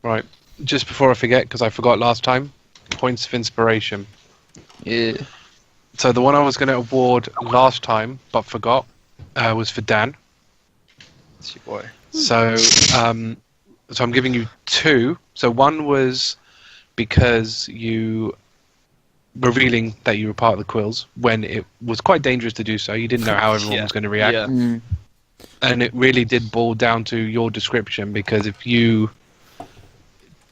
Right. Just before I forget, because I forgot last time, points of inspiration. Yeah. So the one I was going to award last time, but forgot, was for Dan. That's your boy. So, so I'm giving you 2. So one was because you revealing that you were part of the Quills when it was quite dangerous to do so. You didn't know how everyone was going to react. Yeah. Mm. And it really did boil down to your description, because if you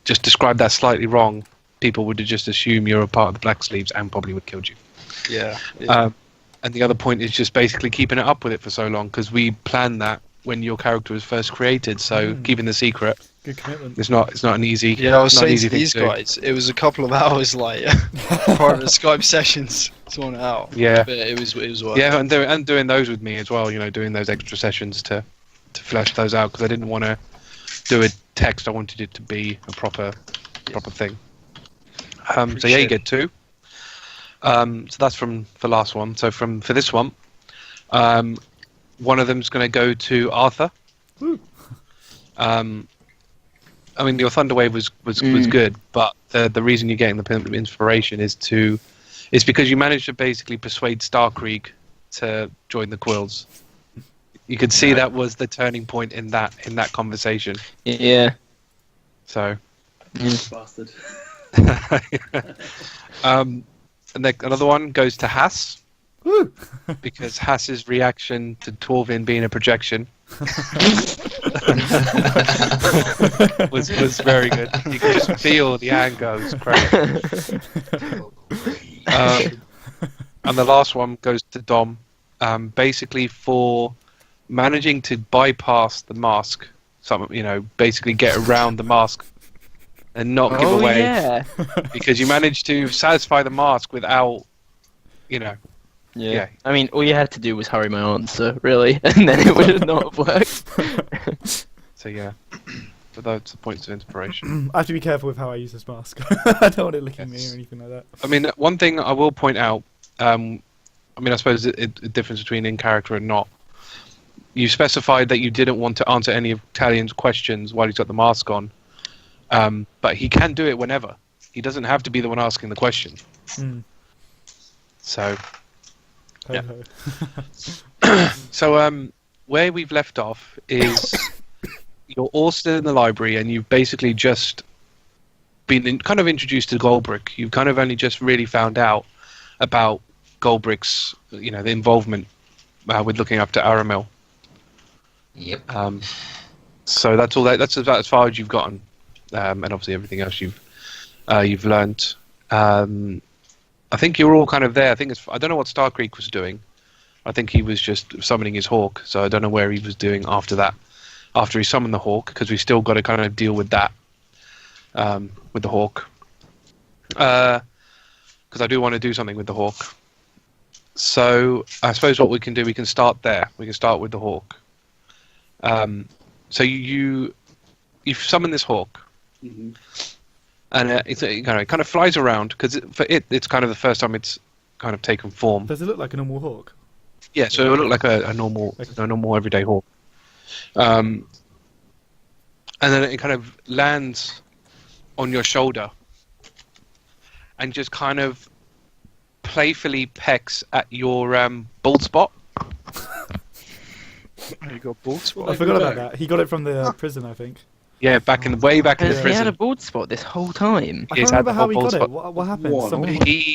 just described that slightly wrong, people would just assume you're a part of the Black Sleeves and probably would have killed you. Yeah. And the other point is just basically keeping it up with it for so long, because we planned that when your character was first created, so keeping the secret. Good commitment. It's not an easy. Yeah, I was not an saying easy to thing these to do. guys, it was a couple of hours like private Skype sessions sorting it out. Yeah. But it was worth Yeah, and doing those with me as well. You know, doing those extra sessions to flesh those out, because I didn't want to do a text. I wanted it to be a proper thing. So yeah, you get 2. So that's from the last one. So for this one, one of them's going to go to Arthur. Woo. I mean, your Thunderwave was good, but the reason you're getting the Pimp of Inspiration is because you managed to basically persuade Starkriek to join the Quills. You could see that was the turning point in that conversation. Yeah. So, Bastard. and then another one goes to Haiss, Woo. because Hass's reaction to Torvin being a projection was very good. You could just feel the anger. It was great. And the last one goes to Dom, basically for managing to bypass the mask. Basically get around the mask and not give away, Yeah. because you managed to satisfy the mask without, Yeah. Yeah. I mean, all you had to do was hurry my answer, really, and then it would not have worked. So yeah, but those are the points of inspiration. I have to be careful with how I use this mask. I don't want it looking at me or anything like that. I mean, one thing I will point out, I suppose the difference between in character and not. You specified that you didn't want to answer any of Talion's questions while he's got the mask on, but he can do it whenever. He doesn't have to be the one asking the question. Mm. So, Ho, Yeah. ho. so where we've left off is you're all still in the library, and you've basically just been kind of introduced to Goldbrick. You've kind of only just really found out about Goldbrick's, the involvement with looking after Aramil. Yep. So that's all. That's about as far as you've gotten, and obviously everything else you've learnt. I think you're all kind of there. I don't know what Starkriek was doing. I think he was just summoning his hawk. So I don't know where he was doing after that. After he summoned the hawk, because we still got to kind of deal with that, with the hawk. Because I do want to do something with the hawk. So I suppose what we can do, we can start there. We can start with the hawk. So you've summoned this hawk, Mm-hmm. and it kind of flies around, because it's kind of the first time it's kind of taken form. Does it look like a normal hawk? Yeah, so it will look like a normal everyday hawk. And then it kind of lands on your shoulder, and just kind of playfully pecks at your bald spot. You got bald spot. I forgot about that. He got it from the prison, I think. Yeah, way back in the He had prison. a bald spot this whole time. I He's can't had remember the how he whole got it. spot. What happened? One. Somebody...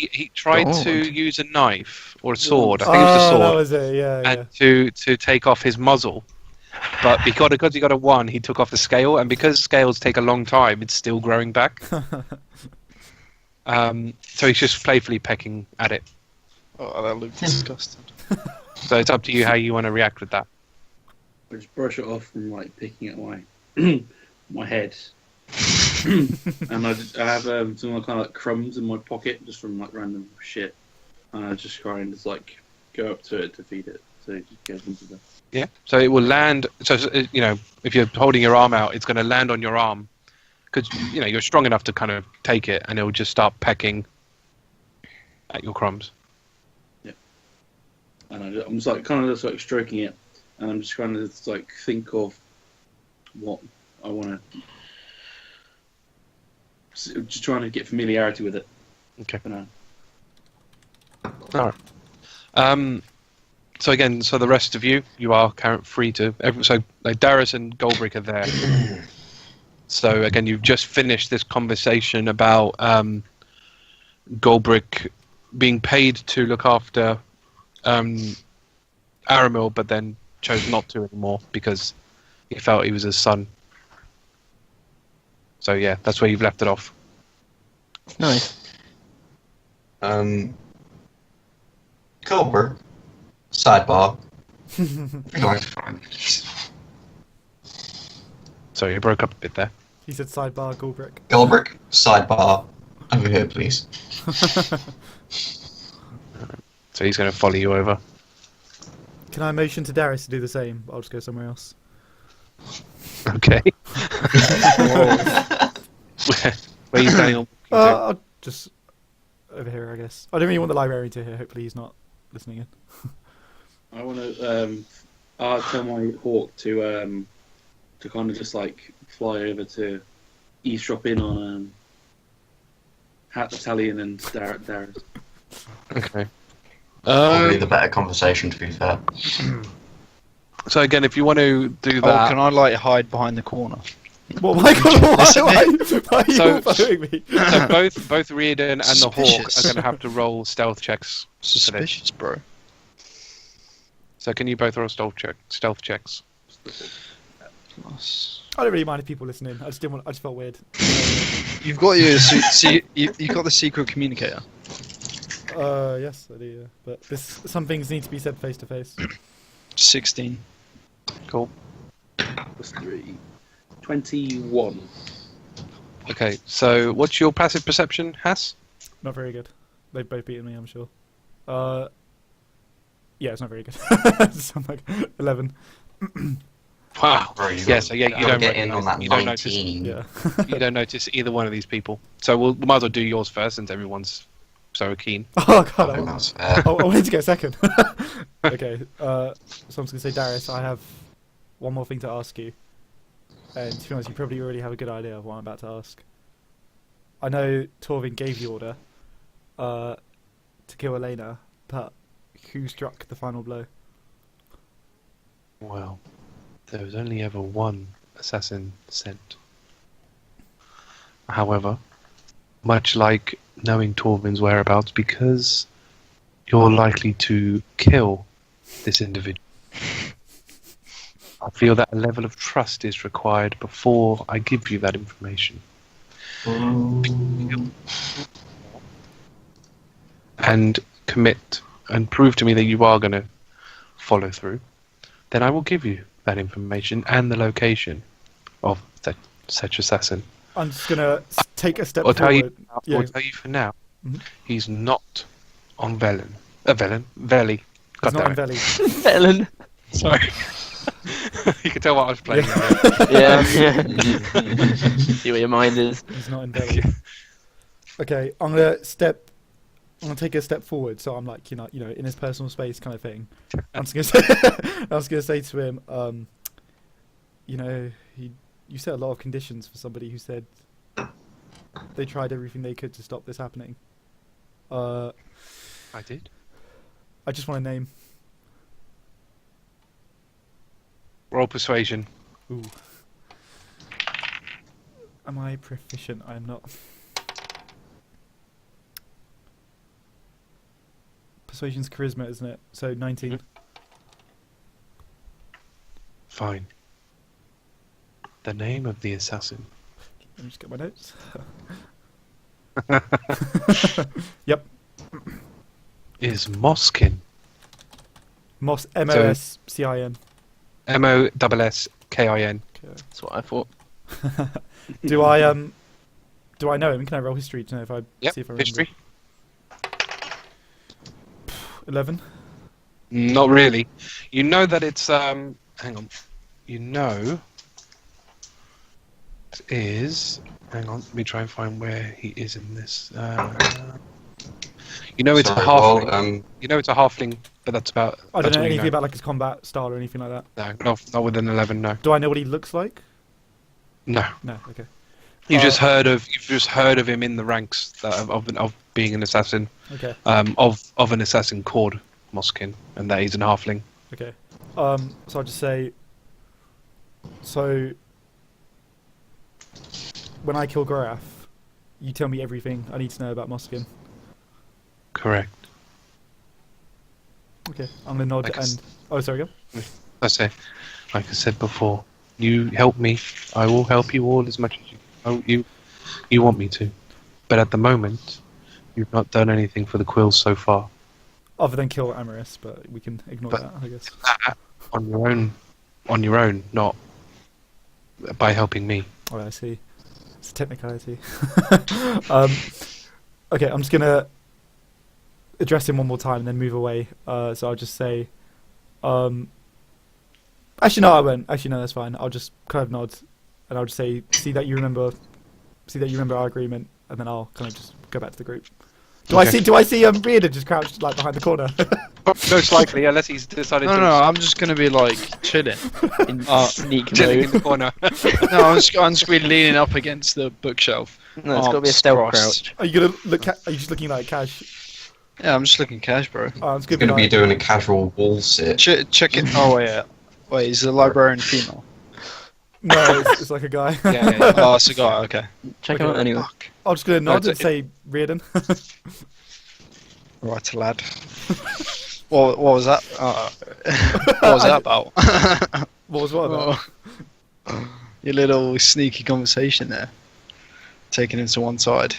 He tried God. to use a knife or a sword. I think it was a Oh, that sword, was it. Yeah, yeah. and to take off his muzzle. But because he got a 1, he took off the scale, and because scales take a long time, it's still growing back. So he's just playfully pecking at it. Oh, that looked disgusting. So it's up to you how you want to react with that. I just brush it off from picking at my my head, and I have some kind of crumbs in my pocket just from random shit, and I just try and just go up to it to feed it, so it just goes into the. Yeah. So it will land. So if you're holding your arm out, it's going to land on your arm, because you're strong enough to kind of take it, and it will just start pecking at your crumbs. Yeah. And I'm just kind of stroking it, and I'm just trying to think of what I want to just trying to get familiarity with it. Okay. For now. All right. So again, so the rest of you are free to. So like Darius and Goldbrick are there. So again, you've just finished this conversation about Goldbrick being paid to look after Aramil, but then chose not to anymore because he felt he was his son. So yeah, that's where you've left it off. Nice. Goldberg. Sidebar. We're going to find this. Sorry, you broke up a bit there. He said sidebar Goldbrick. Goldberg. Sidebar. Over here, please. So he's going to follow you over. Can I motion to Darius to do the same? I'll just go somewhere else. Okay. Where are you planning on? I'll just over here, I guess. I don't really want the librarian to hear. Hopefully, he's not listening in. I want to. I'll tell my hawk to kind of just like fly over to eavesdrop in on Talion and Darius. Okay. Probably the better conversation, to be fair. So again, if you want to do Oh, that, can I like hide behind the corner? What? Why are you So- all following me? so both Riardon and the Hawk Suspicious. are going to have to roll stealth checks. Suspicious, bro. So can you both roll stealth checks? Plus- I don't really mind if people listen in. I just didn't want. I just felt weird. You've got your you got the secret communicator. Yes, I do. Yeah. But some things need to be said face to face. 16. Cool. Plus 3. 21. Okay. So what's your passive perception, Haiss? Not very good. They've both beaten me, I'm sure. Yeah, it's not very good. I'm like 11. Wow. Bro, you Yeah. So yeah, you don't get in on that you don't notice. 19. Yeah. You don't notice either one of these people. So we might as well do yours first, since everyone's so keen. Oh I god. think that's fair. I wanted to get second. Okay. So I'm just gonna say, Darius, I have one more thing to ask you. And to be honest, you probably already have a good idea of what I'm about to ask. I know Torvin gave the order to kill Elena, but who struck the final blow? Well, there was only ever one assassin sent. However, much like knowing Torvin's whereabouts, because you're likely to kill this individual, I feel that a level of trust is required before I give you that information. And commit and prove to me that you are going to follow through, then I will give you that information and the location of such assassin. I'm just gonna take a step I'll tell forward. you. I'll tell you for now. Mhm. He's not on Velen. Veli. God It's not damn in it. Valley. Felon. Sorry. You can tell what I was playing. Yeah. See where your mind is. He's not in Valley. Okay, I'm gonna take a step forward, so I'm like, you know, in his personal space kind of thing. I'm just gonna say, I was gonna say to him, you set a lot of conditions for somebody who said they tried everything they could to stop this happening. I did. I just want a name. Roll persuasion. Ooh. Am I proficient? I'm not. Persuasion's charisma, isn't it? So 19. Fine. The name of the assassin. Let me just get my notes. Yep. Is Moskin. M-O-S-C-I-N. Moskin. Okay. That's what I thought. Do I know him? Can I roll history to know if I Yep. see if I remember? History. 11. Not really. You know that it's hang on. You know it is. Hang on. Let me try and find where he is in this. You know it's Sorry, a halfling. well, You know it's a halfling, but that's about. I don't that's know all you anything about like his combat style or anything like that. No, not within 11. No. Do I know what he looks like? No. No. Okay. You've just heard of him in the ranks of being an assassin, Okay. of an assassin called Moskin, and that he's an halfling. Okay. So I'll just say. So when I kill Gorath, you tell me everything I need to know about Moskin. Correct. Okay. I'm gonna nod and. Oh, sorry. Go. I say, like I said before, you help me, I will help you all as much as you want me to. But at the moment, you've not done anything for the quills so far. Other than kill Amaris, but we can ignore that, I guess. On your own, not by helping me. Oh, I see. It's a technicality. Okay, I'm just gonna address him one more time and then move away. So I'll just say, actually no, I won't. Actually no, that's fine. I'll just kind of nod, and I'll just say, see that you remember our agreement, and then I'll kind of just go back to the group. Do I see Riardon just crouched like behind the corner? Most likely, unless he's decided No, to no, I'm just gonna be like chilling. In sneak chilling in mode. the corner. No, I'm just gonna be leaning up against the bookshelf. No, it's got to be a Arms stealth crossed. crouch. Are you gonna look? Are you just looking like Cash? Yeah, I'm just looking cash, bro. Oh, I'm just He's gonna going to be be doing a casual wall sit. Check it. Oh yeah. Wait, is the librarian female? No, it's like a guy. Yeah. Oh, it's a guy. Okay. Check him out anyway. I'm just gonna nod No, and say Riardon. Right, lad. What was that? What was that about? What was what about? Your little sneaky conversation there. Taking him to one side.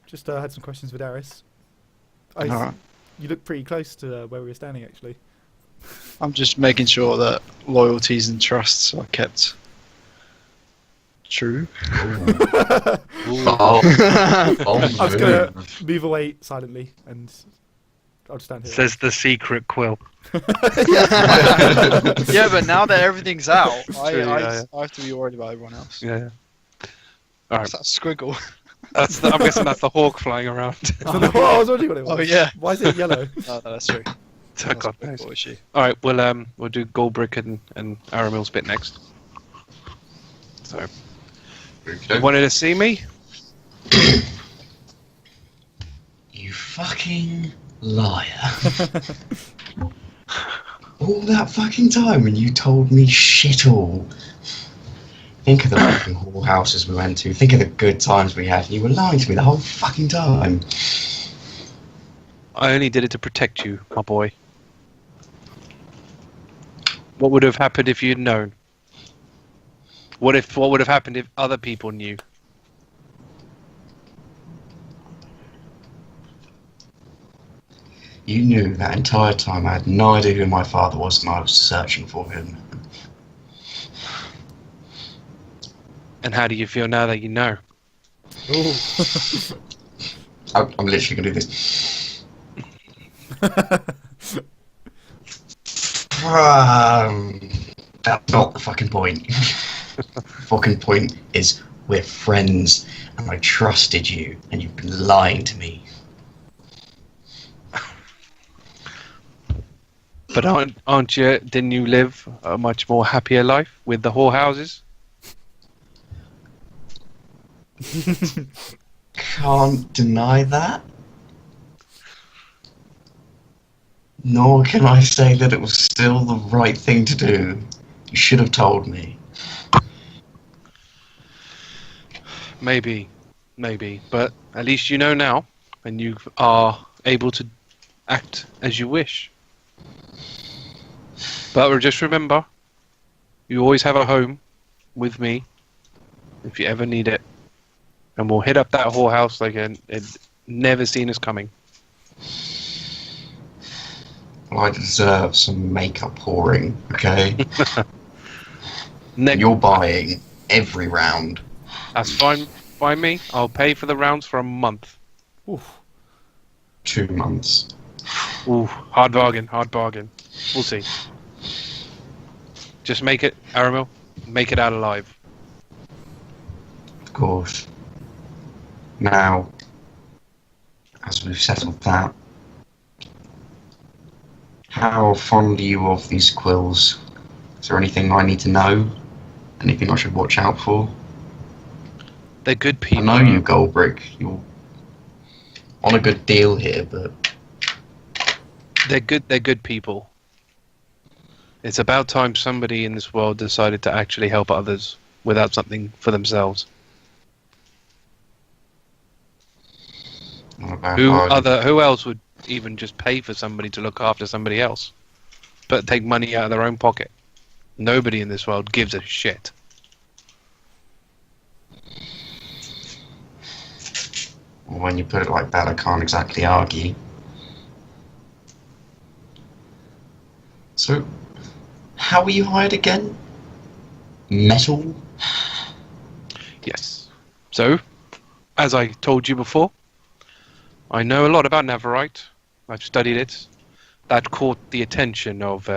Just had some questions for Darius. I, Alright. You look pretty close to where we were standing, actually. I'm just making sure that loyalties and trusts are kept true. Oh, I'm just gonna move away silently, and I'll just stand here. Says the secret quill. Yeah, but now that everything's out, I yeah. have to be worried about everyone else. Yeah. All What's right. that squiggle? I'm guessing that's the hawk flying around. Oh, I was wondering what it was. Oh, yeah. Why is it yellow? No, that's true. Oh, God knows. What was she? All right. We'll do Goldbrick and Aramil's bit next. So, you wanted to see me? You fucking liar. All that fucking time when you told me shit all. Think of the fucking whorehouses we went to. Think of the good times we had. You were lying to me the whole fucking time. I only did it to protect you, my boy. What would have happened if you'd known? What would have happened if other people knew? You knew that entire time I had no idea who my father was and I was searching for him. And how do you feel now that you know? Ooh. I'm literally going to do this. That's not the fucking point. Fucking point is we're friends and I trusted you and you've been lying to me. But aren't you? Didn't you live a much more happier life with the whorehouses? Can't deny that. Nor can I say that it was still the right thing to do. You should have told me. Maybe, but at least you know now, and you are able to act as you wish. But just remember, you always have a home with me if you ever need it. And we'll hit up that whorehouse like it never seen us coming. Well, I deserve some makeup whoring, okay? Next, You're buying every round. that's fine by me. I'll pay for the rounds for a month. Oof. 2 months. Ooh, hard bargain. We'll see. Just make it, Aramil. Make it out alive. Of course. Now, as we've settled that, how fond are you of these quills? Is there anything I need to know? Anything I should watch out for? They're good I people. know you, Goldbrick. You're on a good deal here, but They're good. They're good people. It's about time somebody in this world decided to actually help others without something for themselves. what about Who else would even just pay for somebody to look after somebody else, but take money out of their own pocket? Nobody in this world gives a shit. when you put it like that, I can't exactly argue. So, how were you hired again? Metal? Yes. So, as I told you before, I know a lot about Navarite. I've studied it. That caught the attention of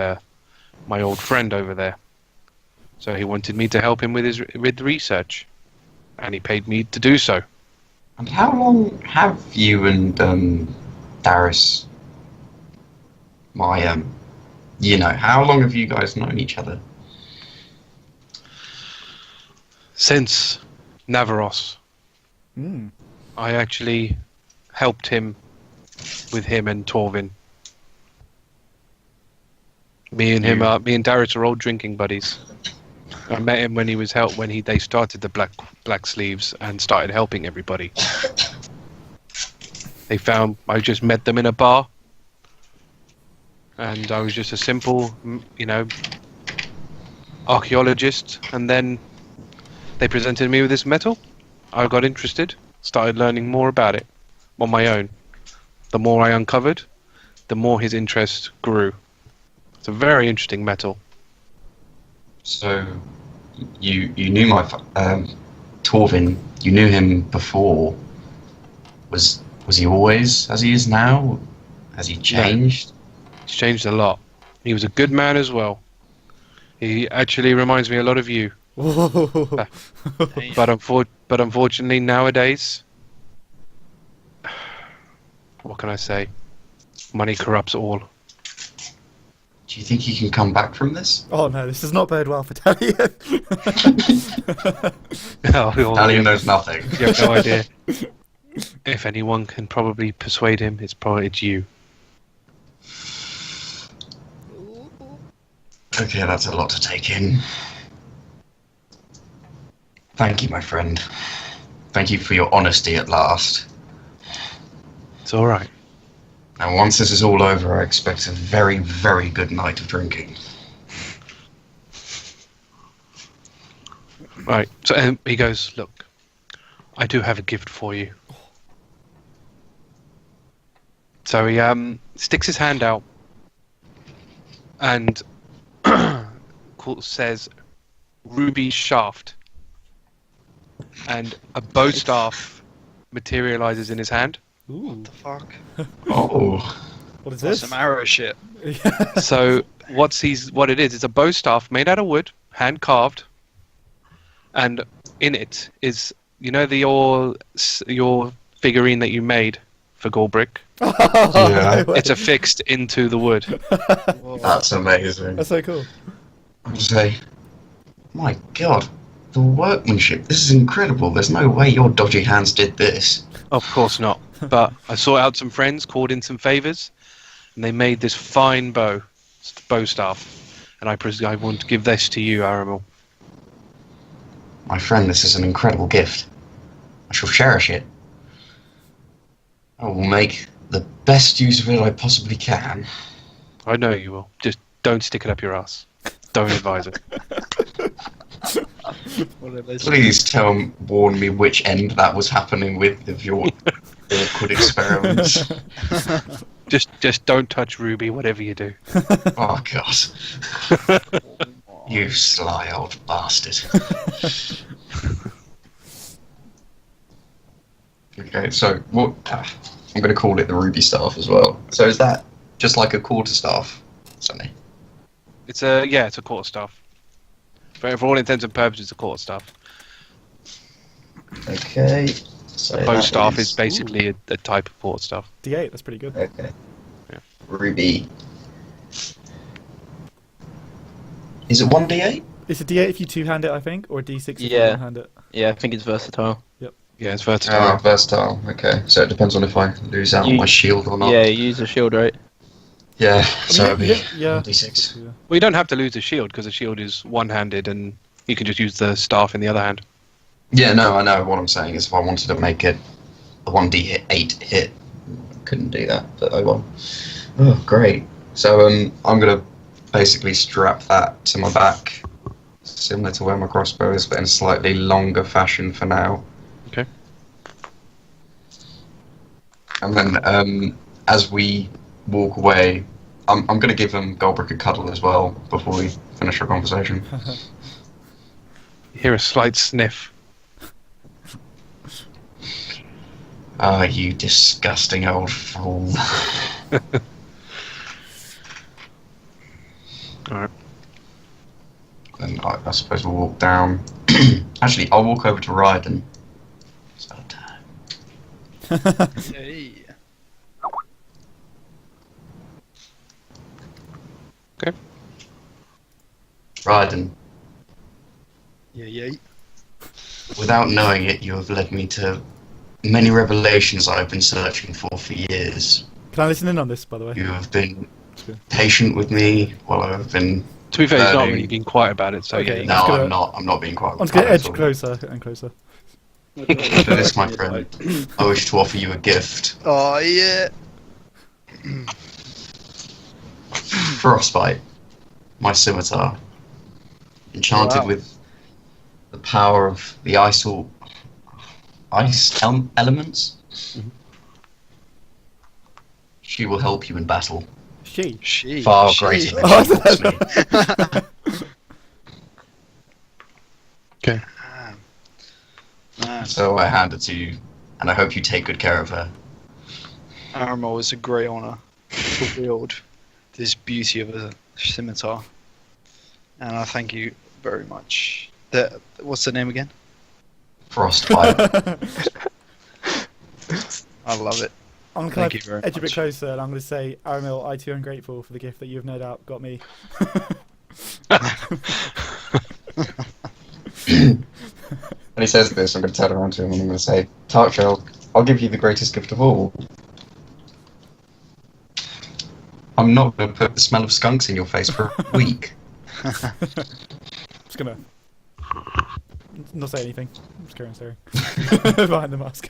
my old friend over there. So he wanted me to help him with research, and he paid me to do so. And how long have you and Darius, how long have you guys known each other? Since Navaros, Mm. I actually helped him with him and Torvin. Me and Darius are old drinking buddies. I met him when they started the Black Sleeves and started helping everybody. I just met them in a bar, and I was just a simple, archaeologist, and then they presented me with this metal. I got interested, started learning more about it on my own. The more I uncovered, the more his interest grew. It's a very interesting metal. So, you knew my Torvin. You knew him before. Was he always as he is now? Has he changed? He's changed a lot. He was a good man as well. He actually reminds me a lot of you. But unfortunately nowadays, what can I say? Money corrupts all. Do you think he can come back from this? Oh no, this does not bode well for Talion. Talion knows nothing. You have no idea. If anyone can probably persuade him, it's you. Okay, that's a lot to take in. Thank you, my friend. Thank you for your honesty at last. It's all right. And once this is all over, I expect a very, very good night of drinking. Right. So he goes, "Look, I do have a gift for you." So he sticks his hand out and says, "Ruby shaft," and a bow staff materializes in his hand. Ooh, What the fuck? Oh. what is That's this? some arrow shit. So what it is? It's a bow staff made out of wood, hand carved, and in it is your figurine that you made for Goldbrick. Yeah. It's affixed into the wood. Whoa. That's amazing. That's so cool. I would say, my god, the workmanship, this is incredible. There's no way your dodgy hands did this. Of course not. But I sought out some friends, called in some favours, and they made this fine bow staff. And I want to give this to you, Aramil. My friend, this is an incredible gift. I shall cherish it. I will make the best use of it I possibly can. I know you will. Just don't stick it up your ass. Don't advise it. Please warn me which end that was happening with of your awkward experiments. Just don't touch Ruby, whatever you do. Oh god. You sly old bastard. Okay, so what? I'm going to call it the ruby staff as well. So is that just like a quarterstaff, Sonny? It's a quarterstaff. For all intents and purposes, it's a quarterstaff. Okay. So A bow staff is basically a type of quarterstaff. D8, that's pretty good. Okay. Yeah. Ruby. Is it 1d8? It's a D8 if you two-hand it, I think, or a D6 if you Yeah. one-hand it. Yeah, I think it's versatile. Yeah, it's versatile. Oh, versatile. Okay, so it depends on if I lose out on You- my shield or not. Yeah, you use a shield, right? Yeah, I so it'd mean, be yeah. D6. Yeah. Well, you don't have to lose the shield because the shield is one-handed, and you can just use the staff in the other hand. Yeah, no, I know. What I'm saying is if I wanted to make it a 1d8 hit, I couldn't do that, but oh well. Oh, great. So I'm going to basically strap that to my back, similar to where my crossbow is, but in a slightly longer fashion for now. Okay. And then as we walk away, I'm going to give Goldbrick a cuddle as well before we finish our conversation. You hear a slight sniff. Ah, you disgusting old fool. Alright. And I suppose we'll walk down. Actually, I'll walk over to Riardon. So, Yay. Riardon, Yay. without knowing it, you have led me to many revelations I've been searching for years. Can I listen in on this, by the way? You have been patient with me while I've been... To be fair, he's not learning. really being quiet about it, so Okay. yeah. No, just gonna- I'm not being quiet. I'm just going to edge at all. closer and closer. For this, my friend, I wish to offer you a gift. Oh, yeah. Frostbite, my scimitar, enchanted Wow. with the power of the ice elements. Mhm. She will help you in battle. She. Far She. greater than Oh, she helps me. Okay. Man, So I hand it to you, and I hope you take good care of her. Aramil is a great honour to wield this beauty of a scimitar. And I thank you very much. What's the name again? Frostbite. I love it. I'm Thank going you to very edge a bit much. closer, and I'm going to say, Aramil, I too am grateful for the gift that you have no doubt got me. When he says this, I'm going to turn around to him and I'm going to say, Tarkshell, I'll give you the greatest gift of all. I'm not going to put the smell of skunks in your face for a week. Just going to not say anything. I'm just carrying staring behind the mask.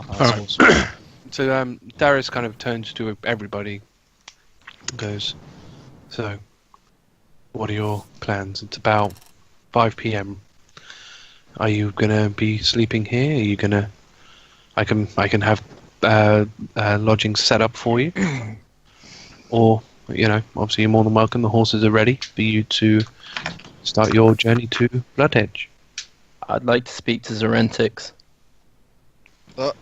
That's Alright. awesome. So Darius kind of turns to everybody and goes, so, what are your plans? It's about 5 p.m. Are you gonna be sleeping here? Are you gonna... I can have lodging set up for you. Or, you know, obviously you're more than welcome. The horses are ready for you to start your journey to Bloodedge. I'd like to speak to Zorentix. Whoa.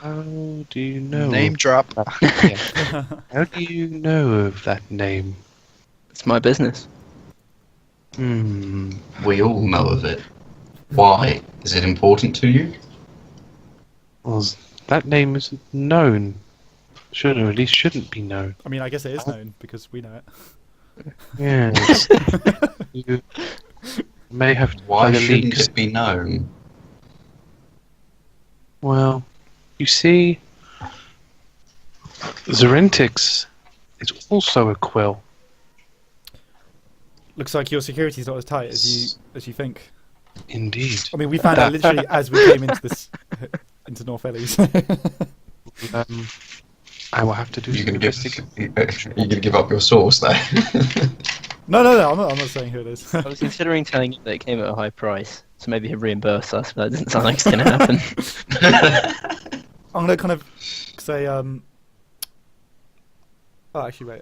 How do you know? Name drop. How do you know of that name? It's my business. We all know of it. Why? Is it important to you? Well, that name is known. Should or at least shouldn't be known. I mean, I guess it is known because we know it. Yes. You may have to Why plug a shouldn't leak. it be known? Well, you see, Zorentix is also a quill. Looks like your security's not as tight as you think. Indeed. I mean, we found out literally as we came into this into North Ellis. I will have to do You're some going to investigation. give up your source there. No, I'm not saying who it is. I was considering telling him that it came at a high price, so maybe he'll reimburse us, but that doesn't sound like it's going to happen. I'm gonna kind of say, oh, actually, wait.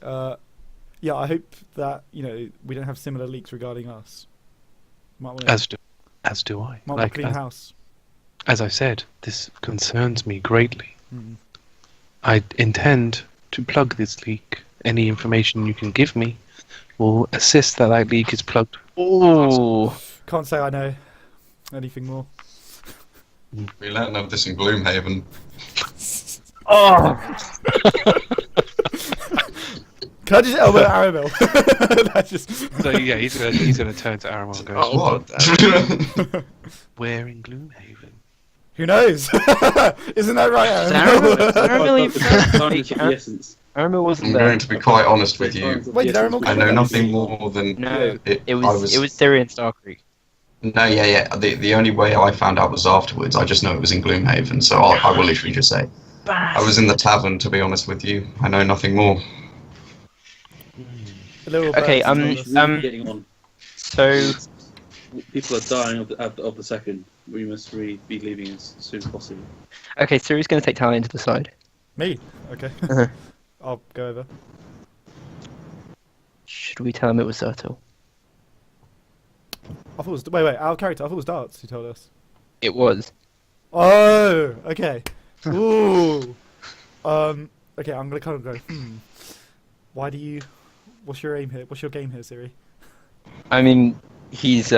Yeah, I hope that we don't have similar leaks regarding us. Might want to As do I. clean house. As I said, this concerns me greatly. Mm. I intend to plug this leak. Any information you can give me will assist that leak is plugged. Ooh. Can't say I know anything more. We learned of this in Gloomhaven. Oh! Can I just elbow Aramil? That's just. So yeah, he's gonna turn to Aramil and go, What? "We're in Gloomhaven." Who knows? Isn't that right, Aramil, Aramil? Aramil, The essence. Aramil wasn't I'm there. going to be quite honest with you. Wait, did Aramil I know nothing more than No, it it was Cirilla and Starkriek. No, yeah. The only way I found out was afterwards. I just know it was in Gloomhaven, so I will literally just say I was in the tavern. To be honest with you, I know nothing more. Okay, Really getting on. so People are dying of the second. We must really be leaving as soon as possible. okay, Ciri's going to take Talion to the side. Me? Okay. Uh-huh. I'll go over. Should we tell him it was Zertil? I thought it was. Wait, our character. I thought it was Darts who told us. It was. Oh, okay. Ooh. Okay, I'm gonna kind of go. Why do you? What's your aim here? What's your game here, Siri? I mean, he's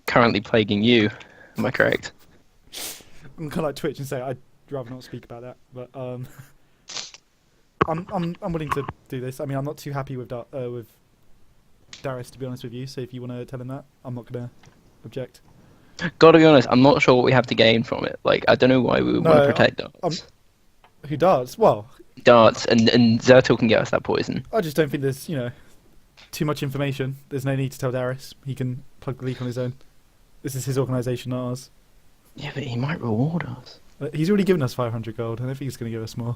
currently plaguing you. Am I correct? I'm kind of like Twitch and say I'd rather not speak about that, but I'm willing to do this. I mean, I'm not too happy with Darius, to be honest with you. So if you want to tell him that, I'm not gonna object. Gotta be honest, I'm not sure what we have to gain from it. Like, I don't know why we would want to protect Darts. Who does? Well, Darts and Zertil can get us that poison. I just don't think there's too much information. There's no need to tell Darius. He can plug the leak on his own. This is his organisation, not ours. Yeah, but he might reward us. He's already given us 500 gold. I don't think he's going to give us more.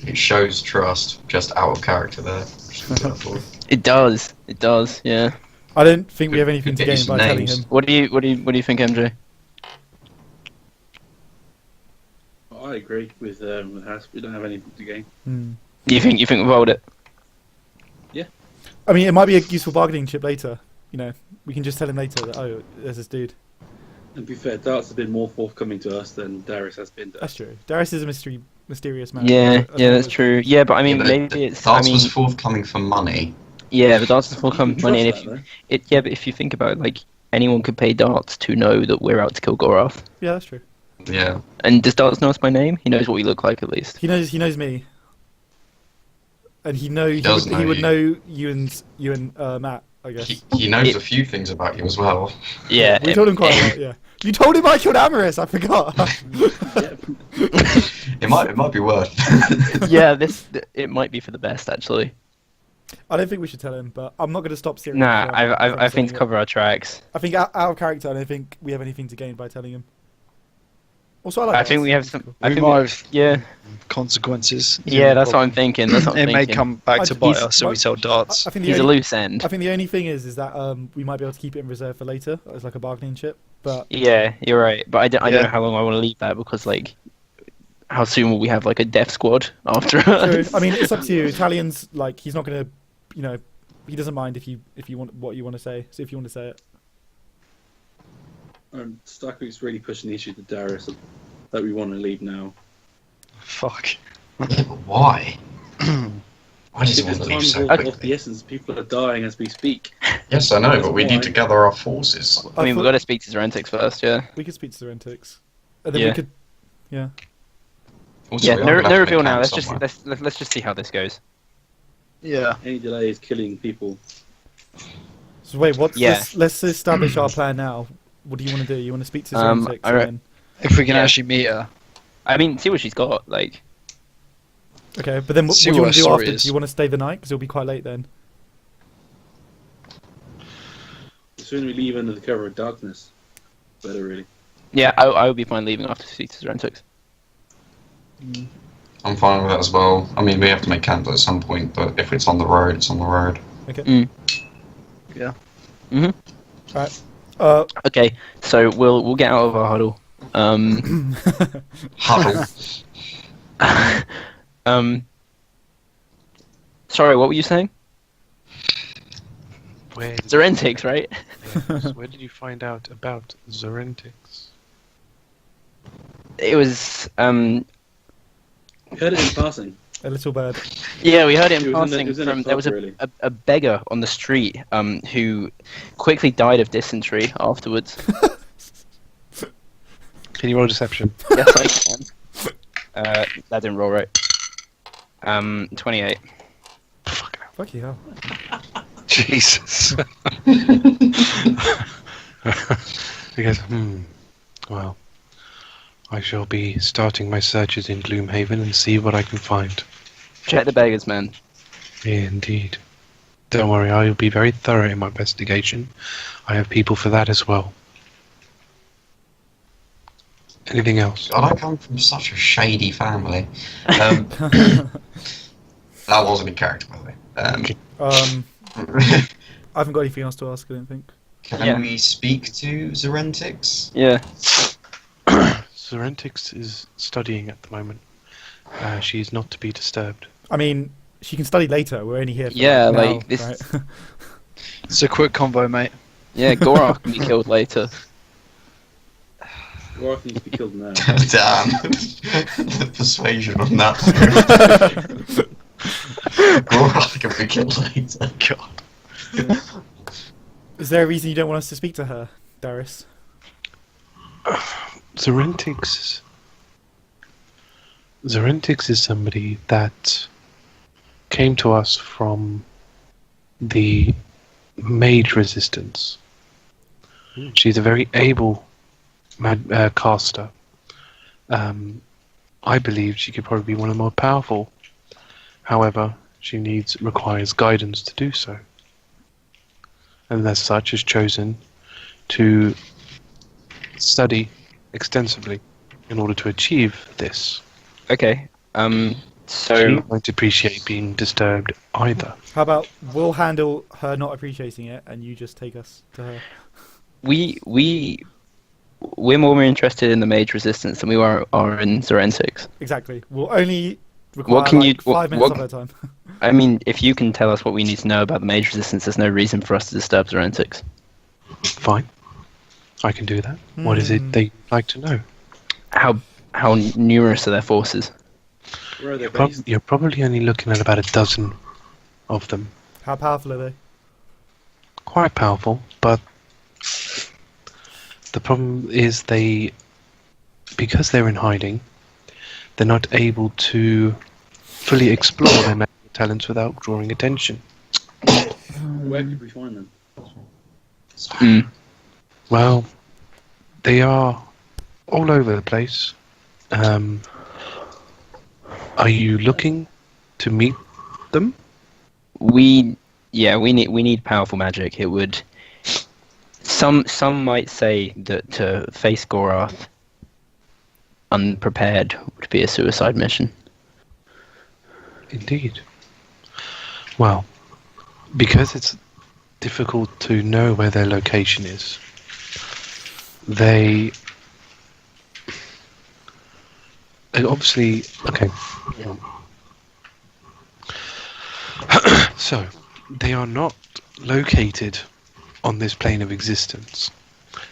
It shows trust, just out of character there. It does. It does. Yeah. I don't think we have anything to Get you gain some by telling names. him. What do you think, MJ? I agree with Haiss. We don't have anything to gain. You think we've rolled it? I mean, it might be a useful bargaining chip later. We can just tell him later that there's this dude. And to be fair, Darts has been more forthcoming to us than Darius has been to That's us. true. Darius is a mysterious man. Yeah, That's yeah, what that's it is. true. Yeah, but I mean, Yeah, but maybe it's. Darts I mean, was forthcoming for money. yeah, but Darts is full come You money, and trust if that, though? yeah, but if you think about it, like anyone could pay Darts to know that we're out to kill Gorath. Yeah, that's true. Yeah. And does Darts know us by name? He knows what we look like at least. He knows me. And he does know would you. know you and Matt, I guess. He knows a few things about you as well. Yeah. We told him quite a lot, yeah. You told him I killed Amaris, I forgot. It might be worth. Yeah, it might be for the best actually. I don't think we should tell him, but I'm not going to stop Siri. Nah, from I think saying to it. cover our tracks. I think out of character, I don't think we have anything to gain by telling him. Also, I like I think Darts. we have some. I We think might have yeah, consequences. yeah, that's what I'm thinking. That's what I'm It may thinking. come back to bite He's- us if we tell Darts. I think He's a loose end. I think the only thing is that we might be able to keep it in reserve for later as like a bargaining chip. But Yeah, you're right. But I don't Yeah. know how long I want to leave that because like, how soon will we have like a death squad after true. us? I mean, it's up to you. Italian's like he's not going to, he doesn't mind if you want what you want to say. So if you want to say it, Starkriek's really pushing the issue to Darius that we want to leave now. Fuck. Yeah, but why? Why does he want Because to leave time's so of quickly? the essence. People are dying as we speak. Yes, I know, but we need to gather our forces. I mean, thought we've got to speak to Zerentix first, yeah. we could speak to Zerentix, and then Yeah. we could, yeah. Also, Yeah, we are no, gonna have no to reveal make now. camp Let's somewhere. let's just see how this goes. Yeah. Any delay is killing people. So wait, Yeah. let's establish our plan now. What do you want to do? You want to speak to Um, Zerentix? I re- and If we can Yeah. actually meet her. I mean, see what she's got. Like, then, okay, but then what See do you what want to do her after? story Do is. you want to stay the night? Because it'll be quite late then. The sooner we leave under the cover of darkness, better really. yeah, I would be fine leaving after speak to Zerentix. I'm fine with that as well. I mean, we have to make camp at some point, but if it's on the road, it's on the road. Okay. Yeah. Right. Okay, so we'll get out of our huddle. Huddle. Sorry, what were you saying? Where did, Zerentix, right? yes, where did you find out about Zerentix? It was We heard it in passing. A little bird. yeah, we heard it in It was in passing the- it was in from a there was pub, really. a beggar on the street who quickly died of dysentery afterwards. Can you roll deception? Yes, I can. That didn't roll right. 28. Fuck you hell. Jesus. He goes, well, I shall be starting my searches in Gloomhaven and see what I can find. Check the beggars, man. Indeed. Don't worry, I will be very thorough in my investigation. I have people for that as well. Anything else? God, I come from such a shady family. That wasn't in character, by the way. I haven't got anything else to ask, I don't think. Can we speak to Zerentix? Yeah. Zerentix is studying at the moment. She is not to be disturbed. I mean, she can study later. We're only here for Yeah, now, like, this- right? It's a quick convo, mate. Yeah, Gorak can be killed later. Gorak needs to be killed now. Damn. The persuasion on that. Gorak can be killed later. God. Is there a reason you don't want us to speak to her, Darius? Zerentix is somebody that came to us from the mage resistance. She's a very able caster. I believe she could probably be one of the more powerful. However, she requires guidance to do so. And as such has chosen to study extensively in order to achieve this. Okay. She So won't appreciate being disturbed either. How about we'll handle her not appreciating it, and you just take us to her? we're more interested in the mage resistance than we are in Zerentix. Exactly. We'll only require What can like you- 5 minutes what- of her time. I mean, if you can tell us what we need to know about the mage resistance, there's no reason for us to disturb Zerentix. Fine. I can do that. What is it they'd like to know? How numerous are their forces? Where are they based? You're probably only looking at about a dozen of them. How powerful are they? Quite powerful, but the problem is because they're in hiding, they're not able to fully explore their natural talents without drawing attention. Where could we find them? Mm. Well, they are all over the place. Are you looking to meet them? We need powerful magic. It would. Some might say that to face Gorath unprepared would be a suicide mission. Indeed. Well, because it's difficult to know where their location is, they obviously... Okay. So, they are not located on this plane of existence.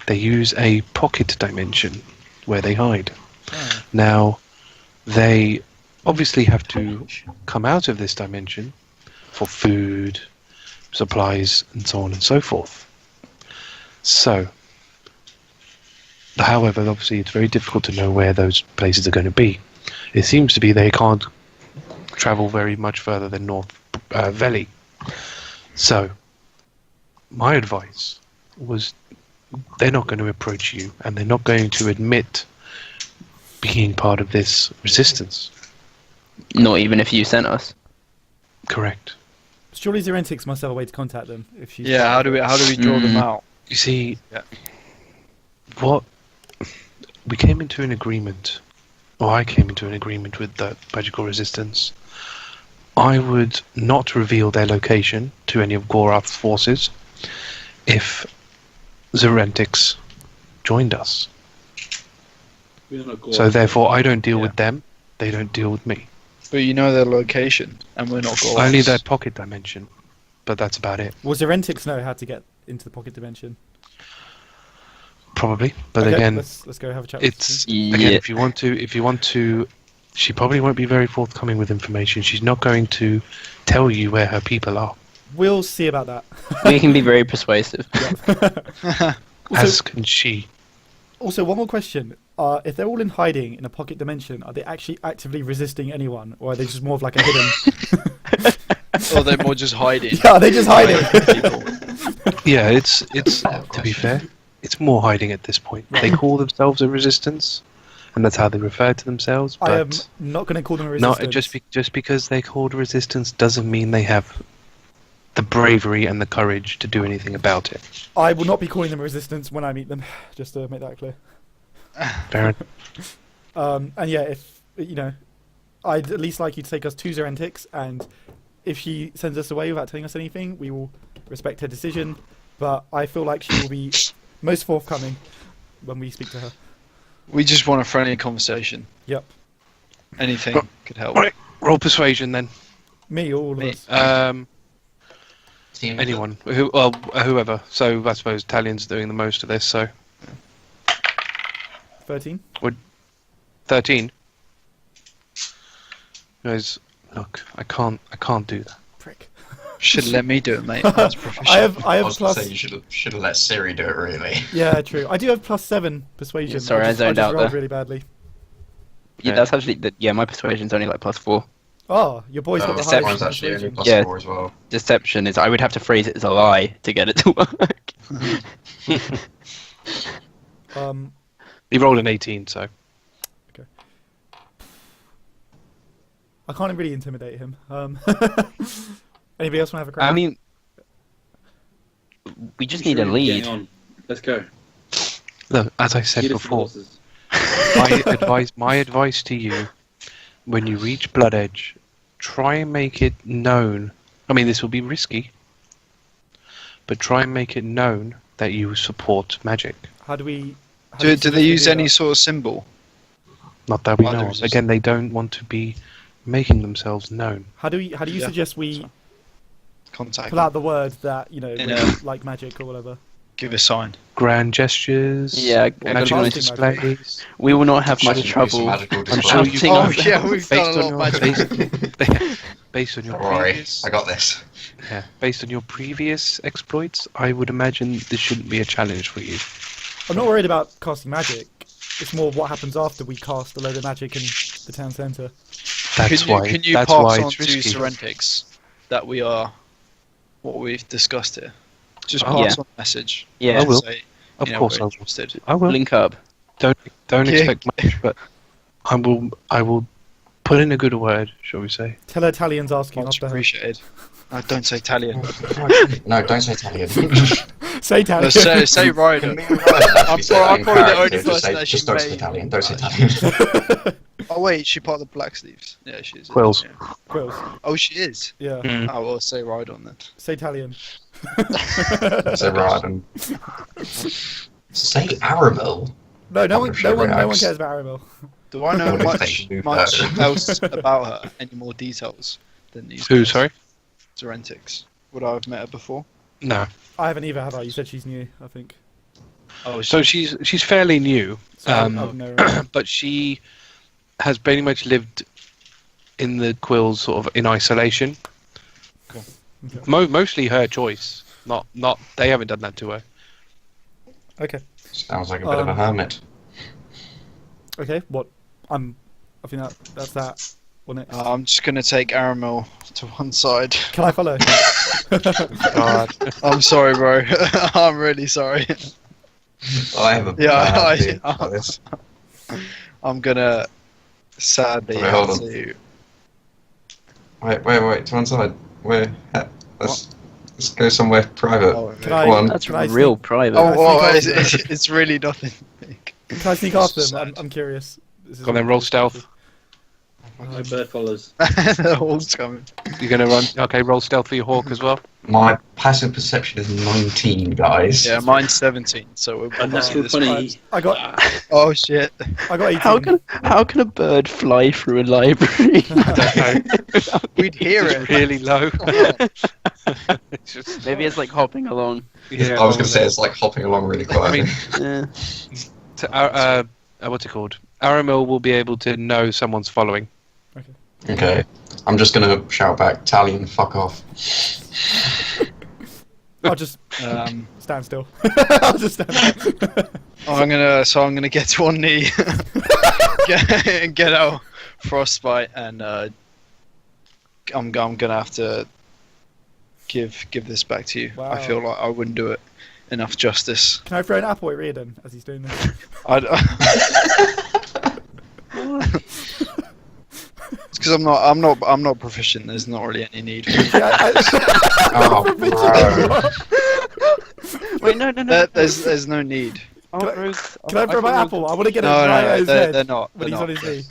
They use a pocket dimension where they hide. Oh. Now, they obviously have to come out of this dimension for food, supplies, and so on and so forth. So, however, obviously it's very difficult to know where those places are going to be. It seems to be they can't travel very much further than North Valley. So, my advice was they're not going to approach you, and they're not going to admit being part of this resistance. Not even if you sent us. Correct. Surely Zerentix must have a way to contact them if she's... Yeah, how do we draw them out? You see, Yeah. what we came into an agreement, or I came into an agreement with the magical resistance. I would not reveal their location to any of Gorath's forces if Zerentix joined us. We're not Gorak. So therefore, I don't deal Yeah. with them. They don't deal with me. But you know their location, and we're not Goraks. Only their pocket dimension, but that's about it. Will Zerentix know how to get into the pocket dimension? Probably, but Okay, again, let's go have a chat with it's Yeah. again if you want to, she probably won't be very forthcoming with information. She's not going to tell you where her people are, We'll see about that. We can be very persuasive. Also, as can she. Also, one more question. If they're all in hiding in a pocket dimension, are they actually actively resisting anyone, or are they just more of like a hidden? Or they're more just hiding. Yeah, they just hiding. Yeah, it's to be fair, it's more hiding at this point. They call themselves a resistance, and that's how they refer to themselves. But I am not going to call them a resistance. not just because they're called resistance doesn't mean they have the bravery and the courage to do anything about it. I will not be calling them a resistance when I meet them, just to make that clear. Fair And yeah, if you know, I'd at least like you to take us to Zerentix, and if she sends us away without telling us anything, we will respect her decision. But I feel like she will be most forthcoming when we speak to her. We just want a friendly conversation. Yep. Anything could help. Right, roll persuasion then. Me, all of us. Anyone, whoever. So I suppose Talion's doing the most of this. So 13. 13. Guys, look, I can't do that. Prick. Should let me do it, mate. That's professional. I have was gonna plus. say you should have let Siri do it, really. Yeah, true. I do have +7 persuasion. Yeah, sorry, I zoned just out rolled there. really badly. Yeah, that's actually my persuasion's only like +4. Oh, your boy's got the Deception. highest Mine's actually only persuasion. +4 as well. Deception is I would have to phrase it as a lie to get it to work. He rolled an 18, so I can't really intimidate him. Anybody else want to have a crack? I mean, we just need a Getting lead. on. Let's go. look, as I said Lead us to the before, horses. my advice to you, when you reach Blood Edge, try and make it known. I mean, this will be risky, but try and make it known that you support magic. How do we? Do they use any sort of symbol? Not that we Other know of. resistance. Again, they don't want to be making themselves known. How do you Yeah. suggest we Contact. pull out the word that we Yeah. like magic or whatever? Give a sign. Grand gestures, Yeah, magical Casting displays. we will not have Should much use trouble. magical I'm display. sure you Shouting Oh over- yeah, we've based done a on lot of your magic. based on your Don't worry, previous I got this. based on your previous exploits, I would imagine this shouldn't be a challenge for you. I'm not worried about casting magic. It's more what happens after we cast a load of magic in the town centre. That's why. Can you that's pass why on it's to risky. Serentix that we are what we've discussed here? Just Oh, pass yeah. on a message. Yeah, I will. Say, Of you know, course, we're I will. interested. I will. link up. Don't Yeah. expect much, but I will put in a good word, shall we say? Tell her Talion's asking Much after her. appreciated. No, don't say Talion. No, don't say Talion. Say Talion. Say Riardon. I'm probably the only person that Just she don't say may- Italian. Don't say Italian. Oh wait, she part of the Black Sleeves. Yeah, she is. Quills. Yeah. Quills. Oh, she is. Yeah. Mm. Oh, well, say Riardon then. Say Talion. Say Riardon. Say Aramil. No, no I'm one, sure no one reacts. cares about Aramil. Do I know What if much they do else about her? Any more details than these? Who? guys? Sorry. Serentix. Would I have met her before? No. I haven't either, have I? You said she's new, I think. Oh, So she's fairly new, So I don't know her. but she has pretty much lived in the Quills sort of in isolation. Cool. Okay. Mostly her choice. Not. They haven't done that to her. Okay. Sounds like a bit of a hermit. Okay. What? I think that's that. Wasn't it? I'm just gonna take Aramil to one side. Can I follow? God. I'm sorry, bro. I'm really sorry. I have a Yeah, bad feeling about this. I'm gonna sadly Wait, hold have on. to. Wait. To one side. Let's go somewhere private. Oh, Can I? Go on. That's Can I real sneak- private. oh, I well, sneak it's really nothing big. Can I sneak after them? Sad. I'm curious. This is Go on then, roll stealth. My bird follows. The hawk's coming. You're gonna run. Okay, roll stealth for your hawk as well. My passive perception is 19, guys. Yeah, mine's 17, so we're And that's probably for this funny. I got. Oh shit. I got 18. How can a bird fly through a library? I don't know. We'd hear It's it. really low. It's just- Maybe it's like hopping along. yeah, I was going to say it's like hopping along really quietly. Yeah. What's it called? Aramil will be able to know someone's following. Okay. I'm just going to shout back, Talion, fuck off. I'll just Um, stand still. I'll just stand. I'm gonna get to one knee, get out frostbite, and I'm gonna have to give this back to you. Wow. I feel like I wouldn't do it enough justice. Can I throw an apple at Riardon as he's doing this? It's because I'm not proficient. There's not really any need. Oh, bro. Wait, no. There's no need. Can I throw my apple? I want to get it right at his they're head not. when he's on his knee.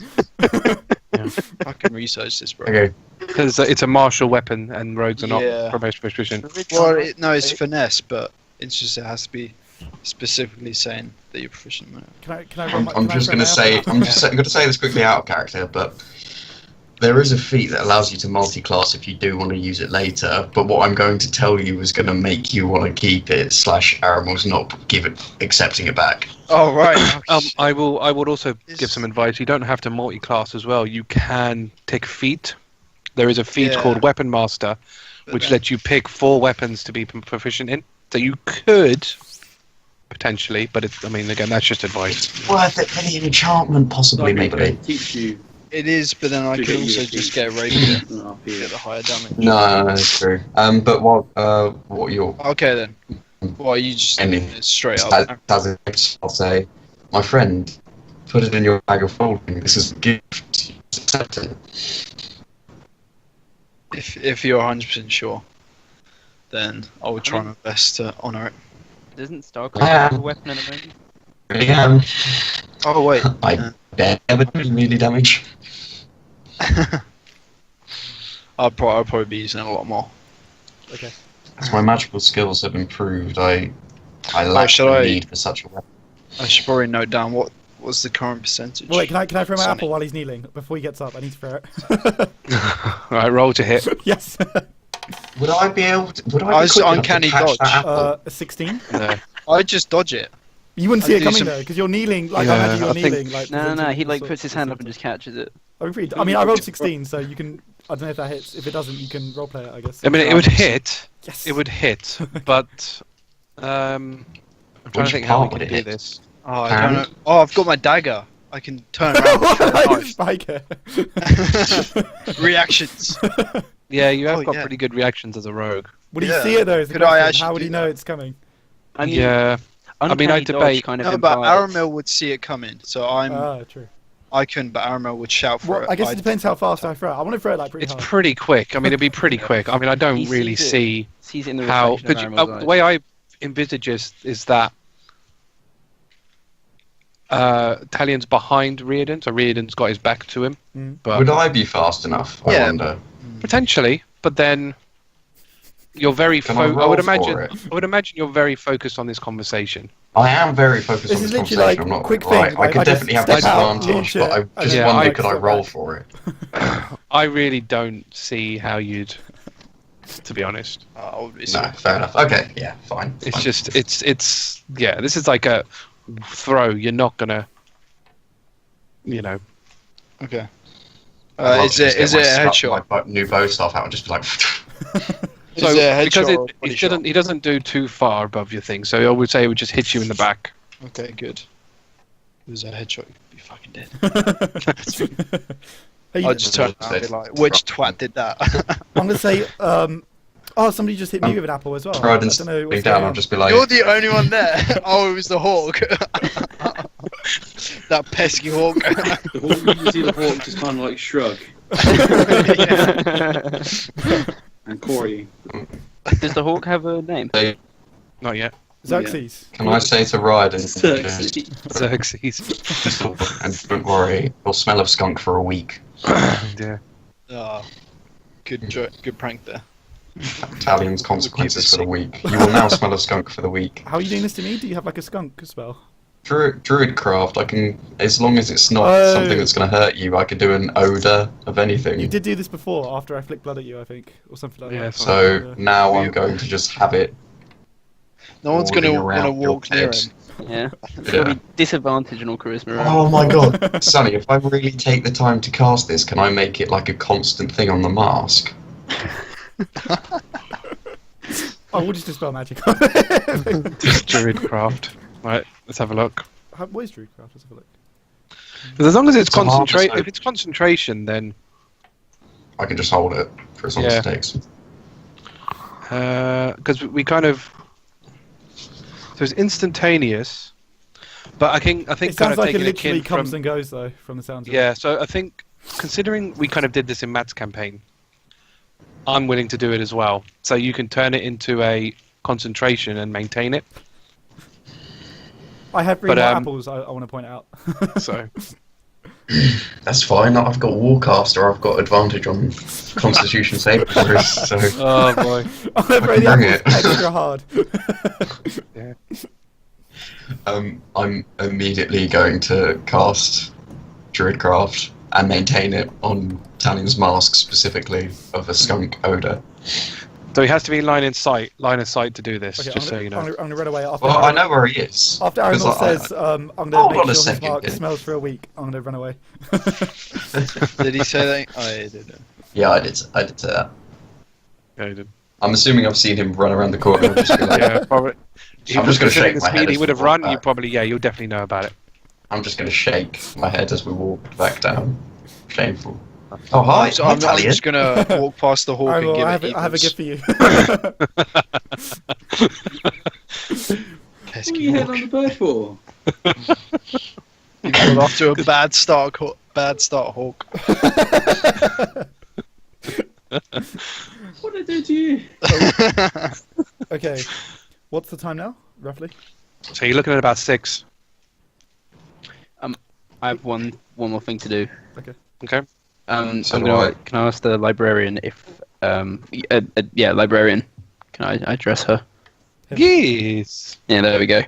I can research this, bro. Okay. Because it's a martial weapon, and rogues are not Yeah. proficient. Well, it's finesse, but it's just it has to be specifically saying that you're proficient. in it. I'm just going to say this quickly out of character, but there is a feat that allows you to multi-class if you do want to use it later. But what I'm going to tell you is going to make you want to keep it. / Aramil's not accepting it back. Oh right. I would also give some advice. You don't have to multi-class as well. You can take feat. There is a feat Yeah. called Weapon Master, But which then- lets you pick 4 weapons to be proficient in. So you could potentially, but again, that's just advice. Worth it for the enchantment, possibly, Starkriek maybe. teach you It is, but then I to could get also your just feet. get a rapier, up here. get the higher damage. No, that's true. But what you're Okay then. Well, you just Anything. it's straight up. I'll say, my friend, put it in your bag of holding. This is a gift. Accept it. If you're 100% sure, then I would try my best to honour it. Doesn't Starkriek have a weapon at the moment? Really am. Oh wait. I never do melee damage. I'll probably be using it a lot more. Okay. As my magical skills have improved, I lack should the I- need for such a weapon. I should probably note down what's the current percentage. Well, wait, can I throw my Sunny. apple while he's kneeling before he gets up? I need to throw it. All right, roll to hit. Yes. Would I be able to? Would I I be was quick enough uncanny to catch dodge. that apple? A 16. No. I just dodge it. You wouldn't I see it do coming some- though, because you're kneeling. Like Yeah, I imagine I you're think- kneeling. Like No. He like sort puts his of- hand up and just catches it. I mean, I rolled 16, so you can. I don't know if that hits. If it doesn't, you can roleplay it, I guess. I mean, it would hit. Yes. It would hit, but I'm trying to Which think how we part would can it do hit? this. Oh, I don't know. Oh, I've got my dagger. I can turn around. and throw a knife. Spike it. Reactions. Yeah, you have Oh, got yeah. pretty good reactions as a rogue. Would he Yeah. see it though? Is the Could I question. actually How would do he know that? it's coming? I mean, Yeah, I mean, I uncanny dodge debate- kind of No, but implies- Aramil would see it coming, so True. I couldn't, but Aramil would shout for Well, it. I guess it depends how fast I throw it. I want to throw it like pretty it's hard. pretty quick. I mean, it'd be pretty quick. I mean, I don't He really sees it. see sees it in the how. reflection of Aramil's The eyes. way I envisage is that Talion's behind Riardon, so Riardon's got his back to him. Mm. But Would I be fast enough? I Yeah. wonder. potentially, but then you're very. Can I I roll would for imagine. it? I would imagine you're very focused on this conversation. I am very focused This on is this literally conversation. like I'm not quick right. thing, I like, could I just definitely have step this out, advantage, launch but I it, and just then wonder I could I step roll back. for it? I really don't see how you'd. To be honest, I would be No, fair enough. Okay, yeah, fine. it's fine. just it's yeah. This is like a throw. You're not gonna. Okay. I'd love Is to it just get a my headshot? My new bow staff out and just be like. Is it a because headshot or a body shot? he doesn't do too far above your thing, so I would say it would just hit you in the back. Okay, good. If it was a headshot, you'd be fucking dead. Hey, I'll just turn around and be like, which twat did that? I'm gonna say, somebody just hit me with an apple as well. I Riardon's don't know what's down. going I'll on. just be like. You're the only one there. Oh, it was the hawk. That pesky hawk. The hawk, you see the hawk just kind of like shrug. And Corey. Does the hawk have a name? Not yet. Xerxes. Can I say to Riardon? Xerxes. Xerxes. And don't worry, you'll smell of skunk for a week. Yeah. Oh, good prank there. Talion's consequences for the week. You will now smell of skunk for the week. How are you doing this to me? Do you have like a skunk spell? Druid craft, I can, as long as it's not Oh. something that's going to hurt you, I can do an odour of anything. You did do this before, after I flicked blood at you, I think, or something like Yeah, that. So Yeah. now I'm going to just have it. No one's gonna Warding want to around your walk near head. him. Yeah. It's Yeah. gonna be disadvantage on all charisma. rolls. Oh my god, Sonny, if I really take the time to cast this, can I make it like a constant thing on the mask? Oh, we'll just dispel magic. Just Druid craft. Right, let's have a look. What is Druidcraft? Let's have a look. 'Cause as long as it's It's a hard concentrate, if mistake. it's concentration, then I can just hold it for as long as Yeah. it takes. because we kind of so it's instantaneous, but I think It kind sounds of like it taking a literally kin comes from and goes though, from the sounds of it. yeah. So I think considering we kind of did this in Matt's campaign, I'm willing to do it as well. So you can turn it into a concentration and maintain it. I have 3 But, more um, apples. I want to point out. So That's fine. I've got Warcaster. I've got advantage on Constitution saving throws. So oh boy, I'm gonna throw the can bring apples it. extra hard. I'm immediately going to cast Druidcraft and maintain it on Talion's mask specifically of a skunk odor. so he has to be line of sight to do this. Okay, just so you know. I'm gonna run away after. Well, I know where he is. After 'cause Aramil I- says, I'm gonna Hold make on sure a his second, mark yeah. smells for a week. I'm gonna run away. Did he say that? Oh, yeah, he did. Yeah, I did say that. Yeah, he did. I'm assuming I've seen him run around the corner. And just be like, Yeah, probably. I'm just gonna shake the my speed head he as would we have walk run. back. You probably you'll definitely know about it. I'm just going to shake my head as we walk back down. Shameful. Oh, hi. So Hi, I'm Talion. just gonna walk past the hawk and Aramil, give I have a it gift for you. Pesky What are you head hawk. on the bird for? You got off to a bad start, hawk. What did I do to you? Okay, what's the time now, roughly? So you're looking at about 6. I have one more thing to do. Okay. So I'm do I. can I ask the librarian if librarian, can I address her? Yes. Yeah, there we go.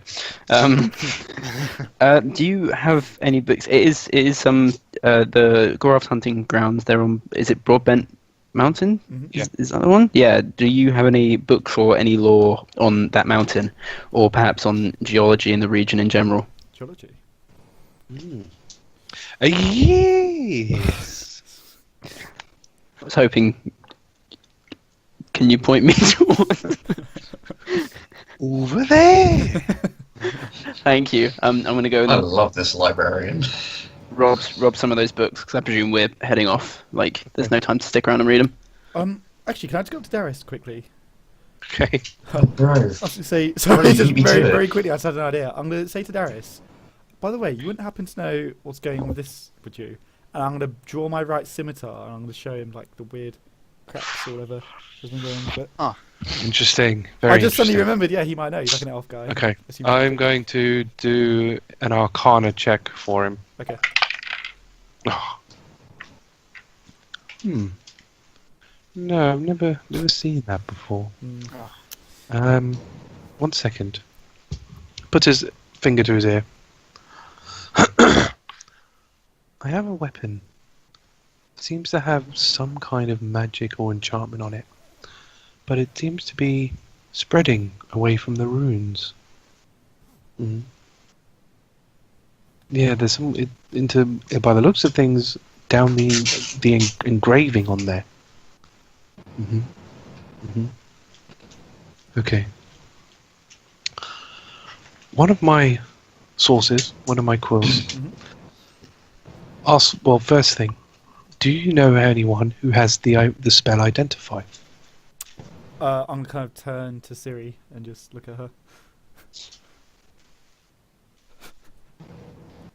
Do you have any books? It is the Goroth hunting grounds. They're on. Is it Broadbent Mountain? Mhm. Is that the one? Yeah. Do you have any books or any lore on that mountain, or perhaps on geology in the region in general? Geology. Yes. I was hoping. Can you point me towards? Over there. Thank you. I'm gonna go I and love this librarian. rob some of those books because I presume we're heading off. Like, there's no time to stick around and read them. Actually, can I just go up to Darius quickly? Okay. Bro. I was going to say, sorry, you just beat me very, to it. very quickly, I just had an idea. I'm going to say to Darius, by the way, you wouldn't happen to know what's going on with this, would you? And I'm going to draw my right scimitar, and I'm going to show him, like, the weird cracks or whatever has been going on. But Interesting. Very I just suddenly interesting. remembered, yeah, he might know. He's like an elf guy. Okay. Assume he I'm knows. going to do an Arcana check for him. Okay. Oh. No, I've never seen that before. Mm. 1 second. Puts his finger to his ear. I have a weapon. Seems to have some kind of magic or enchantment on it, but it seems to be spreading away from the runes. Yeah, there's some by the looks of things down the engraving on there. Okay. One of my sources, one of my quills, asked. Well, first thing, do you know anyone who has the spell Identify? I'm going to kind of turn to Siri and just look at her.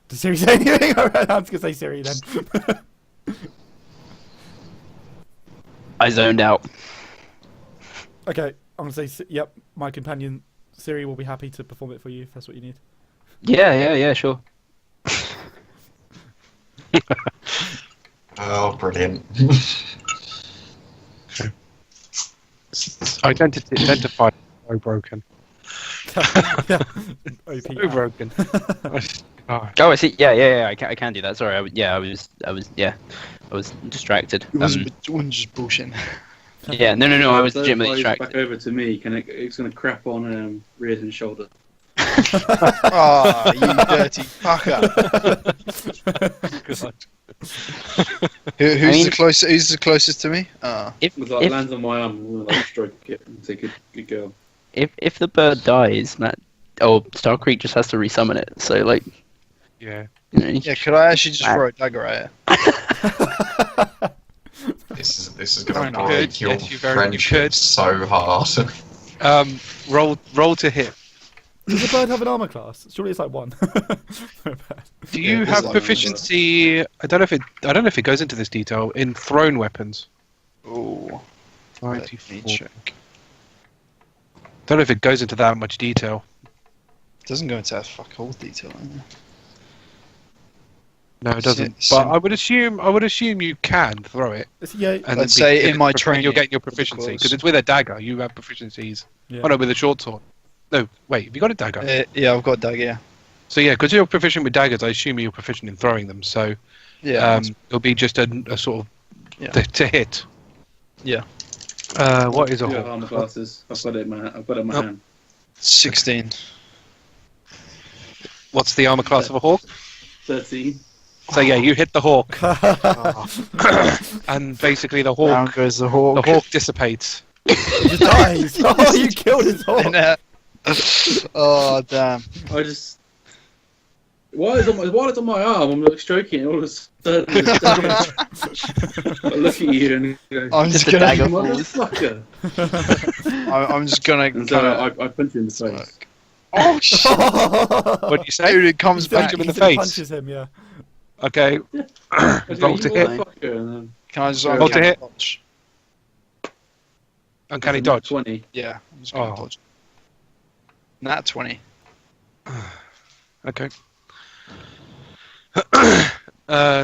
Does Siri say anything? Alright, I'm just going to say Siri then. I zoned out. Okay, I'm going to say, yep, my companion Siri will be happy to perform it for you if that's what you need. Yeah, sure. Oh, brilliant. Identify so broken. Yeah. OP. So broken. Oh, Oh, I see. Yeah. I can do that. Sorry. I was distracted. It was just bullshit. Yeah. No. I was Those legitimately flies distracted. back over to me. It's going to crap on Riardon's shoulder. Ah, you dirty fucker. God. Who's the closest to me? Ah. If It like lands on my arm, and we'll like stroke it and say good girl. if the bird dies, Matt, Starkriek just has to resummon it. So like, Yeah. you know, Yeah, could I actually just throw a dagger at it? This is gonna I know. break Could, your yes, you very- you friendship could. so hard. Roll to hit. Does the bird have an armor class? Surely it's like 1. Not bad. Do you it's have like- proficiency? I don't know if it goes into this detail in thrown weapons. Ooh. 94. Check. Don't know if it goes into that much detail. Doesn't go into that fuck all detail. No, it doesn't. Sim- But I would assume you can throw it. Yeah, And Let's say in my training, you're getting your with the proficiency claws. because it's with a dagger. You have proficiencies. yeah. Oh no, with a short sword. No, wait. Have you got a dagger? Yeah, I've got a dagger. Yeah. So yeah, because you're proficient with daggers, I assume you're proficient in throwing them. So Yeah. it'll be just a sort of Yeah. to hit. Yeah. What is a Do you have hawk? armor classes? I've got it in my Nope. hand. 16. What's the armor class of a hawk? 13. So yeah, you hit the hawk, and basically the Down hawk goes the hawk. dissipates. He just dies. Oh, you killed his hawk. Oh damn. I just. While it's on my arm, I'm like stroking it. All of a sudden, I look at you and go, I'm just Just a gonna. dagger. motherfucker. I'm just gonna. And so I punch you in the face. Oh shit! What do you say? Dude, it comes Punch back. him in the He still face. punches him, yeah. Okay. I go, Roll "You to hit. motherfucker," and then Can I just Roll uncanny to hit. dodge? Uncanny dodge. 20. Yeah. I'm just gonna Oh. dodge. Nat 20. Okay.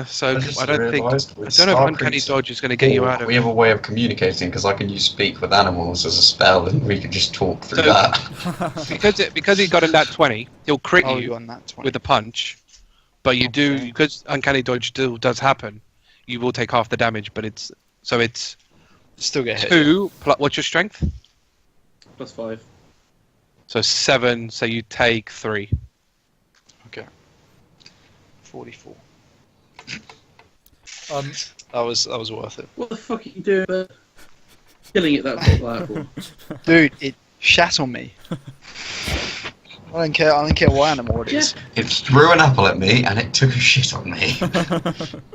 So just I don't think. realised I with don't know if uncanny Starkriek's dodge is going to get you out of. We have a way of communicating because I can use speak with animals as a spell, and we can just talk through So- that. because he got a nat 20, he'll crit Oh, you you on that 20. with a punch, but you do Okay. because uncanny dodge still does happen. You will take half the damage, but it's Still get hit. 2 plus what's your strength? Plus 5. So 7. So you take 3. 44. Um, That was worth it. What the fuck are you doing? Killing it that for? Dude, it shat on me. I don't care what animal it is. It threw an apple at me, and it took a shit on me.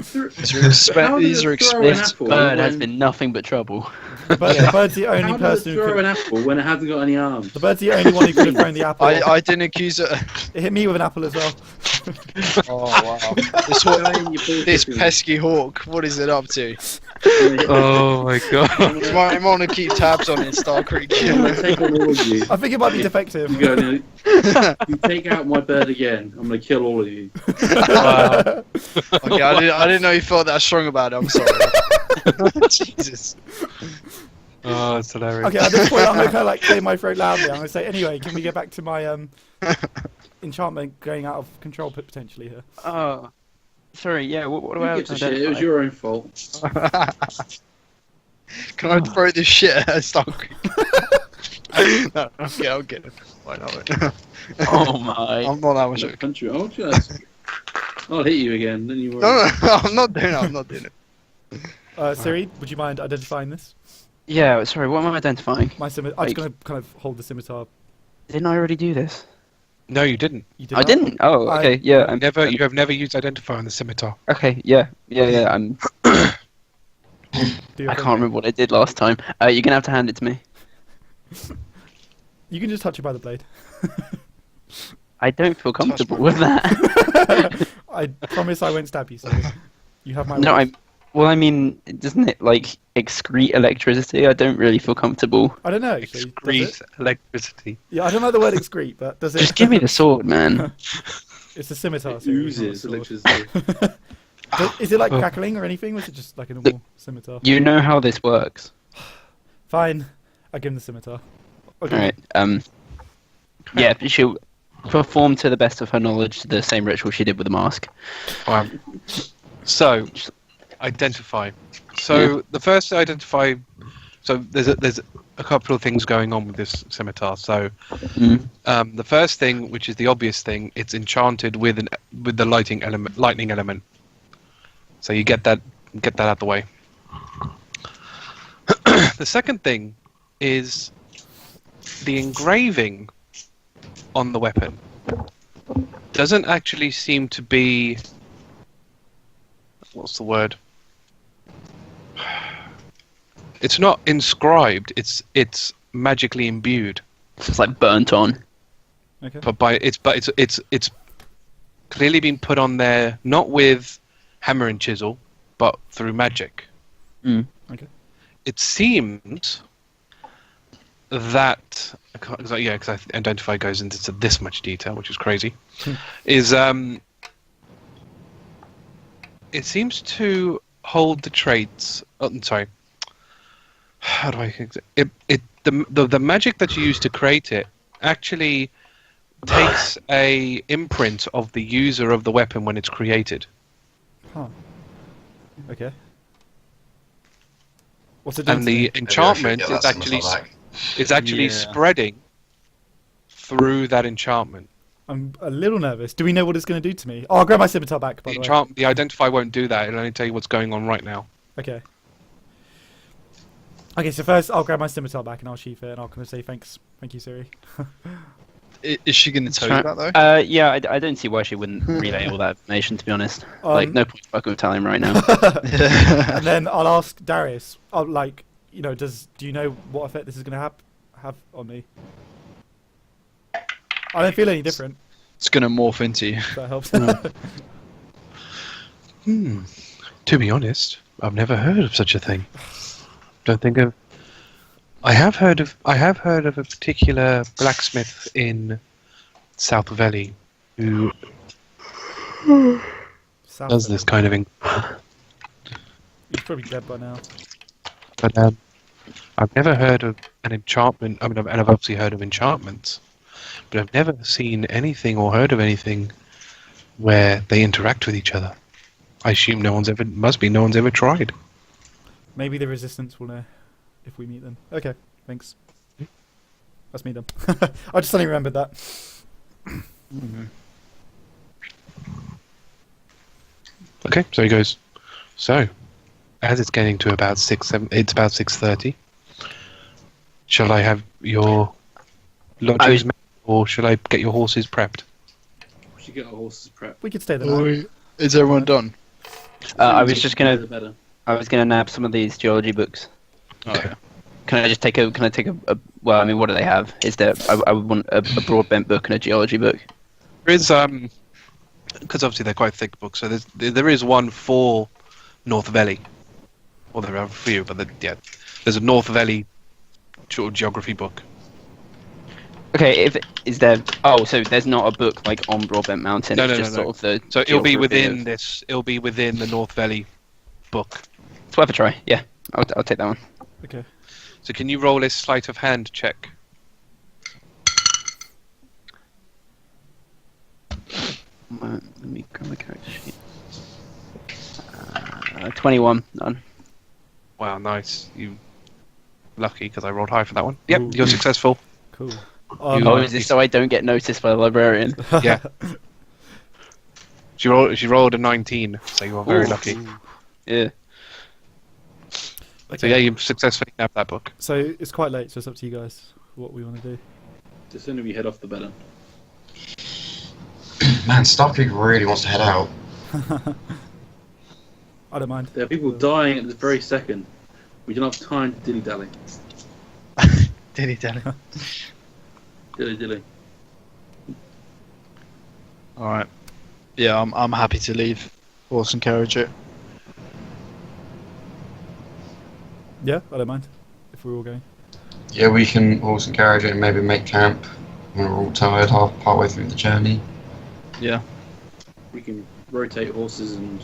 These are How did these are it throw an expensive. apple bird has when- been nothing but trouble. the bird's the only How does person it who throw could. an apple when it hasn't got any arms? The bird's the only one who could have thrown the apple. I didn't accuse it. It hit me with an apple as well. Oh wow. This pesky hawk, what is it up to? Oh my god! You might want to keep tabs on it, Starkriek. I'm gonna take on all of you. I think it might be defective. You go, "No, you take out my bird again, I'm gonna kill all of you." Wow. Okay, I didn't know you felt that strong about it. I'm sorry. Jesus. Oh, it's hilarious. Okay, at this point, I'm gonna kind of like clear my throat loudly. I'm gonna say, anyway, can we get back to my enchantment going out of control potentially here? Oh, sorry. Yeah. What do You I get have to to shit, it was identify? your own fault. Can I throw this shit at Starkriek? No, okay, I'll get it. Why not? Oh my. I'm not that I'm much. gonna punch you. I'll hit you again, then you won't. No, I'm not doing it. I'm not doing it. Siri, would you mind identifying this? Yeah. Sorry. What am I identifying? My scimitar. I'm just gonna kind of hold the scimitar. Didn't I already do this? No, you didn't. You did I not? didn't. Oh, I- okay. Yeah. You have never used identify on the scimitar. Okay. Yeah. I'm. Do your I thing. can't remember what I did last time. You're gonna have to hand it to me. You can just touch it by the blade. I don't feel comfortable my with that. I promise I won't stab you. So you have my No, word. Well, I mean, doesn't it like excrete electricity? I don't really feel comfortable. I don't know. Actually, does Excrete it? electricity. Yeah, I don't know the word excrete, but does it? Just give me the sword, man. It's a scimitar. It so it's not a oozes sword. electricity. Is it like crackling or anything, or is it just like a normal scimitar? You know how this works. Fine, I give him the scimitar. Okay. All right. Yeah, she'll perform to the best of her knowledge the same ritual she did with the mask. So, identify. So the first identify. So there's a couple of things going on with this scimitar. So the first thing, which is the obvious thing, it's enchanted with the lightning element. So you get that out of the way. The second thing is the engraving on the weapon doesn't actually seem to be. What's the word? It's not inscribed. It's magically imbued. So it's like burnt on. Okay. But it's clearly been put on there not with hammer and chisel, but through magic. Mm. Okay. It seems that because identify goes into this much detail, which is crazy. Is it seems to hold the traits. Oh, sorry. How do I? The magic that you use to create it actually takes a imprint of the user of the weapon when it's created. Huh. Okay. What's it doing? And to me? the enchantment Maybe I should get that scimitar back. is actually Yeah. spreading through that enchantment. I'm a little nervous. Do we know what it's going to do to me? Oh, I'll grab my scimitar back, by the way. The identify won't do that. It'll only tell you what's going on right now. Okay. Okay, so first I'll grab my scimitar back and I'll sheath it and I'll kind of say thanks. Thank you, Siri. Is she going to tell you that though? Yeah, I don't see why she wouldn't relay all that information, to be honest. Like, no point fucking with Talion right now. And then I'll ask Darius, do you know what effect this is going to have on me? I don't feel any different, It's going to morph into you. if that helps. To be honest, I've never heard of such a thing. Don't think of. I have heard of a particular blacksmith in South Valley who South does this kind of thing. He's probably dead by now. But I've never heard of an enchantment. I mean, I've obviously heard of enchantments, but I've never seen anything or heard of anything where they interact with each other. I assume no one's ever tried. Maybe the resistance will know if we meet them. Okay, thanks. Let's meet them. I just suddenly remembered that. Okay, so he goes. So, as it's getting to about 6:30. Shall I have your lodgings made, or shall I get your horses prepped? We should get our horses prepped. We could stay the night. Is everyone done? I was just gonna. The better. I was gonna nab some of these geology books. Okay. Can I just take a? Can I take a? Well, I mean, what do they have? Is there? I would want a broadbent book and a geology book. There is because obviously they're quite thick books. So there is one for North Valley. Well, there are a few, but there's a North Valley sort of geography book. Okay, is there? Oh, so there's not a book like on Broadbent Mountain. No, it's no, just no. sort of the. So it'll be geography within of- this. It'll be within the North Valley book. It's worth a try. Yeah, I'll take that one. Okay. So can you roll a sleight of hand check? Let me grab my character sheet. 21. Done. Wow, nice. You lucky because I rolled high for that one. Yep, Ooh. you're successful. Cool. Oh, is this so I don't get noticed by the librarian? Yeah. She rolled a 19, so you are very Ooh. lucky. Yeah. So yeah, you successfully nabbed that book. So it's quite late, so it's up to you guys what we want to do. The sooner we head off, the better. Man, Starkriek really wants to head out. I don't mind. There are people dying at this very second. We don't have time to dilly-dally. Dilly dally. Dilly-dilly. Alright. Yeah, I'm happy to leave. Horse and carriage it. Yeah, I don't mind if we're all going. Yeah, we can horse and carriage it and maybe make camp when we're all tired partway through the journey. Yeah. We can rotate horses and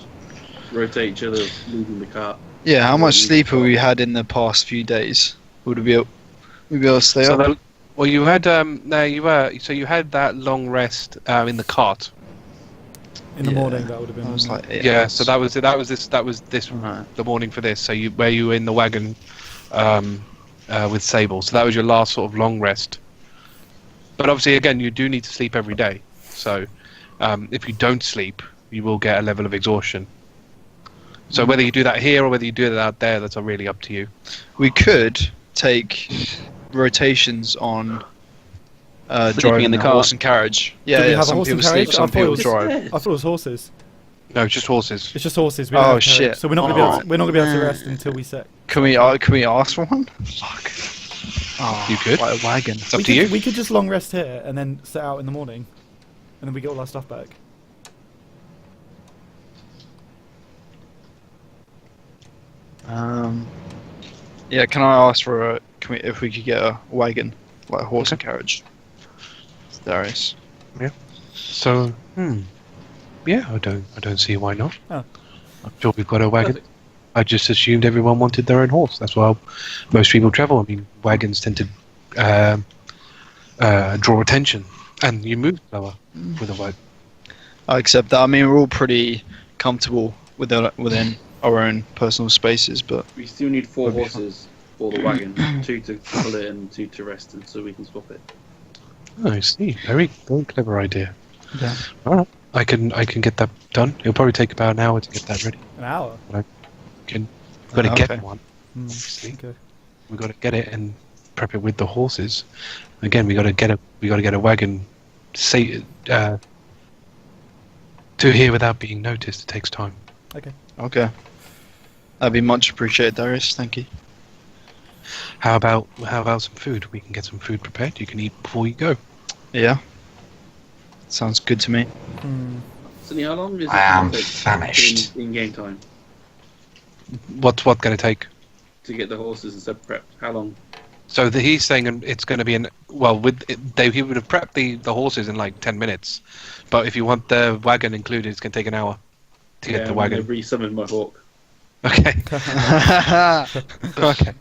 rotate each other leading the cart. Yeah, how much sleep have we had in the past few days? Would we be able to stay So up? well, you had you had that long rest in the cart. In the Yeah. morning, that would have been. I was like, Yeah. So that was this Right. the morning for this. So you were in the wagon with Sable. So that was your last sort of long rest. But obviously, again, you do need to sleep every day. So if you don't sleep, you will get a level of exhaustion. So whether you do that here or whether you do that out there, that's really up to you. We could take rotations on driving in the the car. horse and carriage. Yeah, Do we yeah. have a Some horse and people sleep, carriage? some I thought it people was- drive. I thought it was horses. No, just horses. It's just horses. We don't Oh, have carriage. shit. So we're not gonna be able to rest until we set. Can we ask for one? Fuck. Oh, You could. Like a wagon. It's up to you. We could just long rest here and then set out in the morning, and then we get all our stuff back. Yeah. Can I ask for if we could get a wagon, like a horse and carriage? Darius. So, yeah, I don't see why not. Oh. I'm sure we've got a wagon. Perfect. I just assumed everyone wanted their own horse. That's why most people travel. I mean, wagons tend to draw attention, and you move slower with a wagon. I accept that. I mean, we're all pretty comfortable within our own personal spaces, but We still need 4 That'd be horses for the wagon, 2 to pull it and 2 to rest, and so we can swap it. Oh, I see. Very clever idea. Yeah. All right, I can get that done. It'll probably take about an hour to get that ready. An hour. We've got to get Okay. one. Hmm, Obviously. okay. We've got to get it and prep it with the horses. Again, we got to get a wagon to here without being noticed. It takes time. okay. That'd be much appreciated, Darius. Thank you. How about some food? We can get some food prepared. You can eat before you go. Yeah. Sounds good to me. Hmm. Sydney, how long is it I am gonna take famished. in game time What's going to take? to get the horses and stuff prepped? How long? So he's saying it's going to be he would have prepped the horses in like 10 minutes, but if you want the wagon included, it's going to take an hour to get the I'm gonna wagon. re-summon my hawk. Okay. Okay.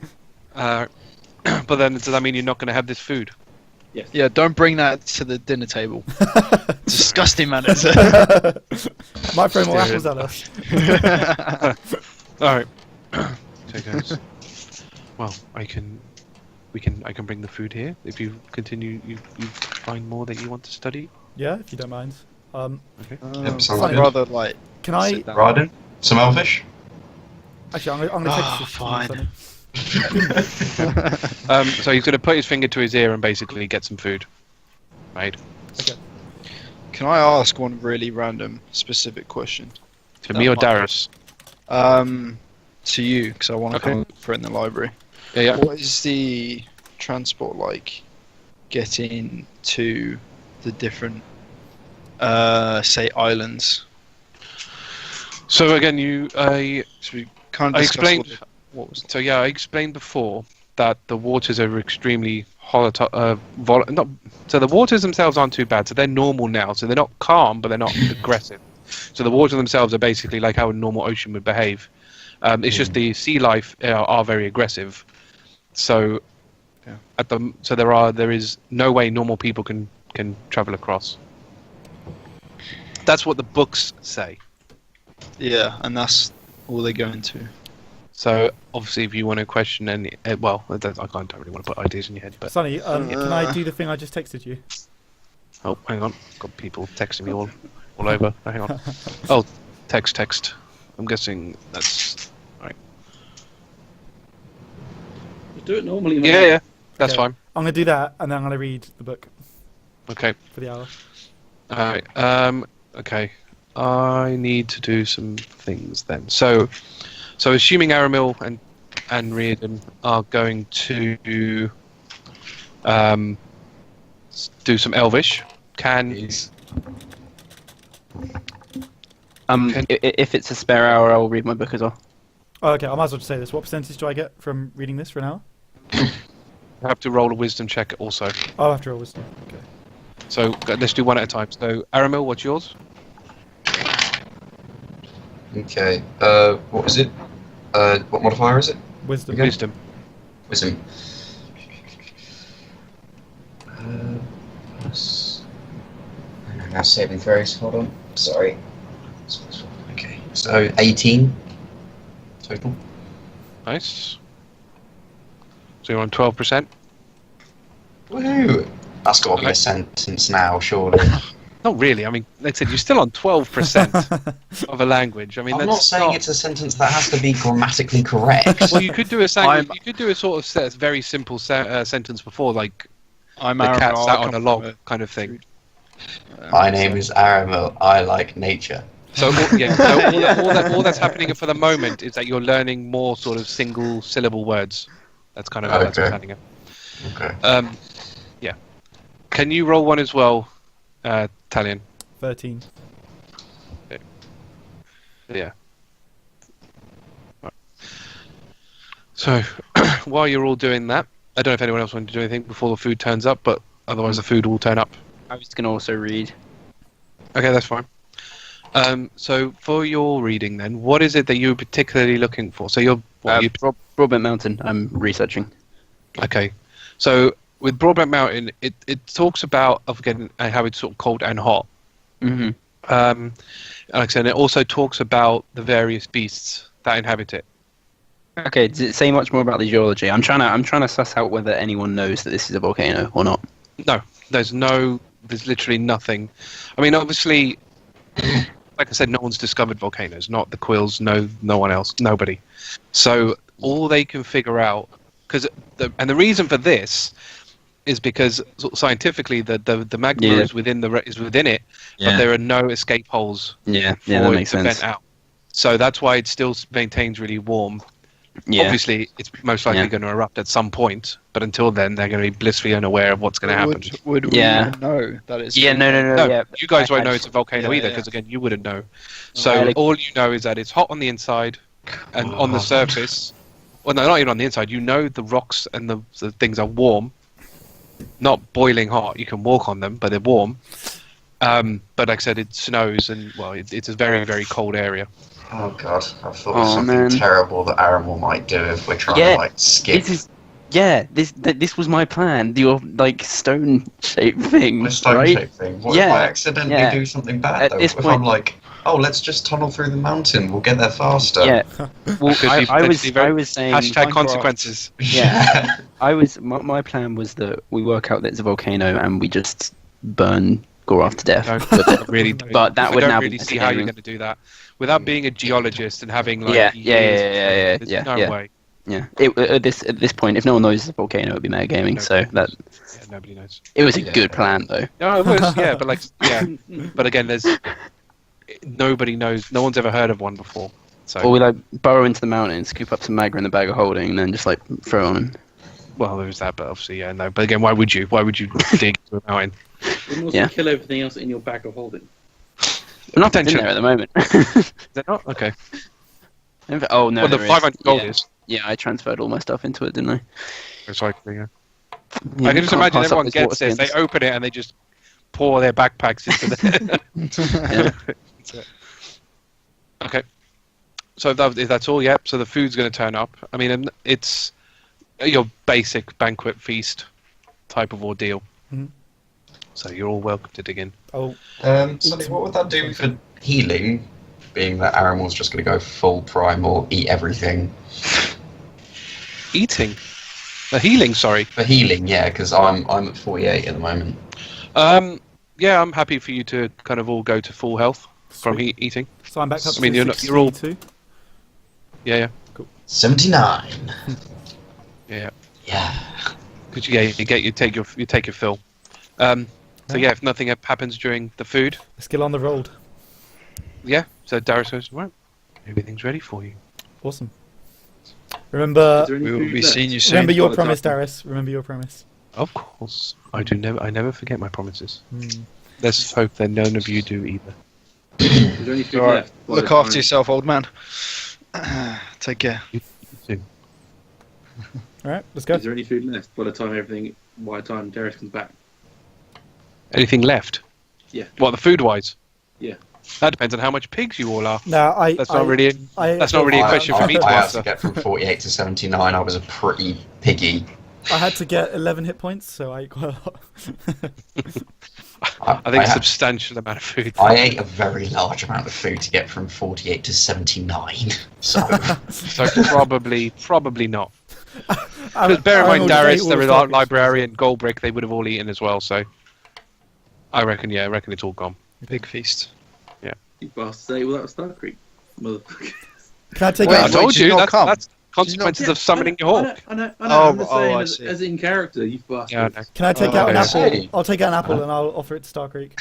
But then does that mean you're not going to have this food? Yes. Yeah, don't bring that to the dinner table. Disgusting manners. Might throw more apples at us. All right. So guys, well, I can bring the food here if you continue. You find more that you want to study. Yeah, if you don't mind. Okay. Yep, sounds I'd good. rather like. Can I? sit down. Riardon? Some elfish? Actually, I'm gonna Ah, take this. fine. So he's going to put his finger to his ear and basically get some food made. Can I ask one really random, specific question? To me or Darius? To you, because I want to Okay. come for it in the library. Yeah. What is the transport like getting to the different, say, islands? So again, So we kind of I discussed explained. what was So yeah, I explained before that the waters are extremely so the waters themselves aren't too bad. So they're normal now. So they're not calm, but they're not aggressive. So the waters themselves are basically like how a normal ocean would behave. It's just the sea life are very aggressive. So Yeah. there is no way normal people can travel across. That's what the books say. Yeah, and that's all they go into. So obviously, if you want to question any, I don't really want to put ideas in your head, but Sonny, can I do the thing I just texted you? oh, hang on, got people texting me all over. Hang on. Oh, text. I'm guessing that's right. Just do it normally. mate. Yeah, that's Okay. fine. I'm gonna do that, and then I'm gonna read the book Okay. for the hour. All right. Okay. I need to do some things then. So assuming Aramil and Riardon are going to do some Elvish, Please. If it's a spare hour, I'll read my book as well. Oh, okay, I might as well just say this. What percentage do I get from reading this for an hour? I have to roll a wisdom check also. Oh, after all wisdom. Okay. So let's do one at a time. So Aramil, what's yours? Okay. What is it? What modifier is it? Wisdom. Okay. Wisdom. Wisdom. Plus... Now saving throws. Hold on. Sorry. Okay. So 18 total. Nice. So you're on 12%. Woohoo! That's got to be Okay. a sentence now, surely. Not really. I mean, like I said, you're still on 12% of a language. I mean, I'm that's not saying it's a sentence that has to be grammatically correct. Well, you could do a I'm- you could do a sort of very simple sentence before, like I'm the cat Aramil, sat I on a come log from kind of thing. My name is Aramil. I like nature. So yeah, so all that's happening for the moment is that you're learning more sort of single syllable words. That's kind of how that's Okay. planning it. Okay. Yeah. Can you roll one as well, Talion? 13. Yeah. Right. So while you're all doing that, I don't know if anyone else wanted to do anything before the food turns up, but otherwise the food will turn up. I was gonna also read. Okay, that's fine. So for your reading then, what is it that you're particularly looking for? So you're Broadbent Mountain. I'm researching. okay. So with Broadbent Mountain, it talks about again how it's sort of cold and hot. Mm-hmm. Like I said, it also talks about the various beasts that inhabit it. Okay, does it say much more about the geology? I'm trying to suss out whether anyone knows that this is a volcano or not. No, there's literally nothing. I mean, obviously, like I said, no one's discovered volcanoes, not the Quills, no one else, nobody. So all they can figure out, and the reason for this is because sort of scientifically the magma is within it, but there are no escape holes Yeah, yeah, for that it makes to sense. vent out. So that's why it still maintains really warm. Yeah. Obviously, it's most likely going to erupt at some point, but until then, they're going to be blissfully unaware of what's going to happen. Would we even know that it's... Yeah, no. No, Yeah, you guys I won't know had- it's a volcano yeah, either, yeah. because again, you wouldn't know. So all you know is that it's hot on the inside, and on the surface. Well, no, not even on the inside. You know the rocks and the things are warm, not boiling hot. You can walk on them, but they're warm. But like I said, it snows, and well, it's a very, very cold area. Oh god, I thought of something man. terrible that Aramil might do if we're trying to like skip. This was my plan. Your like stone shaped thing, The stone right? shape thing. What Yeah, if I accidentally yeah. do something bad At though? this If point- I'm like, oh, let's just tunnel through the mountain, we'll get there faster. Yeah. Well, Could be I potentially was saying. Hashtag Minecraft. consequences. Yeah. My plan was that we work out that it's a volcano and we just burn Goroth to death. I really don't. But that I would don't now really be see how you're metagaming. going to do that without being a geologist and having like Yeah, years. There's no yeah. way. Yeah. At this point, if no one knows it's a volcano, it would be metagaming. No, So that Yeah, nobody knows. it was a Yeah. good plan though. No, it was, yeah, but like, yeah, but again, nobody knows. No one's ever heard of one before. So, Or we like burrow into the mountain, scoop up some magma in the bag of holding, and then just like throw on him. well, there was that, but obviously, yeah, no. But again, why would you? Why would you dig into a mountain? Wouldn't also Yeah. kill everything else in your bag of holding. We're not in Attention. there at the moment. Is that not okay? Oh no. well, the there is. 500 gold Yeah. is. Yeah, I transferred all my stuff into it, didn't I? Recycling. Yeah. Yeah, I can just can't imagine pass up everyone these gets water this. They skins. open it and they just pour their backpacks into the. Okay. So if that's all, yep. So the food's going to turn up. I mean, and it's your basic banquet feast type of ordeal. Mhm. So you're all welcome to dig in. Oh, Sonny, what would that do for healing? Being that Aramil's just going to go full primal, eat everything. Eating. Healing, sorry. For healing, yeah, because I'm at 48 at the moment. Yeah, I'm happy for you to kind of all go to full health from Sweet. eating. so I'm back up I mean, to you're all- 62. Yeah. 79. Yeah. Yeah. Because you take your fill. So yeah, if nothing happens during the food, Skill on the rolled. yeah. So Darius goes, right, everything's ready for you. Awesome. Remember, Is there any We will food be left? seeing you soon. remember your by the promise, time- Darius. Remember your promise. Of course, I never forget my promises. Hmm. Let's hope that none of you do either. Is there any food Alright, left? by look the after time- yourself, old man. Take care. You too. All right, let's go. Is there any food left by the time Darius comes back? Anything left? Yeah. What, the food-wise? Yeah. That depends on how much pigs you all are. No, That's not really. That's not really a question for me to I had answer. to get from 48 to 79. I was a pretty piggy. I had to get 11 hit points, so I ate quite a lot. I think a had- substantial amount of food. I ate a very large amount of food to get from 48 to 79. So, So probably not. I Because bear in mind, almost Darius, ate all the the Starkriek. librarian, Goldbrick, they would have all eaten as well. So I reckon it's all gone. Big feast. You bastard say, well, that was Starkriek. Motherfucker. Can I take Wait, I out? told did you you. not come? consequences of summoning your hawk. I know. Oh, I'm just oh, saying, I as, see. as in character, you bastard. Yeah, I know. Can I take Oh, out an I apple? see. I'll take out an apple and I'll offer it to Starkriek.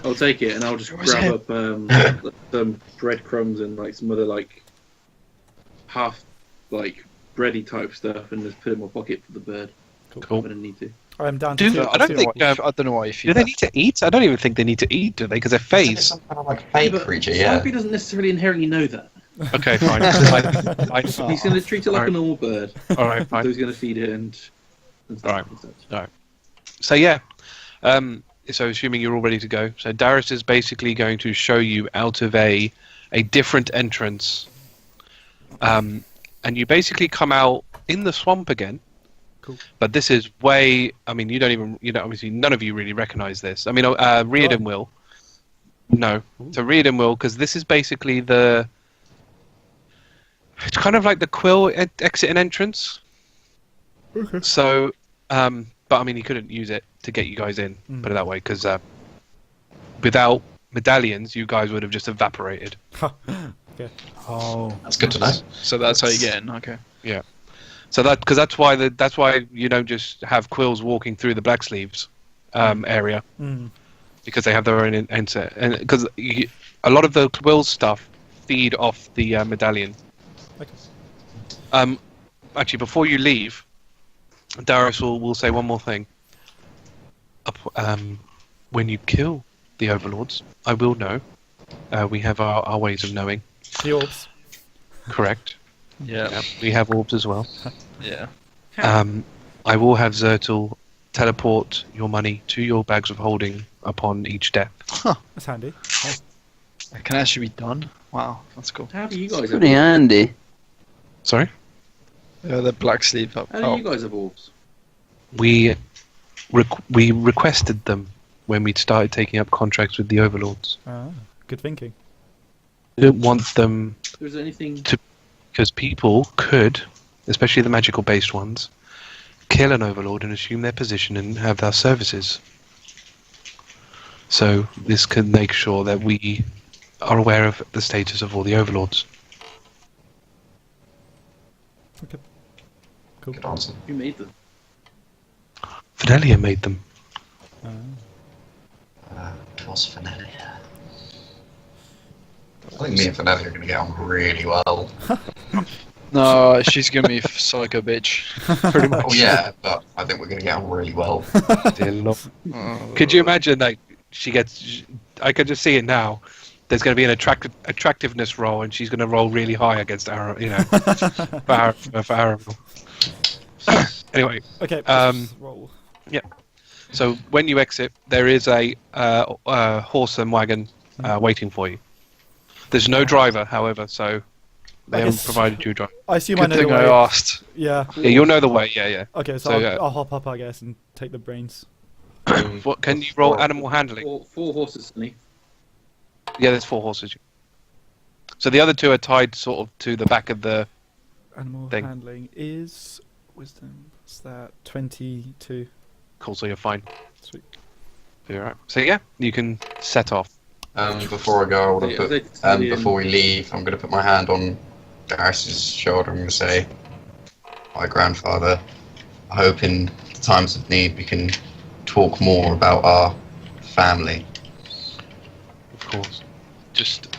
I'll take it and I'll just Was grab up some breadcrumbs and like some other like half like bready type stuff and just put it in my pocket for the bird. Cool. I'm gonna need to. I'm down to Dude, two. I don't think. I don't know why you Do feel they that. need to eat? I don't even think they need to eat, do they? Because they're Isn't it phased. some kind of like fake But creature, yeah. Starkriek doesn't necessarily inherently know that. Okay, fine. He's going to treat it like Alright. a normal bird. All right, So fine. he's going to feed it and stuff Alright. and such. So yeah, so assuming you're all ready to go, so Darius is basically going to show you out of a different entrance, and you basically come out in the swamp again. Cool. But this is way. I mean, you don't even. Obviously, none of you really recognize this. I mean, Riardon will. No, so Riardon will, because this is basically the. It's kind of like the Quill exit and entrance. Okay. So, but I mean, he couldn't use it to get you guys in. Put it that way, because without medallions, you guys would have just evaporated. Okay. Oh, That's good to know. so that's how you get in. Okay. So that's why you don't just have quills walking through the black sleeves area, Mm. because they have their own enter, and because a lot of the quill stuff feed off the medallion. Okay. Actually, before you leave, Darius will say one more thing. When you kill the overlords, I will know. We have our ways of knowing. The orbs. Correct. Yeah. Yeah, we have orbs as well. Yeah. I will have Zertul teleport your money to your bags of holding upon each death. That's handy. That can actually be done. Wow, that's cool. How do you guys have Pretty handy. Sorry? Yeah, the black sleeve up. How do you guys have orbs? We requested them when we started taking up contracts with the overlords. Ah, good thinking. We didn't want them Is there anything? because people could, especially the magical based ones, kill an overlord and assume their position and have their services. So this can make sure that we are aware of the status of all the overlords. Okay. Cool. Good answer. Who made them? Fidelia made them. It was Finelia. I think me and Finelia are going to get on really well. No, she's gonna be psycho bitch. Pretty much. Oh yeah, but I think we're going to get on really well. Dear Lord. Oh. Could you imagine that she gets? I could just see it now. There's going to be an attractiveness roll, and she's going to roll really high against Aramil. For Aramil. Anyway, Okay. Um, roll. so when you exit, there is a horse and wagon waiting for you. There's no driver, however, so they I haven't guess- provided you a driver. I assume I Good know the thing way. I asked. Yeah. Yeah, you'll know the way. Yeah, Okay, so, So, yeah. I'll hop up, I guess, and take the brains. yeah. What can you roll? Animal handling. Four horses, Sonny. Yeah, there's 4 horses. So the other 2 are tied sort of to the back of the. Animal Thing. handling is wisdom. What's that? 22. Cool, so you're fine. Sweet. You're right. So yeah, you can set off. Before I go, I want Yeah, to they- put, they- before we leave, I'm going to put my hand on Darius's shoulder. I'm going to say, my grandfather, I hope in the times of need we can talk more about our family. Of course. Just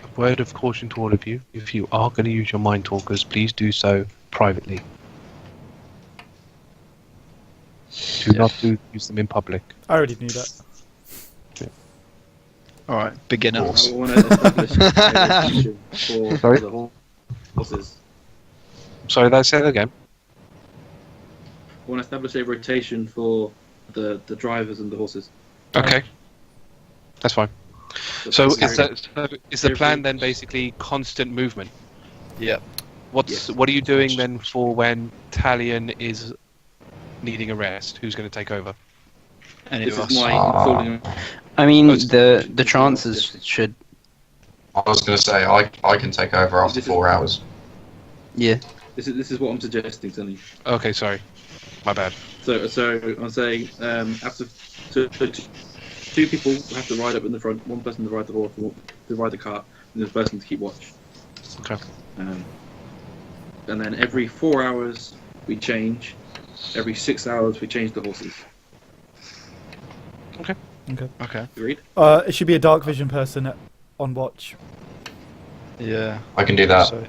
a word of caution to all of you. If you are going to use your mind talkers, please do so privately. Do not use them in public. I already knew that. All right, beginner. Cool. I want to establish a rotation for Sorry? the horses. Sorry, that say that again. I want to establish a rotation for the drivers and the horses. Okay. That's fine. So is the plan then basically constant movement? Yep. Yes. What are you doing then for when Talion is needing a rest? Who's going to take over? Any This of is us. my folding. I mean, Oh, the chances should. I was going to say, I can take over after 4 hours. Yeah. This is what I'm suggesting, Sonny. Okay, sorry. My bad. So I'm saying after two people have to ride up in the front, one person to ride the horse, one to ride the cart, and this person to keep watch. Okay. And then every 4 hours we change. Every 6 hours we change the horses. Okay. Okay. Agreed? It should be a dark vision person on watch. Yeah. I can do that. So,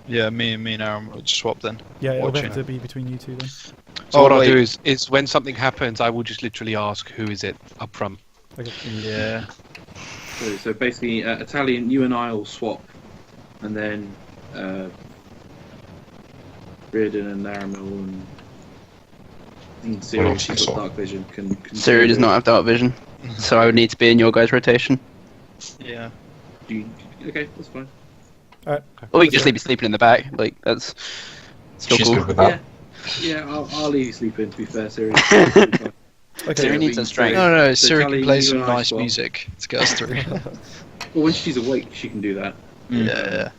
yeah, me and Aaron will just swap then. Yeah, it'll Watching. have to be between you two then. So Oh, what I'll wait. do is when something happens, I will just literally ask who is it up front. Okay. Yeah. So basically, Italian, you and I will swap, and then Riardon and Aramil and Cirilla, Well, she's got dark vision. Can Cirilla does not have dark vision, so I would need to be in your guys' rotation. Yeah. Okay, that's fine. Or we can just leave you sleeping in the back. Like that's still She's cool. good with that. Yeah, I'll leave you sleeping. To be fair, Cirilla. Okay. Cirilla needs a strength. No, So Siri Tally, can play you some and I nice swap. music to get us through. Well, when she's awake, she can do that. Yeah.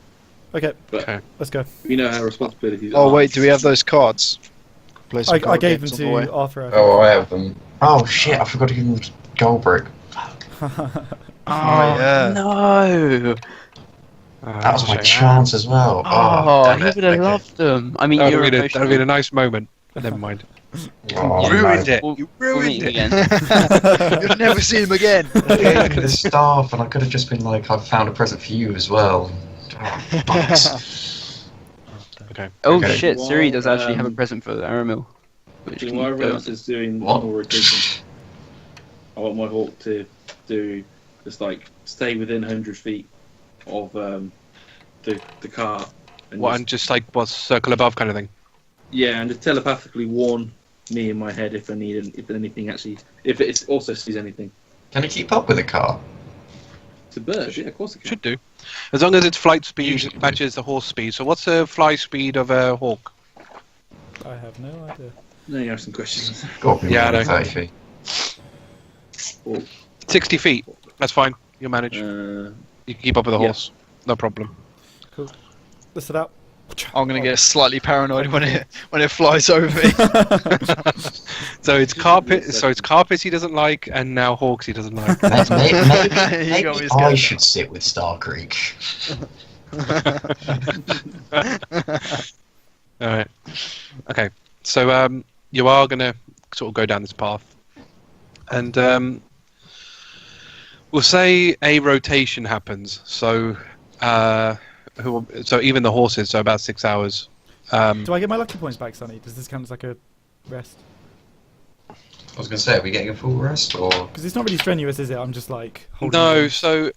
Okay. But Okay. Let's go. we know her responsibilities. Oh are- wait, do we have those cards? Play some I card gave them games on the way. to Arthur. I think. Oh, I have them. Oh shit! I forgot to give them gold brick. Oh, yeah. No! That was my chance as well. Oh, damn he it. would have Okay. loved them. I mean, That you're would have emotional. been a nice moment. Never mind. Oh, Ruined no. it. We'll ruined meet it. again. You'll never see him again. Look at the staff, and I could have just been like, I've found a present for you as well. Oh, bollocks. Okay. Oh Okay. shit, Well, Siri does actually have a um, present for Aramil. Which So can while everyone go- else is doing What? normal rotation, I want my hawk to do just like stay within 100 feet of the cart. And What, just- and just like what, circle above kind of thing? yeah, and just telepathically warn me in my head if I need if anything actually if it also sees anything. Can you keep up with the car? It's a bird, yeah, of course it can. Should do. As long as its flight speed Usually do. matches the horse speed. So what's the fly speed of a hawk? I have no idea. Now you have some questions. Got to be Yeah, I more than know. 30 feet. Well, 60 feet. That's fine. You'll manage. You can keep up with the yeah. horse. No problem. List it out. I'm gonna get slightly paranoid when it flies over me. So it's carpet. So it's carpets he doesn't like, and now hawks he doesn't like. Maybe You got me I scared should sit with Starkriek. All right. Okay. So you are gonna sort of go down this path, and we'll say a rotation happens. So so even the horses. So about 6 hours. Do I get my lucky points back, Sonny? Does this count as like a rest? I was going to say, are we getting a full rest or? Because it's not really strenuous, is it? I'm just like holding No. on. So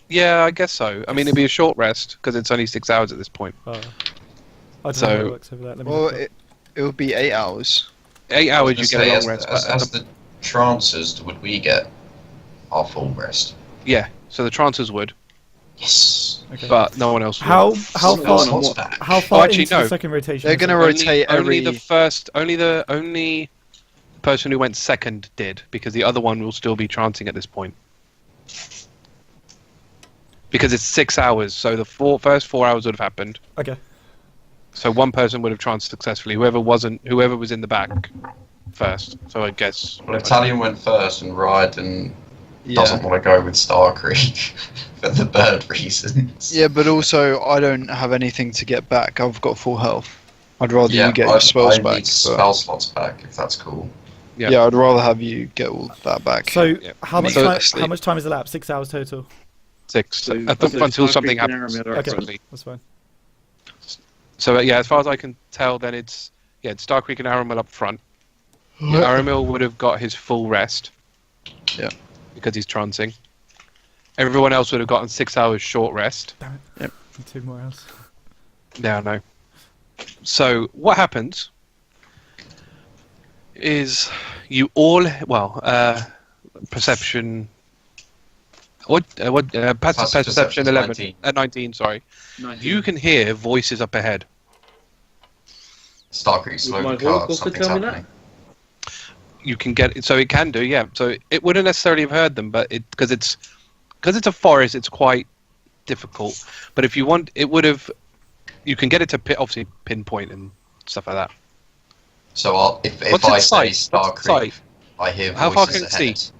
yeah, I guess so. I mean, it'd be a short rest because it's only 6 hours at this point. I don't So- know how it works over that. Let me Well, look it it would be 8 hours. 8 I was hours you gonna get a say, long rest. As, but at as the- the trancers, would we get our full rest? yeah. So the trancers would, Yes. up. Okay. but no one else would. how No, far no, What's back? how far actually, into no. the second rotation? They're is gonna it? rotate only every. the only person who went second did, because the other one will still be trancing at this point. Because it's 6 hours, so the first 4 hours would have happened. Okay. So one person would have tranced successfully. Whoever was in the back first. So I guess. Well, Talion went first, and Riardon Yeah. doesn't want to go with Starkriek for the bird reasons. Yeah, but also I don't have anything to get back. I've got full health. I'd rather you get I your spells need back. but- spell slots back, if that's cool. Yeah. Yeah, I'd rather have you get all that back. So Yeah. how much So- time? How much time is elapsed? 6 hours total. 6 So- at the, so until Starkriek something and happens. Aramil are up Okay. front. That's fine. So yeah, as far as I can tell, then it's Starkriek and Aramil up front. Aramil would have got his full rest. Yeah. Because he's trancing. Everyone else would have gotten 6 hours short rest. Damn it. Yep. 2 more hours. Yeah, no. So what happens is you all perception. Passive perception 11 19. 19. Sorry, 19. you can hear voices up ahead. Starkriek Would slow my the car, hawk also something's tell me happening. You can get it, so it can do, yeah. So it wouldn't necessarily have heard them, but because it's a forest, it's quite difficult. But if you want, it would have. You can get it to obviously pinpoint and stuff like that. So if What's I its say sight? What's its Starkriek, sight? I hear How far voices can it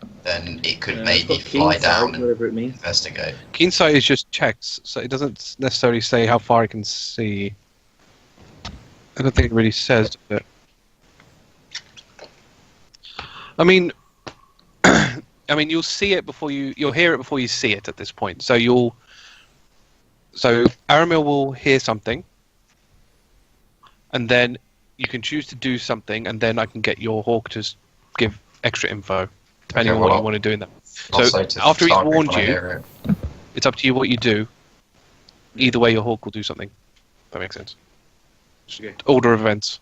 ahead. then it could It's maybe got fly keen down sight, and whatever it means. investigate. Keen sight is just checks, so it doesn't necessarily say how far it can see. I don't think it really says it. I mean, you'll see it before you'll hear it before you see it at this point. So Aramil will hear something, and then you can choose to do something, and then I can get your hawk to give extra info, depending Okay, on what well, you want to do in that. I'll So say to after he's Starkriek warned when I you, hear it. it's up to you what you do. Either way, your hawk will do something. That makes sense. Okay. Order of events.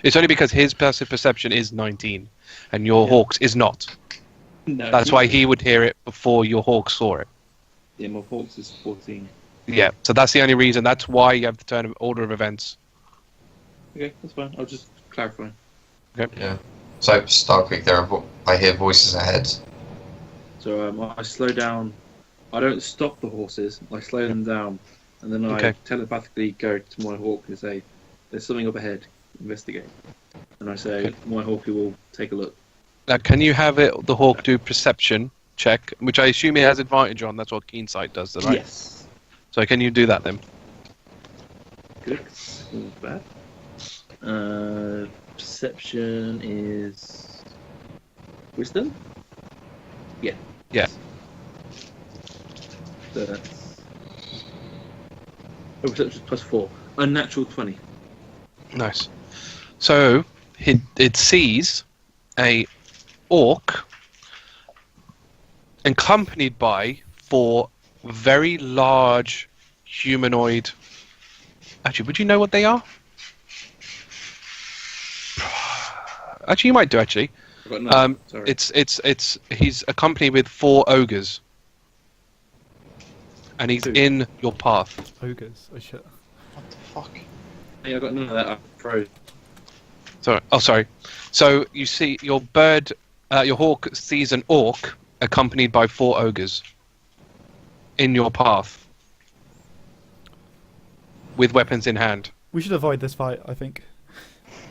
It's only because his passive perception is 19, and your hawk's is not. No, That's why he would hear it before your hawk saw it. Yeah, my Hawks is 14. Yeah, so that's the only reason. That's why you have the turn of order of events. Okay, that's fine. I'll just clarify. Yeah. So Starkriek, I hear voices ahead. So I slow down. I don't stop the horses. I slow them down, and then I Okay. telepathically go to my hawk and say, "There's something up ahead. Investigate." And I say, Okay. "My hawk will take a look." Now, can you have the hawk do perception check, which I assume it has advantage on? That's what keen sight does, right? Yes. So can you do that then? Good. Not bad. Perception is wisdom. Yeah. Yeah. So that's perception +4. Unnatural 20. Nice. So it sees a orc accompanied by 4 very large humanoid. Actually, would you know what they are? Actually, you might do. Actually, I've got none. Sorry. he's accompanied with 4 ogres, and he's Dude. in your path. Ogres. Oh shit. What the fuck? Hey, I got none of that. I froze. Sorry. Oh, sorry. So you see your hawk sees an orc accompanied by 4 ogres in your path with weapons in hand. We should avoid this fight, I think.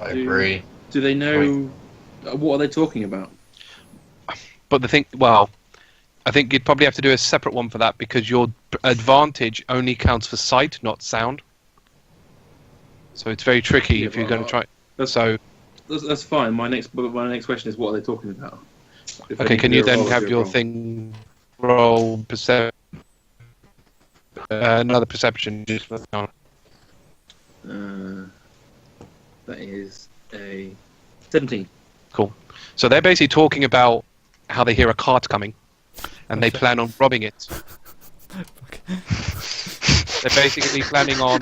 I agree. Do they know what are they talking about? But I think you'd probably have to do a separate one for that because your advantage only counts for sight, not sound. So it's very tricky Yeah, if you're well, going to try. That's- That's fine. My next question is, what are they talking about? If I Okay, need can to you do a then roll, I'll have do a your roll. thing roll another perception? Just for the count. That is a 17. So they're basically talking about how they hear a cart coming, and they plan on robbing it. They're basically planning on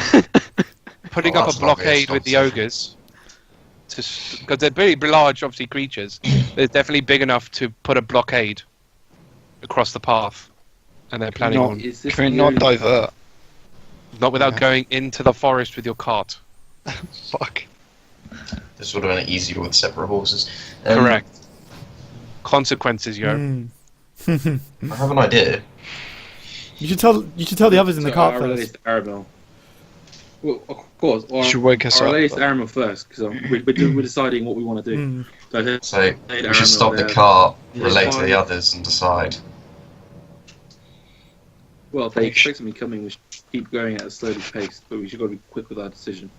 putting Oh, up a that's not very blockade with the responsive. ogres, because they're very large, obviously creatures. They're definitely big enough to put a blockade across the path, and they're planning Not- on Is this Can we the not only- divert? not without Yeah. going into the forest with your cart. Fuck. This would have been easier with separate horses. Correct. Consequences, yo. Mm. I have an idea. You should tell the others in the So cart I'll release first. Aramil. Well, of course. Or You should wake us I'll up. release Aramil first because we're deciding what we want to do. Mm. So I said, So Hey, we should Aramil, stop the there. cart, Yeah, relate to fine. the others, and decide. well, if they expect something coming, we should keep going at a slowly pace, but we should got to be quick with our decision.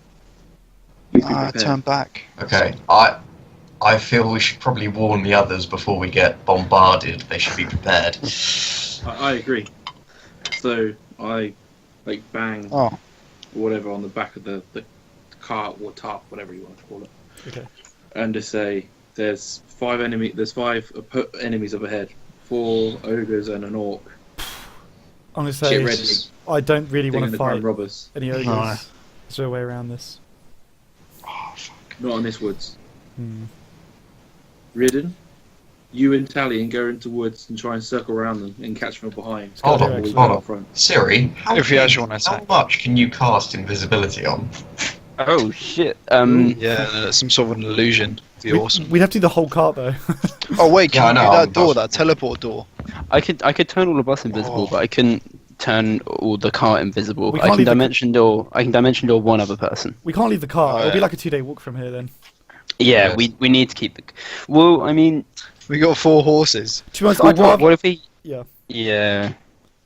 Please be prepared. Turn back. Okay, I feel we should probably warn the others before we get bombarded. They should be prepared. I agree. So I bang Oh, or whatever on the back of the cart or tarp, whatever you want to call it, Okay. and just say there's 5 enemies up ahead, 4 ogres and an orc. I'm gonna Get say ready. I don't really Thing want in to the fight ground robbers. any ogres. No. Is there a way around this? Not in this woods. Hmm. Riardon, you and Talion go into woods and try and circle around them and catch them behind. Hold Got on, it, We hold go on. up front. Siri, how, If you actually wanna how attack. much can you cast invisibility on? Oh shit. yeah, no, that's some sort of an illusion. Be awesome. We'd have to do the whole cart though. Oh wait, Yeah, can I you know, do I'm that door, about that teleport door? I could turn all of us invisible, Oh. but I couldn't turn all the cart invisible. We I can't can leave the- dimension door one other person. We can't leave the cart. Oh, It'll be yeah. like a 2-day walk from here then. Yeah, Yes. we need to keep the. Well, I mean, We got 4 horses. To be honest, Well, I'd rather... what if he? Yeah. Yeah.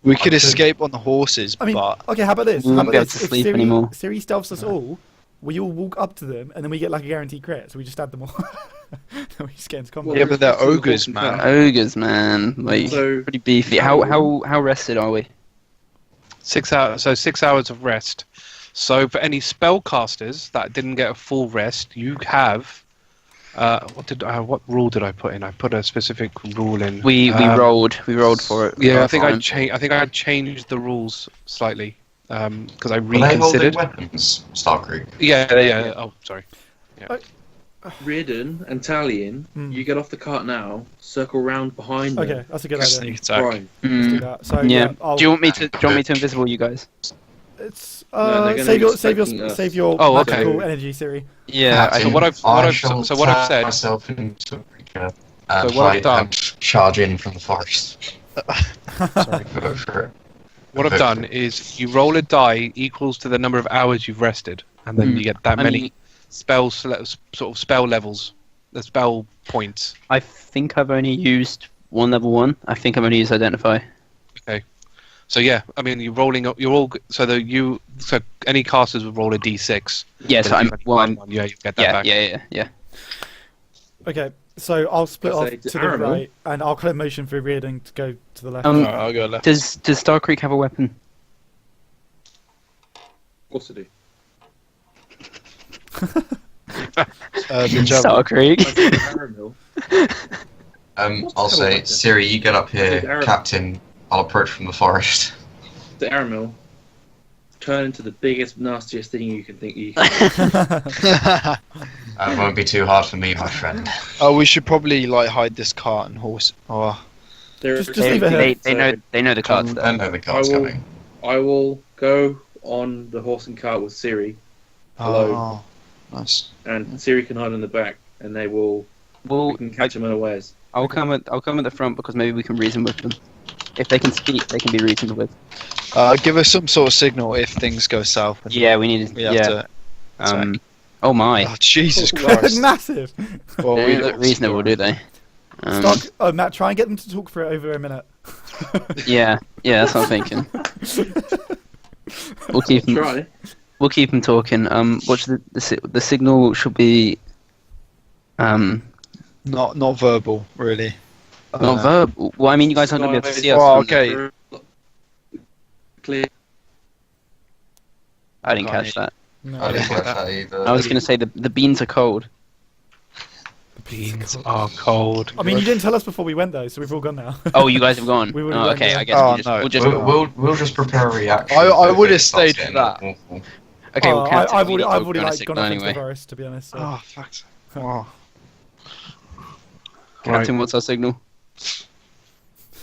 We could I could- escape on the horses, I mean, but okay, how about this? We How won't about be able this? to If sleep Siri, anymore. Siri stealths us all, we all walk up to them, and then we get like a guaranteed crit, so we just stab them all. we just get into combat. yeah, but they're ogres, man. Ogres, man. Like So- pretty beefy. How rested are we? 6 hours. So 6 hours of rest. So for any spellcasters that didn't get a full rest, you have. What rule did I put in? I put a specific rule in. We rolled for it. Yeah, I last think time. I think I changed the rules slightly because I Were they holding reconsidered. weapons, Starkriek? Yeah. Oh, sorry. Riardon and Talion, Hmm. you get off the cart now, circle round behind them. Okay, that's a good idea. Sneak attack. Right. Let's do Mm, that. So yeah. I'll, Do you want me to invisible you guys? It's No, they're gonna save be your expecting us. save your Oh, okay. magical energy, Siri. Yeah. so what I've shall so what I've turn said. myself into a creature So and, what I've done- and charge in from the forest. Sorry. Go for it. What I've done is you roll a die equals to the number of hours you've rested, and then Hmm. you get that I many mean- sort of spell levels, the spell points. I think I've only used one level 1. I think I've only used identify. So yeah, I mean you're rolling up. You're all so any casters would roll a d6. Yeah. But So if I'm you've only well. done I'm, one, yeah, you get that yeah, back. yeah. Okay, so I'll split I'll off say to to the Aramil. right, and I'll clear motion for Riardon to go to the left. Um, Alright, I'll go left. Does Starkriek have a weapon? Of course I do. The javelin. Starkriek. Aramil. I'll say, Siri, you get up here, Aramil. Captain. I'll approach from the forest. The Aramil. Turn into the biggest, nastiest thing you can think you can. It won't be too hard for me, my friend. Oh, we should probably like hide this cart and horse. Oh, Just leave it here. They know the cards. I know the car's I will- coming. I will go on the horse and cart with Siri, Hello. oh, nice. and Siri can hide in the back, and they will. Well, We can catch them unawares. I'll come at the front because maybe we can reason with them. If they can speak, they can be reasoned with. Give us some sort of signal if things go south. and Yeah, we need. we have Yeah. to. Oh my. Oh, Jesus Oh, Christ! Massive. Well, They we don't look don't reasonable, do they? Matt, try and get them to talk for over a minute. Yeah, that's what I'm thinking. We'll keep them. Try. We'll keep them talking. What's the signal should be? Not verbal, really. Not verbal. Well, I mean, you guys aren't gonna be able to see us. Oh, from- okay. Clear. I didn't catch that. No. I didn't catch that either. I was gonna say the beans are cold. Beans are cold. I mean, you didn't tell us before we went though, so we've all gone now. Oh, you guys have gone. We would've Oh, gone, okay, yeah. I guess Oh, we'll just no. We'll just prepare a reaction. I if would it have starts stayed for getting that. awful. Okay, Oh, we'll count it. I've We need already to go on a like signal gone up into the anyway. forest, to be honest. So. Oh, fuck. Oh. Captain, what's our signal?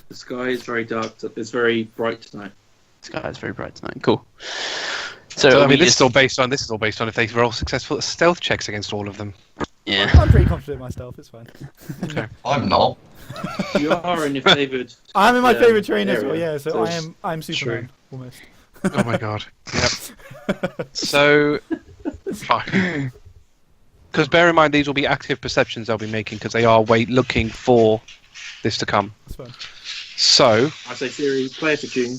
The sky is very dark. It's very bright tonight. This guy is very bright tonight. Cool. So, So I we mean, this just- is all based on if they roll successful stealth checks against all of them. yeah. I'm pretty confident in myself. It's fine. I'm not. You are in your favoured. I'm in my Yeah, favourite terrain as well. area. Yeah, so So I'm Superman almost. Oh my god. Yep. So, fine. Because bear in mind, these will be active perceptions they'll be making because they are looking for this to come. That's fine. So, I say Siri, play us a tune.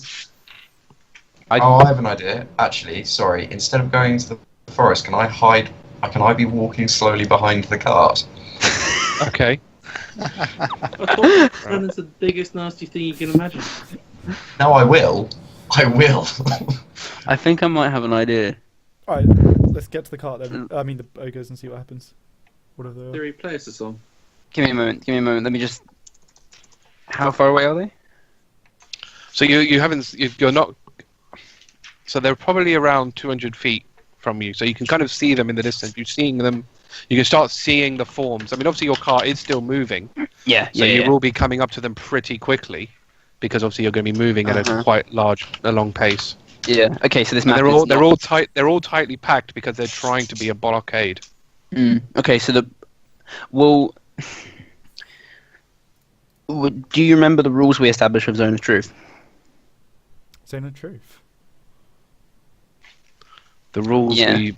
Oh, I have an idea. Actually, sorry. Instead of going to the forest, can I hide? Can I be walking slowly behind the cart? okay. I thought run is the biggest nasty thing you can imagine. No, I will. I will. I think I might have an idea. Alright, let's get to the cart then. I mean the ogres and see what happens. Whatever they are. Siri, play us a song. Give me a moment. Let me just. How far away are they? So you're not. So they're probably around 200 feet from you. So you can kind of see them in the distance. You're seeing them. You can start seeing the forms. I mean, obviously your car is still moving. Yeah. So you will be coming up to them pretty quickly, because obviously you're going to be moving at a quite long pace. Yeah. Okay. So this And map. they're all tight. They're all tightly packed because they're trying to be a blockade. Okay. So do you remember the rules we established with Zone of Truth? Zone of truth. The rules Yeah. we.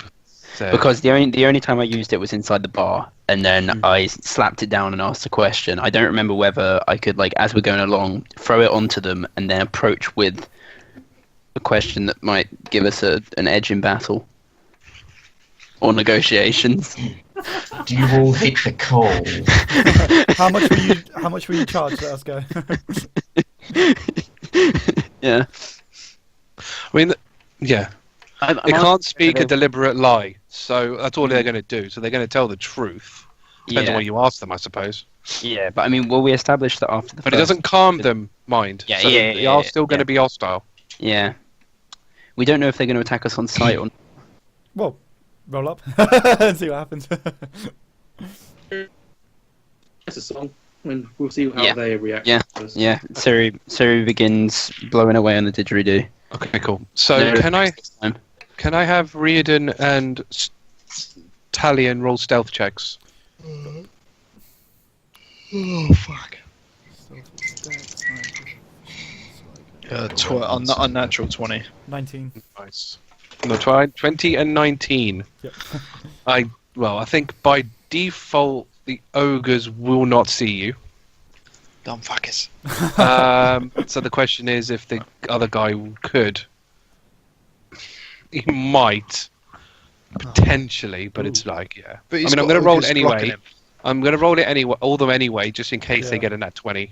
So, Because the only time I used it was inside the bar, and then Hmm. I slapped it down and asked a question. I don't remember whether I could, like, as we're going along, throw it onto them and then approach with a question that might give us an edge in battle or negotiations. Do you all hate the cold? How much were you charged? Let us go. Yeah. I mean, yeah. I'm They can't speak a they're- deliberate lie, so that's all they're going to do. So they're going to tell the truth. Depends on Yeah, what you ask them, I suppose. yeah, but I mean, will we establish that after the But it first? doesn't calm them, mind. Yeah, so yeah, they yeah, are yeah, still going yeah. to be hostile. Yeah. We don't know if they're going to attack us on sight or. Well, roll up and see what happens. It's a song. When we'll see how Yeah. they react. Yeah. first. Yeah, Siri begins blowing away on the didgeridoo. Okay, cool. So No, can I this time. have Riardon and Talion roll stealth checks? Oh fuck. Unnatural 20. 19. Nice. No, 20 and 19. Yep. I think by default the ogres will not see you. Dumb fuckers. So the question is if the other guy could. He might potentially, but it's like But I he's mean, I'm got going to roll ogres it blocking anyway. him. I'm going to roll it anyway, all them anyway, just in case they Yeah. get in that 20.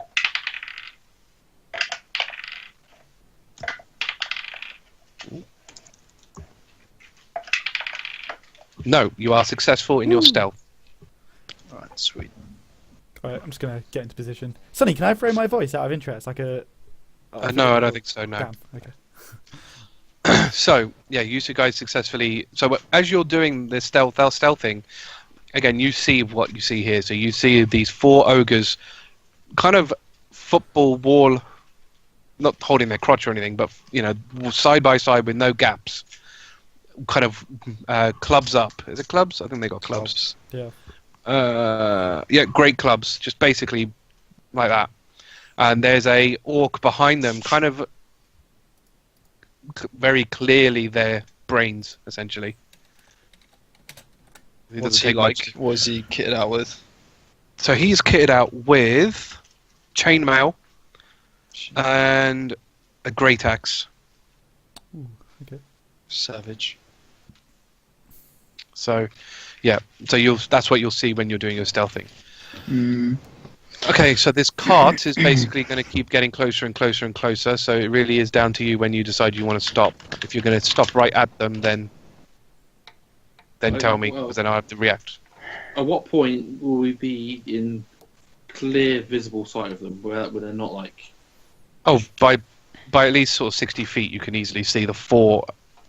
No, you are successful in your stealth. Alright, sweet. Alright, I'm just gonna get into position. Sonny, can I throw my voice out of interest? Like a. No, I don't think so. No. Damn. Okay. So yeah, you two guys successfully. So as you're doing this stealthing, again, you see what you see here. So you see these 4 ogres, kind of football wall, not holding their crotch or anything, but side by side with no gaps. Kind of clubs up. Is it clubs? I think they got clubs. Yeah. Yeah, great clubs. Just basically like that. And there's a orc behind them, kind of very clearly their brains, essentially. It What's doesn't he take like? much. What's he kitted out with? So he's kitted out with chainmail and a great axe. Okay. Savage. So, yeah. So that's what you'll see when you're doing your stealthing. Okay, so this cart is basically going to keep getting closer and closer and closer. So it really is down to you when you decide you want to stop. If you're going to stop right at them, then tell me, well- because then I'll have to react. At what point will we be in clear, visible sight of them, where they're not like? Oh, by at least sort of 60 feet, you can easily see the four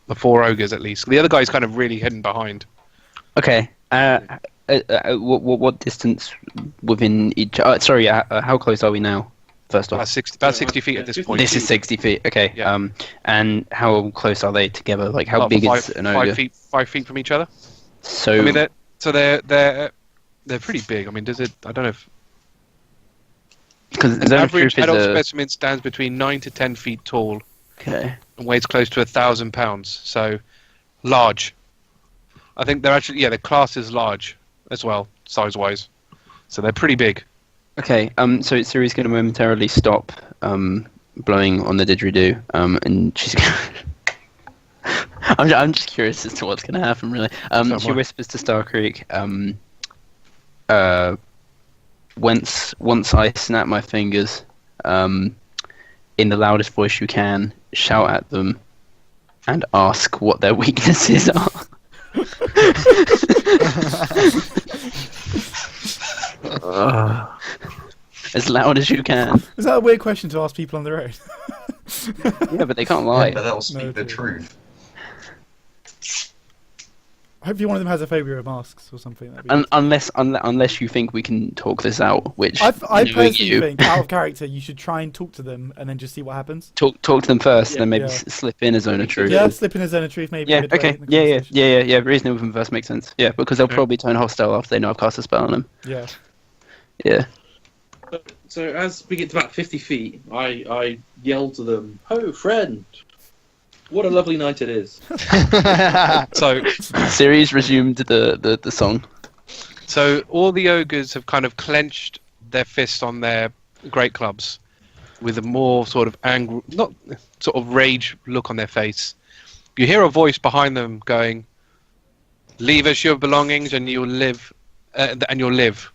ogres at least. The other guy's kind of really hidden behind. Okay. What distance within each? Sorry. How close are we now? First off, About 60 feet at this point. this is 60 feet. Okay. Yeah. And how close are they together? Like, how big is an ogre? 5 feet from each other. So I mean, they're pretty big. I mean, does it? I don't know if because an average Troop is adult a specimen stands between 9 to 10 feet tall okay. and weighs close to 1,000 pounds. So large. I think they're actually the class is large as well, size-wise. So they're pretty big. Okay. So Ciri's going to momentarily stop blowing on the didgeridoo. And she's. I'm just curious as to what's going to happen, really. She whispers to Starkriek, once I snap my fingers, in the loudest voice you can, shout at them and ask what their weaknesses are. As loud as you can. Is that a weird question to ask people on the road? Yeah, but they can't lie. But they'll speak the true. truth. Hopefully one of them has a phobia of masks or something. That'd be good. Unless you think we can talk this out, which I knowing personally you, think, out of character, you should try and talk to them and then just see what happens. talk to them first, then maybe Yeah. slip in a zone of truth. Yeah, slip in a zone of truth, maybe. Yeah, midway okay. in the conversation. Yeah. Reasoning with them first makes sense. Yeah, because they'll probably turn hostile after they know I've cast a spell on them. Yeah. Yeah. So as we get to about 50 feet, I yell to them, "Ho, friend!" What a lovely night it is. So, Series resumed the song. so all the ogres have kind of clenched their fists on their great clubs, with a more sort of angry, not sort of rage look on their face. You hear a voice behind them going, "Leave us your belongings, and you'll live, and you'll live."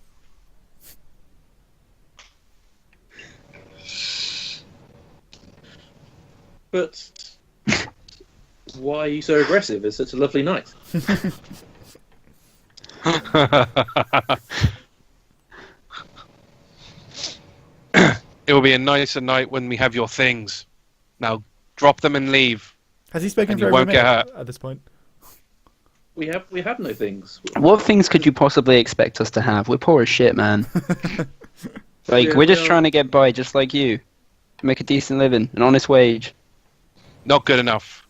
But why are you so aggressive? It's such a lovely night. It will be a nicer night when we have your things. Now, drop them and leave. Has he spoken And for you every won't get minute hurt. at this point? We have no things. What things could you possibly expect us to have? We're poor as shit, man. Like, Yeah, we're just well- trying to get by, just like you. Make a decent living, an honest wage. Not good enough.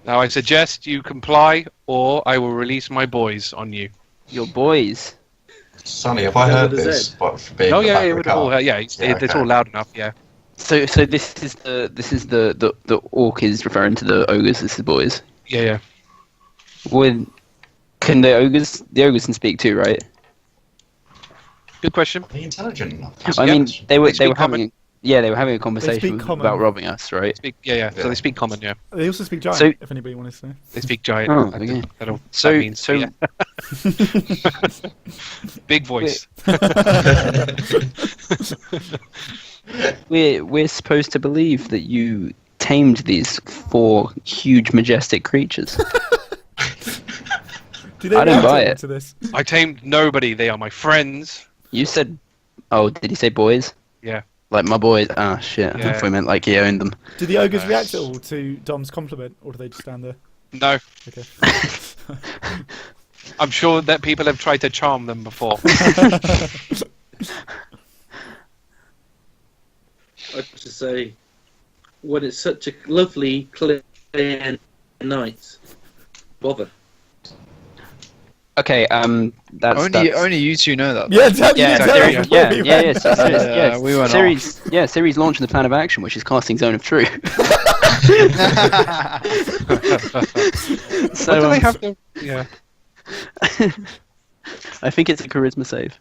Now, I suggest you comply, or I will release my boys on you. Your boys. Sonny, have I Yeah, heard with a this? Z. But for being Oh the yeah, back it of the would car? all, it's okay. all loud enough. Yeah. So this is the orc is referring to the ogres. This is boys. Yeah. Can the ogres can speak too, right? Good question. Are they intelligent enough? I Yeah. mean, they were speak having a conversation speak common. about robbing us, right? Yeah. So Yeah. they speak common. Yeah, They also speak giant, So- if anybody wants to know. they speak giant. Oh, I okay. don't know what So- that means. so- Yeah. Big voice. We're supposed to believe that you tamed these 4 huge, majestic creatures. Do they I don't react buy at all it. to this? I tamed nobody. They are my friends. You said, oh, did he say boys? Yeah. Like my boys. Ah, shit. I Yeah. thought we meant like he owned them. Do the ogres react at all to Dom's compliment, or do they just stand there? No, Okay. I'm sure that people have tried to charm them before. I have to say, when it's such a lovely, clear night, bother. Okay, that's Only you two know that. Yeah, tell Yeah, tell Siri- me before we went. Yeah, we went Siri's launching the plan of action, which is casting Zone of Truth. So What do they have to? Yeah. I think it's a charisma save.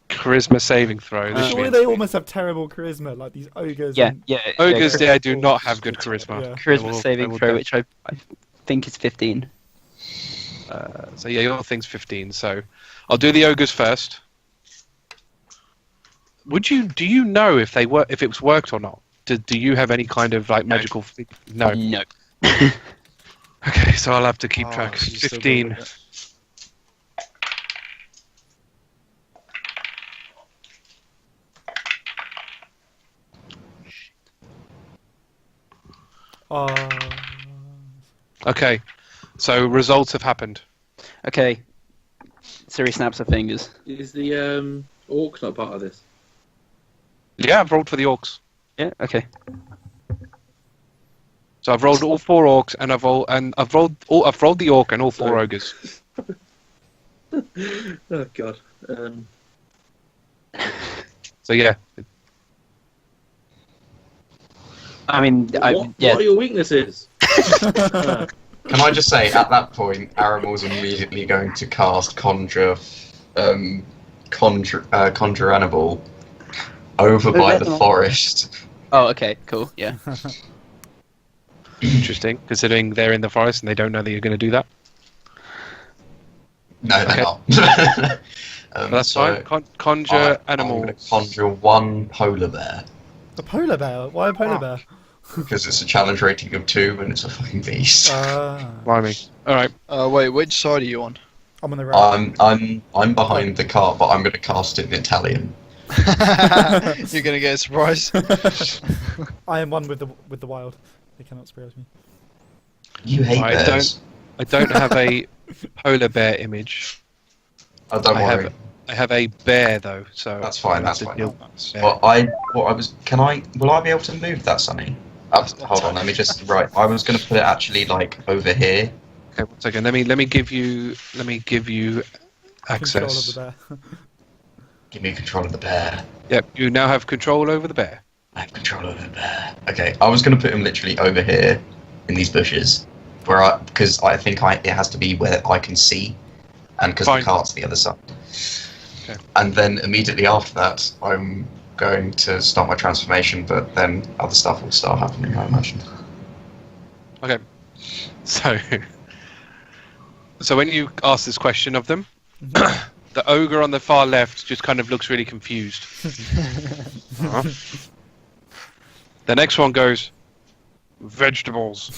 Charisma saving throw. This Surely means- they almost have terrible charisma, like these ogres. Yeah, and- yeah. Ogres yeah, there do not have good charisma. Yeah. charisma They will- saving they will throw, go- which I think is 15. So yeah, your thing's 15. So I'll do the ogres first. Do you know if they were if it was worked or not? Do you have any kind of like magical? No. No. Okay, so I'll have to keep Oh, track. so you still 15. got it. Okay, so results have happened. Okay. Siri snaps her fingers. Is the orc not part of this? Yeah, I've rolled for the orcs. Yeah. Okay. So I've rolled all 4 orcs, and I've rolled the orc and all 4 Sorry. ogres. Oh God. So yeah, I mean, What are your weaknesses? Can I just say, at that point, Aramil's immediately going to cast Conjure Animal over by the forest. Oh, okay. Cool. Yeah. interesting. Considering they're in the forest and they don't know that you're going to do that. No, they're Okay. not. But that's so fine. Conjure I'm animals. going to conjure 1 polar bear, A polar bear? Why a polar bear? because it's a challenge rating of 2 and it's a fucking beast. Blimey. All right. Wait, which side are you on? I'm on the right. I'm behind the cart, but I'm going to cast it in Italian. You're gonna get a surprise. I am one with the wild. They cannot surprise me. You hate I bears. I don't have a polar bear image. Oh, don't I worry. I have a bear though, so That's fine, I'll have that's to fine. deal with bear. Well, will I be able to move that, Sonny? Hold on, let me just, right, I was going to put it actually, like, over here. Okay, 1 second. Let me give you Control access. of the bear. Give me control of the bear. Yep, you now have control over the bear. I have control over the bear. Okay, I was going to put him literally over here in these bushes, because I think it has to be where I can see, and because the Fine. cart's the other side. Okay. And then immediately after that, I'm going to start my transformation, but then other stuff will start happening, I imagine. Okay. So when you ask this question of them, the ogre on the far left just kind of looks really confused. Uh-huh. The next one goes, vegetables.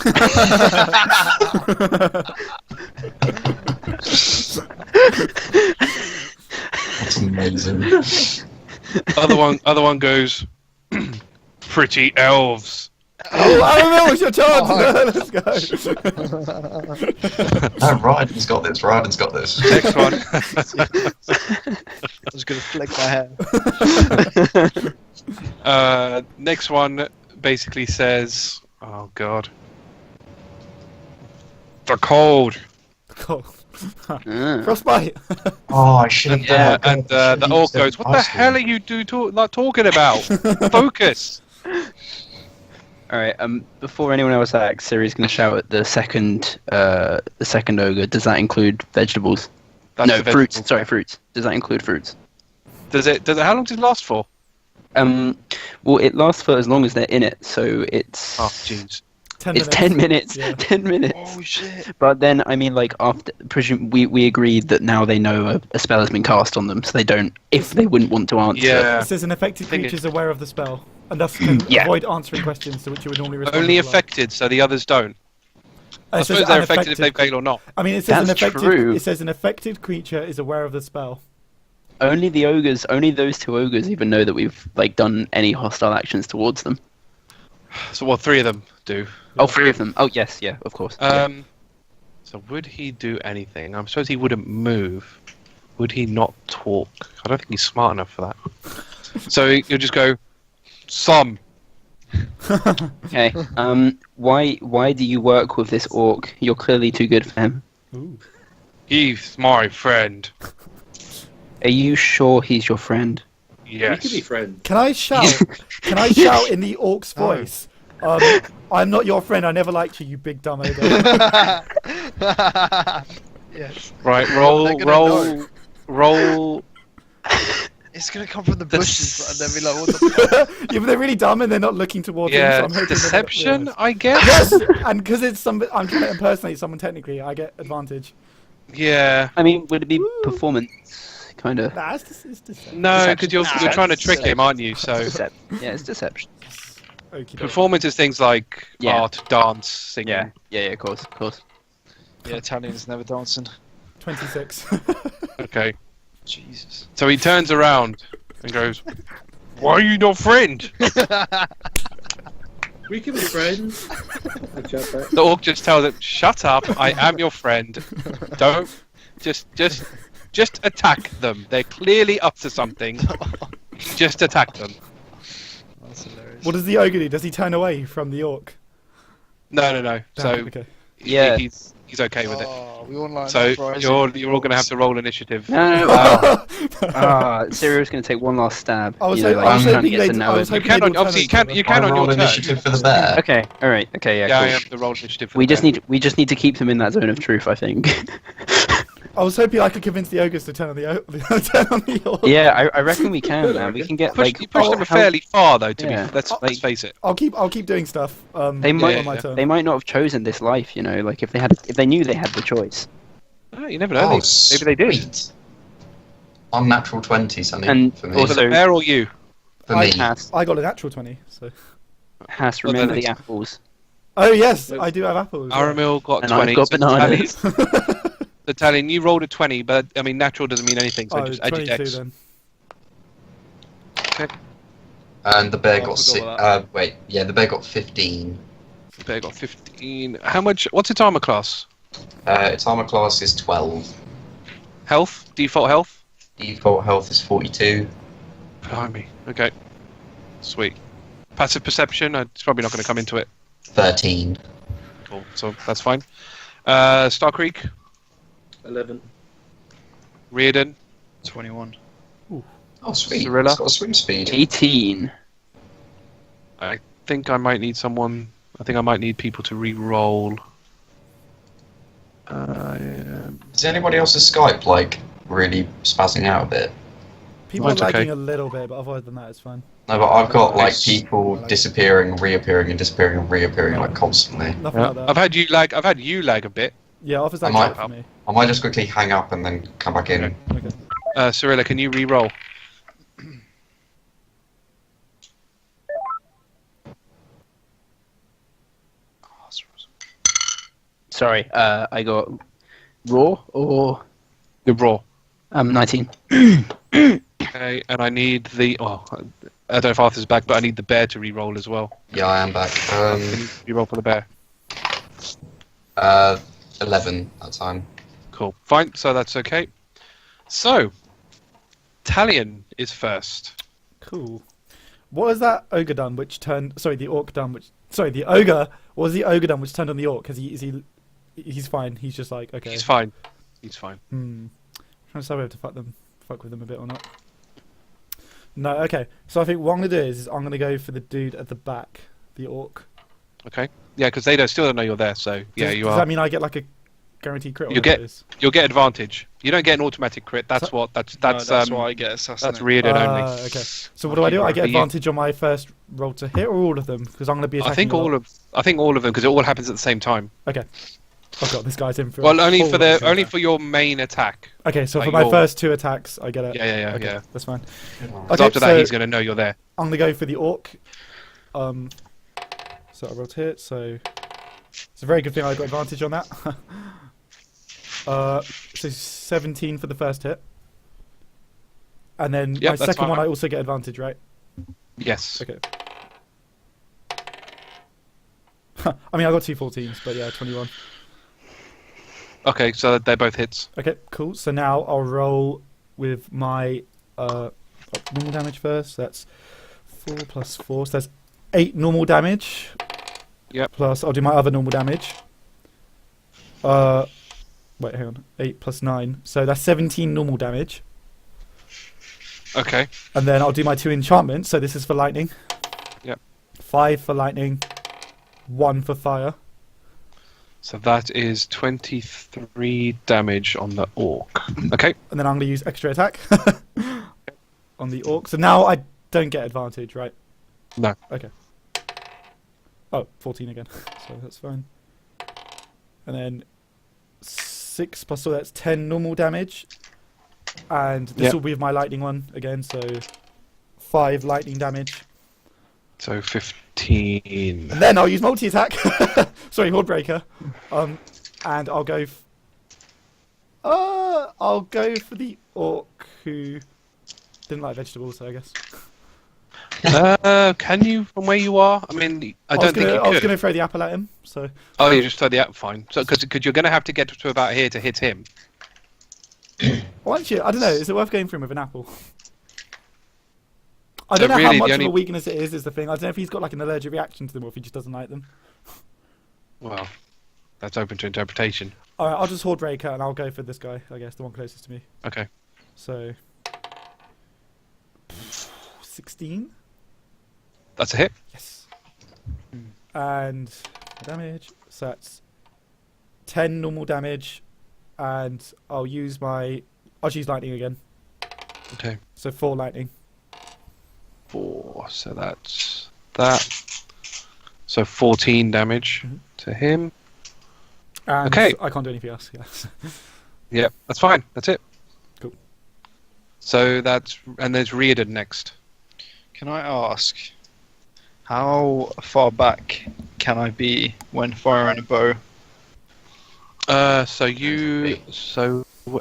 That's amazing. Other one goes, pretty elves. Oh, Aramil, it's your chance! Let's go! No, Ryden's got this. Ryden's got this. Next one. I was gonna flick my hair. Next one basically says, oh god. The cold. Cool. Ah. Frostbite! Oh, I should have Yeah, done. and the orc goes, what the hell are you talking about? Focus! Alright, before anyone else acts, Ciri's going to shout at the second ogre. Does that include vegetables? That's No, the fruits. vegetable. Sorry, fruits. Does that include fruits? Does it, how long does it last for? Well, it lasts for as long as they're in it, so it's... Oh, jeez. 10 It's minutes. 10 minutes. Yeah. 10 minutes. Oh shit! But then, I mean, like, after... we agreed that now they know a spell has been cast on them, so they don't... If they wouldn't want to answer... Yeah. It says an affected Thing creature is- is aware of the spell, and thus can Yeah. avoid answering questions to which you would normally respond. Only with a lie. affected, so the others don't. I It says suppose they're an affected if they affected- fail or not. I mean, it says That's an affected. true. It says an affected creature is aware of the spell. Only the ogres, only those two ogres even know that we've, like, done any hostile actions towards them. So, well, 3 of them do. Oh, 3 of them. Oh, yes, yeah, of course. So would he do anything? I suppose he wouldn't move. Would he not talk? I don't think he's smart enough for that. So you'll just go, some. Okay. Why do you work with this orc? You're clearly too good for him. Ooh. He's my friend. Are you sure he's your friend? We Yes. could be friends. Can I shout? Can I shout in the orc's voice? I'm not your friend. I never liked you, you big dumb ogre. Yes. Right, They're roll, gonna roll. It's gonna come from the The bushes, and they'll be like, "What the fuck?" Yeah, but they're really dumb and they're not looking towards Yeah, him. So I'm hoping deception, They're I guess. not, yes, and because it's I'm trying to impersonate someone technically, I get advantage. Yeah. I mean, would it be performance? Kind of. Nah, it's deception. No, because you're Deception. trying to trick him, aren't you? So Yeah, it's deception. Okie dokie. performance is things like Yeah. art, dance, singing. Yeah, of course. Yeah, Talion's never dancing. 26. Okay. Jesus. So he turns around and goes, "Why are you not friend?" We could be friends. I chat back. The orc just tells him, "Shut up! I am your friend. Don't just attack them. They're clearly up to something. Just attack them." That's hilarious. What does the ogre do? Does he turn away from the orc? No. So okay. Yeah. he's okay with it. Oh, we want like So uprising. you're all gonna have to roll initiative. No. Cyrio's going to take one last stab. I was you know, hoping- like, I was trying to hoping get they'd- to know I was him. You hoping can they'd on obviously you can I on roll your turn. initiative for the bear. Okay, alright, okay, yeah, Yeah, cool. I have to roll initiative. For We the just bear. need to keep them in that zone of truth, I think. I was hoping I could convince the ogres to turn on the turn on the orc. Yeah, I reckon we can, man. We can get You push them fairly far though. To Yeah. be let's face it. I'll keep doing stuff. They might- on my yeah. turn. They might not have chosen this life, you know. Like if they knew they had the choice. Oh, you never know. Oh, Maybe they do. sweet. Unnatural 20, something And for me. Or also- the bear or you. for me. Hass, I got a natural 20. So. remember then the apples. Oh yes, I do have apples. yeah. Aramil got And 20. I've got so bananas. The Talion, you rolled a 20, but I mean natural doesn't mean anything. So Oh, just add your 22 dex. then. And the bear Oh, I got forgot the bear got 15. The bear got 15. How much? What's its armor class? Its armor class is 12. Health? Default health? Default health is 42. Blimey. Okay. Sweet. Passive perception? It's probably not going to come into it. 13. Cool. So that's fine. Starkriek? 11. Riardon? 21. Oh, sweet. Cirilla? It's got a swim speed. 18. I think I might need someone. I think I might need people to re-roll. Is anybody else's Skype like really spazzing out a bit? People are Mine's okay. lagging a little bit, but other than that, it's fine. No, but I've got like Nice. people disappearing, reappearing, and disappearing and reappearing like constantly. Nothing Yeah. like that. I've had you lag a bit. Yeah, offers I that might- for me. I might just quickly hang up and then come back in. Okay. Okay. Cirilla, can you re-roll? Sorry, I got raw or The raw. 19. Okay, and I need the. Oh, I don't know if Arthur's back, but I need the bear to re-roll as well. Yeah, I am back. Can you re-roll for the bear? 11 that time. Cool. Fine. So that's okay. So, Talion is first. Cool. What was that ogre done which turned... Sorry, the orc done which... Sorry, the ogre... What was the ogre done which turned on the orc? Because he's fine. He's just like, okay. He's fine. He's fine. I'm trying to decide whether to fuck with them a bit or not. No, okay. So I think what I'm going to do is I'm going to go for the dude at the back. The orc. Okay. Yeah, because they still don't know you're there. So yeah, you Does are. that mean I get like a guaranteed crit? or You whatever get- it is? You'll get advantage. You don't get an automatic crit. That's So- what. That's That's why I get assassinated. that's Riardon only. Okay. So what do I do? I get For you. advantage on my first roll to hit, or all of them? Because I'm going to be attacking. I think a lot. all of them because it all happens at the same time. Okay. I've got this guy's in for. Well, only for full- only for your main attack. Okay, so like for my your- first 2 attacks, I get it. Yeah. Okay, that's fine. 'Cause Okay, after that, so he's going to know you're there. I'm gonna go for the orc. So I rolled hit. So it's a very good thing I got advantage on that. So 17 for the first hit, and then Yep, my that's second one fine. I also get advantage, right? Yes. Okay. I mean, I got 2 14s, but yeah, 21. Okay, so they're both hits. Okay, cool. So now I'll roll with my normal damage first. That's 4 plus 4. So that's 8 normal damage. Yep. Plus, I'll do my other normal damage. Wait, hang on. 8 plus 9. So that's 17 normal damage. Okay. And then I'll do my 2 enchantments. So this is for lightning. Yep. 5 for lightning. 1 for fire. So that is 23 damage on the orc. Okay. And then I'm going to use extra attack on the orc. So now I don't get advantage, right? No. Okay. Oh, 14 again. So that's fine. And then 6 plus, so that's 10 normal damage. And this Yep. will be with my lightning one again, so 5 lightning damage. So 15. And then I'll use multi-attack. Sorry, Hordebreaker. And I'll go... I'll go for the orc who didn't like vegetables, I guess. Can you from where you are? I mean, I don't think you I was could. going to throw the apple at him, so... Oh, you just throw the app. Fine. So because you're going to have to get to about here to hit him. Why don't you? I don't know. Is it worth going for him with an apple? I So don't know really, how much the of only- a weakness it is the thing. I don't know if he's got like an allergic reaction to them or if he just doesn't like them. Well, that's open to interpretation. Alright, I'll just Hordebreaker and I'll go for this guy, I guess, the one closest to me. Okay. So... 16? That's a hit. Yes. And damage, so that's 10 normal damage, and I'll use lightning again. Okay. So 4 lightning. 4. So that's that. So 14 damage Mhm. to him. And Okay. I can't do anything else, yes. Yep, that's fine. That's it. Cool. So that's and there's Riardon next. Can I ask, how far back can I be when firing a bow? So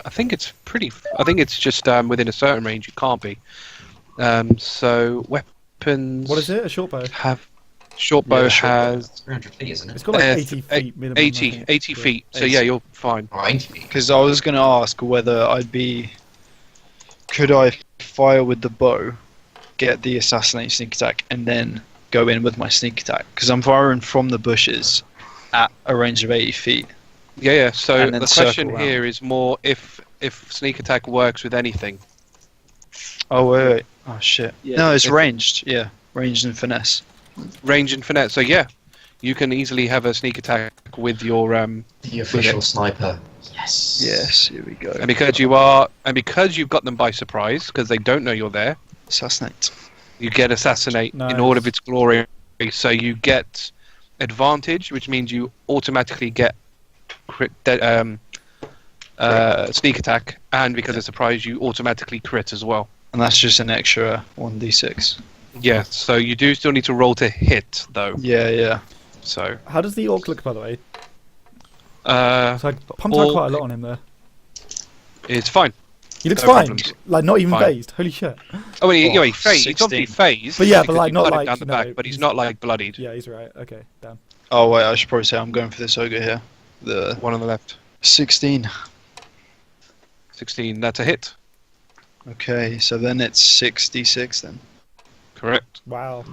I think it's pretty. I think it's just within a certain range. You can't be. So weapons. What is it? A short bow? Have short bow Yeah, short bow. has 300 feet, isn't it? It's got like Uh, 80 feet minimum. I 80 think. 80 Yeah. feet. So 80. yeah, you're fine. Or 80 feet. Because I was going to ask whether could I fire with the bow, get the assassinate sneak attack, and then go in with my sneak attack? Because I'm firing from the bushes at a range of 80 feet. Yeah. So And then the question circle here is more if sneak attack works with anything. Oh, wait. Oh, shit. Yeah, No, it's if- ranged. Yeah, ranged and finesse. range and finesse. So yeah, you can easily have a sneak attack with your The official sniper. Yes. Yes, here we go. and because you've got them by surprise because they don't know you're there. Assassinate. You get assassinate in all of its glory. So you get advantage, which means you automatically get sneak attack, and because it's surprise, you automatically crit as well. And that's just an extra 1d6. Yeah, so you do still need to roll to hit, though. Yeah. So How does the orc look, by the way? uh, So I pumped out quite a lot on him there. it's fine. He looks No fine. problems. Like, not even Fine. phased. Holy shit. Oh, well, Oh, he's obviously 16. phased. But yeah, but because like, you not cut him like, down the you back, know, but he's he's- not like bloodied. Yeah, he's right. Okay, damn. Oh wait, I should probably say I'm going for this ogre here. The One on the left. 16. 16. That's a hit. Okay, so then it's 6d6 then. Correct. Wow.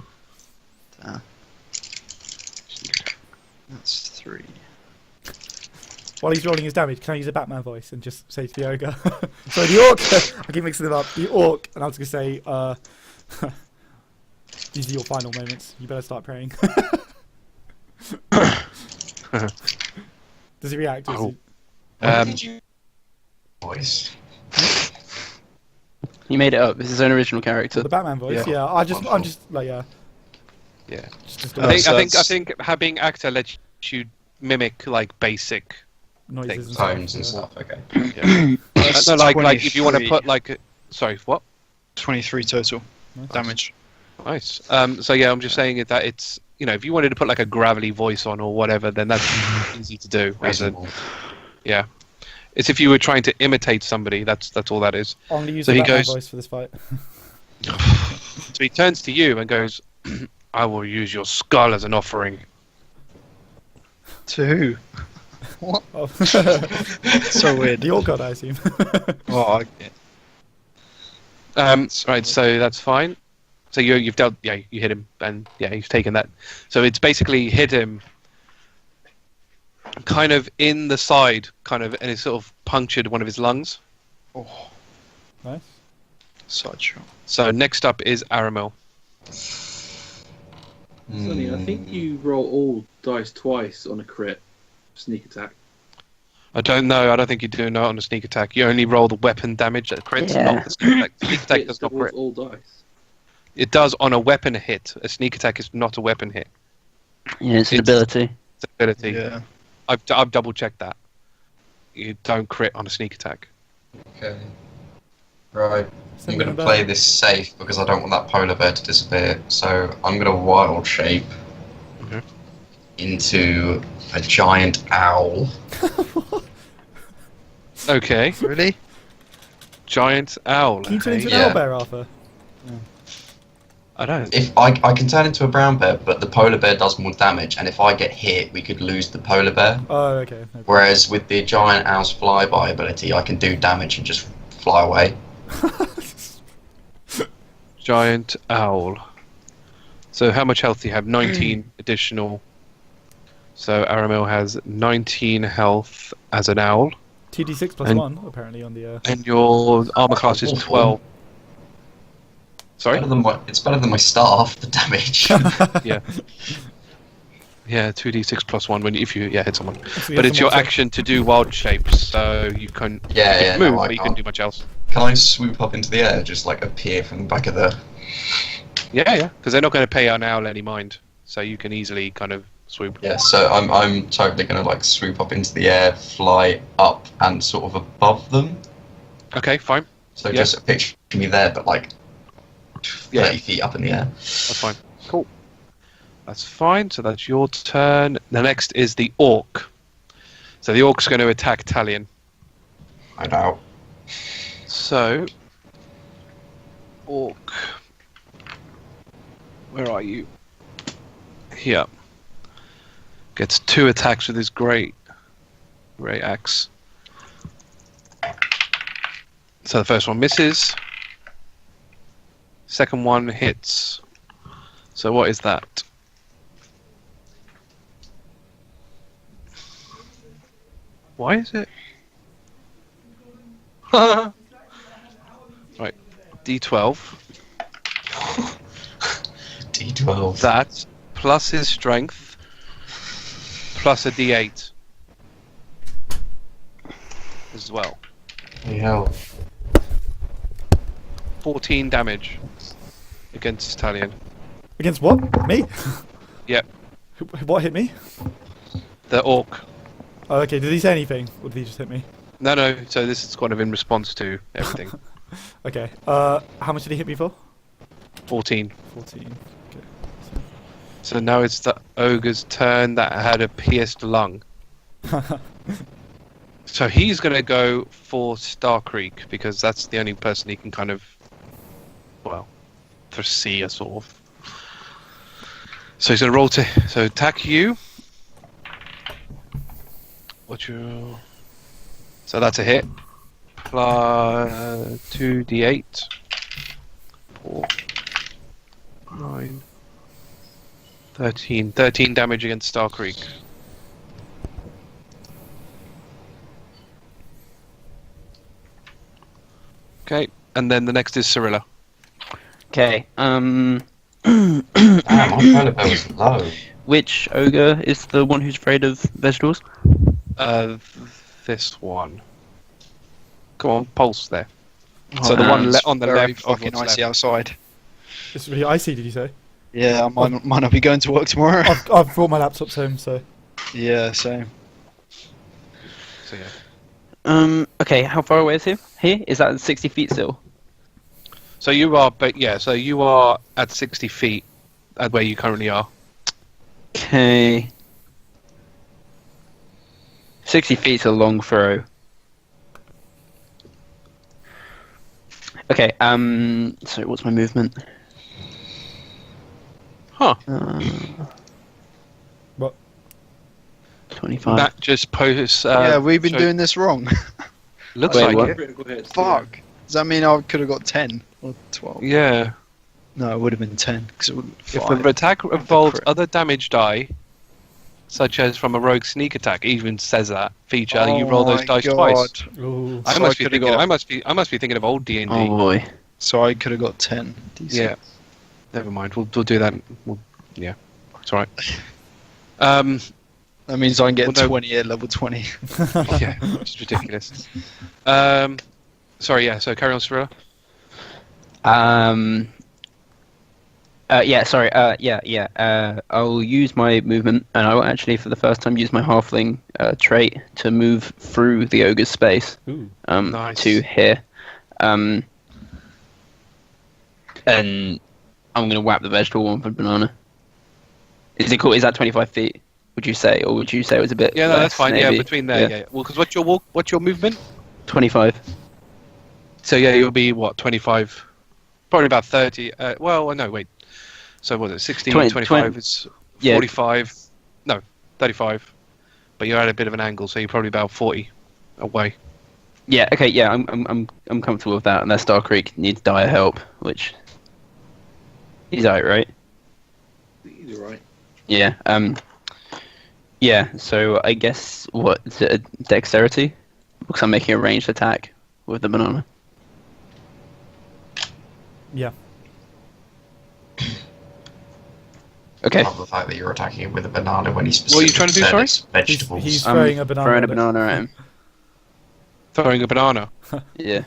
That's 3. While he's rolling his damage, can I use a Batman voice and just say to the ogre? Sorry, the orc. I keep mixing them up. The orc, and I was going to say, these are your final moments. You better start praying. Does he react? Or is Oh. he- Voice. He made it up. It's his own original character. The Batman voice? Yeah. Yeah, I'm just like, yeah. Yeah. Just Oh, I so think that's- being actor lets you mimic like basic. noises and Tones and stuff. stuff. Okay. Yeah. That's No, like if you want to 23. put like, sorry, what? 23 total Nice. damage. Nice. So yeah, I'm just saying that it's if you wanted to put like a gravelly voice on or whatever, then that's easy to do. Reasonable. It's if you were trying to imitate somebody. That's all that is. I'm going to use So the he Batman goes- voice for this fight. So he turns to you and goes, "I will use your skull as an offering." To who? Oh. So weird. The orc god, I assume. Oh, okay. Right. So that's fine. So you've dealt. Yeah, you hit him, and yeah, he's taken that. So it's basically hit him, kind of in the side, kind of, and it sort of punctured one of his lungs. Oh, Nice. side shot. So next up is Aramil. Sonny, I think you roll all dice twice on a crit sneak attack. I don't know. I don't think you do know on a sneak attack. You only roll the weapon damage that crits, Yeah. not the sneak attack. Sneak attack It does not doubles crit. all dice. It does on a weapon hit. A sneak attack is not a weapon hit. Yeah, it's an It's- ability. It's an ability. Yeah. I've double checked that. You don't crit on a sneak attack. Okay. Right. Send I'm me going the to play bear. this safe because I don't want that polar bear to disappear. So I'm going to wild shape Mhm. into a giant owl. Okay. Really? Giant owl. Can you turn into an Yeah. owlbear, Arthur? I don't. If I can turn into a brown bear, but the polar bear does more damage, and if I get hit, we could lose the polar bear. Oh, okay. No problem. Whereas with the giant owl's flyby ability, I can do damage and just fly away. Giant owl. So how much health do you have? 19 additional. So Aramil has 19 health as an owl, 2d6 plus And- 1, apparently, on the... and your armor class is 12. Sorry? It's better than my staff, the damage. Yeah. Yeah, 2d6 plus 1 if you hit someone. So you But have it's some your more action to do wild shapes, so you can Yeah, move, no, I but you can can't. do much else. Can I swoop up into the air, just like appear from the back of the... Yeah, because they're not going to pay an owl any mind, so you can easily kind of swoop. Yeah, so I'm totally gonna like swoop up into the air, fly up and sort of above them. Okay, fine. So Yeah. just picture me there, but like 30 Yeah. feet up in the air. That's fine. Cool. That's fine. So that's your turn. The next is the orc. So the orc's going to attack Talion. I doubt. So, orc. Where are you? Here. Gets 2 attacks with his great axe. So the first one misses. Second one hits. So what is that? Why is it? Right. D12. D12. That plus his strength plus a d8 as well. Hey, hell. 14 damage against Talion. Against what? Me? Yep, What hit me? the orc. Oh, okay. Did he say anything, or did he just hit me? No. So this is kind of in response to everything. Okay. How much did he hit me for? 14. 14. Okay. So now it's the ogre's turn that had a pierced lung. So he's going to go for Starkriek because that's the only person he can kind of, well, foresee a sort of. So he's going to roll to attack you. What's your? So that's a hit. Plus 2d8. 4, 9, 13. 13 damage against Starkriek. Okay, and then the next is Cirilla. Okay. Damn, my pilot bill was low. Which ogre is the one who's afraid of vegetables? This one. Come on, pulse there. Oh, So the one it's on the very left of fucking what's icy left. outside. It's really icy, did you say? Yeah, I might not be going to work tomorrow. I've brought my laptops home, so. Yeah, same. So yeah. Okay, how far away is he? He? Is that 60 feet still? So you are, so you are at 60 feet at where you currently are. Okay. 60 feet's a long throw. Okay, so what's my movement? Huh. What? 25. That just posts. Yeah, we've been so- doing this wrong. Looks Wait, like what? it. Critical hits. Fuck. Does that mean I could have got 10 or 12? Yeah. No, it would have been 10 because it would have If been the 5. attack involves crit. other damage die, such as from a rogue sneak attack, even says that feature, you roll those dice twice. Ooh. I So must I be could've thinking. got- I must be thinking of old D&D. Oh boy. So I could have got 10. Decent. Yeah. Never mind. We'll do that. Yeah. It's alright. That means I can get Well, no. 20 at level 20. Yeah, which is ridiculous. Sorry, yeah, so carry on, Cirilla. I'll use my movement, and I will actually, for the first time, use my halfling trait to move through the ogre's space. Ooh. Nice. To here. And I'm going to whap the vegetable one for banana. Is it cool? Is that 25 feet? Would you say, or would you say it was a bit? Yeah, no, that's less, fine. maybe? Yeah, between there, yeah. Well, because what's your movement? 25. So yeah, you'll be what, 25? Probably about 30. Well, no, wait. So what is it? 60, 25 is yeah. 45. No, 35. But you're at a bit of an angle, so you're probably about 40 away. Yeah. Okay. Yeah. I'm comfortable with that. Unless Starkriek needs dire help, which he's out, right? You're right. Yeah. Yeah. So I guess what is it, a dexterity? Because I'm making a ranged attack with the banana. Yeah. Okay. I love the fact that you're attacking him with a banana when he What are you trying to do, specifically sorry? said it's vegetables. He's I'm throwing a banana. Throwing a at it. banana at him. Throwing a banana. Yeah.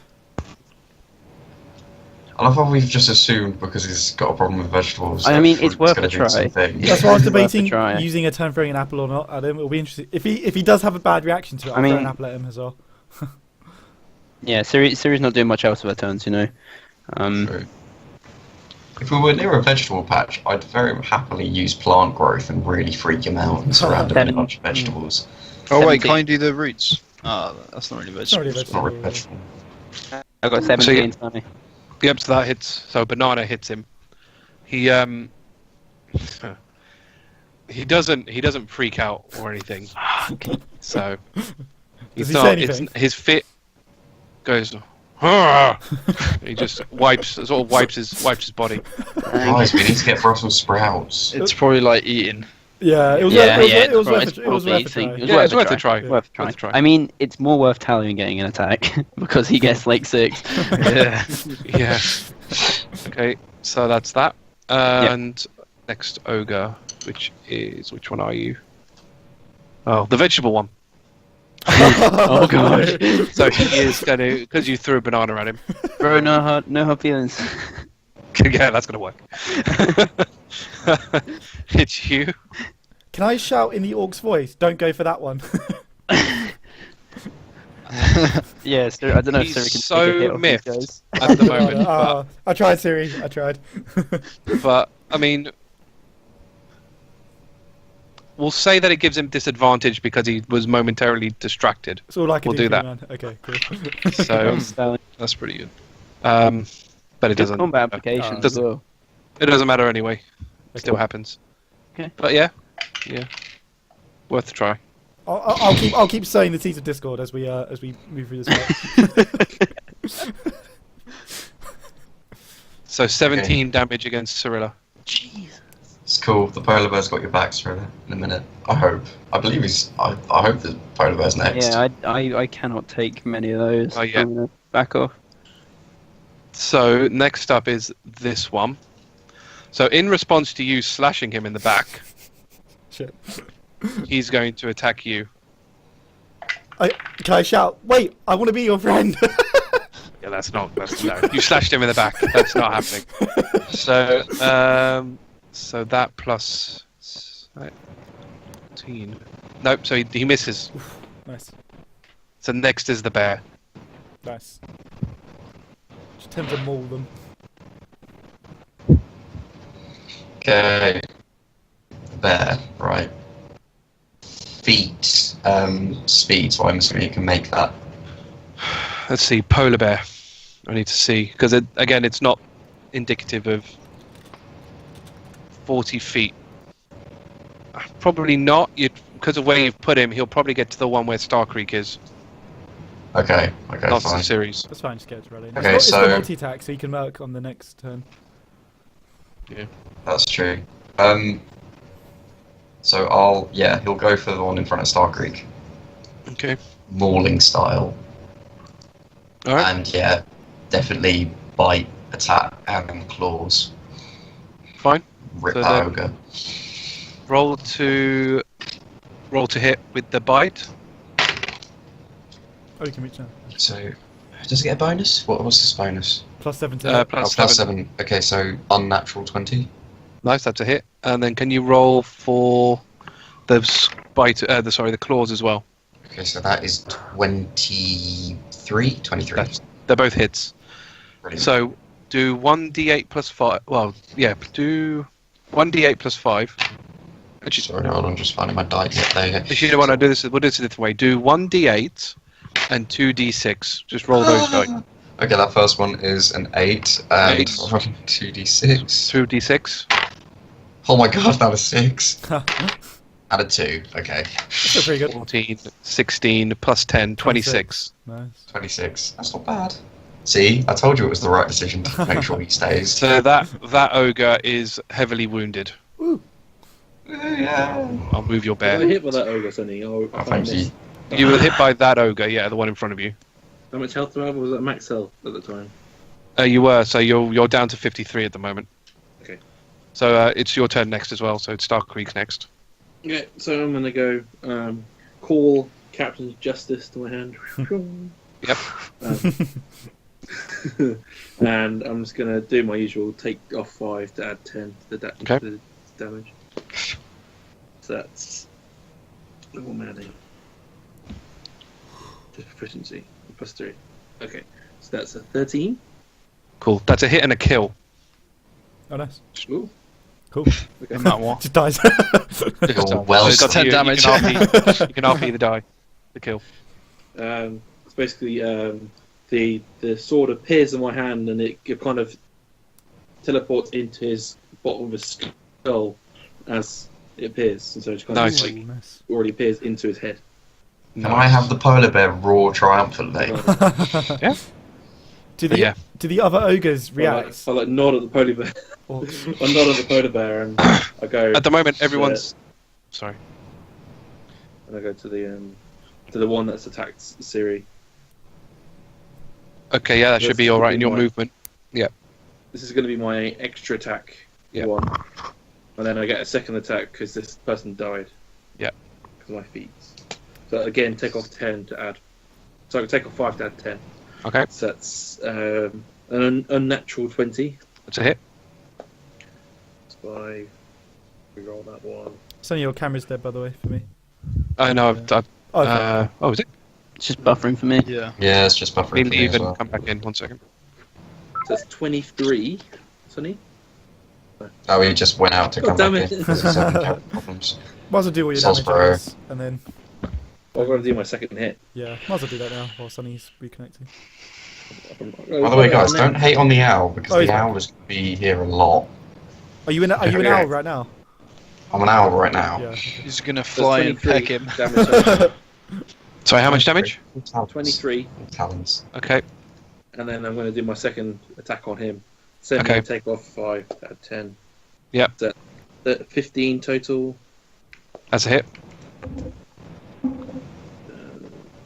I love how we've just assumed because he's got a problem with vegetables. I that mean, it's fruit's worth gonna a do try. something. That's why I was It's worth a debating try. using a turn throwing an apple or not at him. It'll be interesting. If he does have a bad reaction to it, I'll I mean- throw an apple at him as well. Yeah. Siri's not doing much else with her turns, you know. True. If we were near a vegetable patch, I'd very happily use plant growth and really freak him out and surround him with a bunch of vegetables. Oh, wait, 17. can I do the roots? Oh, that's not really It's not really vegetables. It's not really vegetable. vegetable. I've got 17. Sonny. Yep, so that hits. So banana hits him. He doesn't freak out or anything. So Does he say anything? his fit goes. "Ah!" He just wipes his body. Guys, we need to get Brussels sprouts. It's probably like eating. Yeah, it was Yeah, worth, yeah, it was it's worth, it was probably worth a eating. try. It was Yeah, it's worth a try. Yeah. Worth Worth a try. I mean, it's more worth Talion getting an attack because he gets like 6. Yeah. Yeah. Okay, so that's that. And next ogre. which one are you? Oh, the vegetable one. Oh god. So he is going to, because you threw a banana at him. Bro, no hard feelings. Yeah, that's going to work. It's you. Can I shout in the orc's voice? Don't go for that one. Yeah, I don't know if He's Siri can so take a hit off these miffed. guys. At the moment. I tried, Siri. I tried. But I mean, we'll say that it gives him disadvantage because he was momentarily distracted. It's all I can We'll do, do that. Man. Okay, cool. So Styling. that's pretty good. But it Good doesn't. combat application as doesn't- well. It doesn't matter anyway. It still Okay. happens. Okay. But yeah, worth a try. I'll keep saying the T's of Discord as we move through this fight. So 17 damage against Cirilla. Jesus. It's cool. The polar bear's got your back, Cirilla, in a minute. I hope. I believe he's. I hope the polar bear's next. Yeah, I cannot take many of those. Oh, yeah. I'm gonna back off. So next up is this one. So in response to you slashing him in the back, Shit. he's going to attack you. Can I shout? Wait, I want to be your friend. Yeah, that's no. You slashed him in the back. That's not happening. So so that plus 14. Nope. So he misses. Nice, So next is the bear. nice. Just tend to maul them. Okay. Bear, right. Feet, speed, so I'm assuming you can make that. Let's see. Polar bear. I need to see because again, it's not indicative of 40 feet. Probably not. Because of where you've put him, he'll probably get to the one where Starkriek is. Okay, Not fine. the series. That's fine, just get it to rally. Okay, It's got so- multi-attack, so you can merc on the next turn. That's true. So he'll go for the one in front of Starkriek. Okay. Mauling style. All right. And yeah, definitely bite, attack, and then claws. Fine. Rip So that then- ogre. Roll to hit with the bite. Oh, you can reach now. So, does it get a bonus? What's this bonus? Plus 17. Plus Plus 7. 7. Okay, so unnatural 20. Nice, that's a hit. And then can you roll for the bite? The claws as well. Okay, so that is 23. 23. They're both hits. Brilliant. So do 1d8 plus 5. Well, yeah, do 1d8 plus 5. Actually, Sorry, hold on, I'm just finding my die. Yeah, there you go. if you don't want to do this, we'll do this a different way. Do 1d8 and 2d6. Just roll those dice. Okay, that first one is an 8 and 8. 2d6. 2d6. Oh my god, that was 6. That's And a 2. Okay, still pretty good. 14, 16, plus 10, 26. Nice. 26. That's not bad. See, I told you it was the right decision to make sure he stays. So that ogre is heavily wounded. Yeah. I'll move your I bear. got hit by that ogre, Sonny. Oh, thank you. You were hit by that ogre, yeah, the one in front of you. How much health do I have? Or was that max health at the time? You were, so you're down to 53 at the moment. Okay. So it's your turn next as well. So it's Starkriek's next. Okay, so I'm gonna go call Captain's Justice to my hand. Yep. And I'm just gonna do my usual, take off 5 to add 10 to the, Okay. to the damage. So that's level manning. The proficiency plus 3. Okay, so that's a 13. Cool. That's a hit and a kill. Oh, nice. Ooh. Cool. Okay. Just dies. You're well So it's up to 10 you. damage. You can RP the die. The kill. It's basically the sword appears in my hand and it kind of teleports into his bottom of his skull as it appears, and so it kind Nice. of like Nice. already appears into his head. Can I have the polar bear roar triumphantly? Yeah. Do the Yeah. do the other ogres react? I like nod at the polar bear. Or- I nod at the polar bear and I go. At the moment, everyone's. Sorry. And I go to the one that's attacked Siri. Okay, yeah, that should be all right in your movement. This is going to be my extra attack Yeah. one. And then I get a second attack because this person died. Yeah. Because of my feats. So again, take off 10 to add. So I can take off 5 to add 10. Okay, So that's an unnatural 20. that's a hit. So I re-roll that one. Sonny, your camera's dead, by the way, for me. Oh no, Oh, okay. oh, is it? It's just buffering for me. Yeah. Yeah, it's just buffering for you Leave as and well. come back in. 1 second. So that's 23, Sonny. Oh, he just went out to God come damn back it. in because of some camera problems. Might as well do all your Sounds damage, I bro. guess, and then I've got to do my second hit. yeah, might as well do that now while Sonny's reconnecting. By the way, guys, don't hate on the owl because Oh, he's the back. owl is going to be here a lot. Are you an Yeah. owl right now? I'm an owl right now. Yeah. He's gonna That's fly and 23 peck him. damage. Sorry, how much damage? Talons. 23. Talons. Okay, And then I'm going to do my second attack on him. Send Okay. me to take off 5 out of 10. Yep. So, 15 total. that's a hit.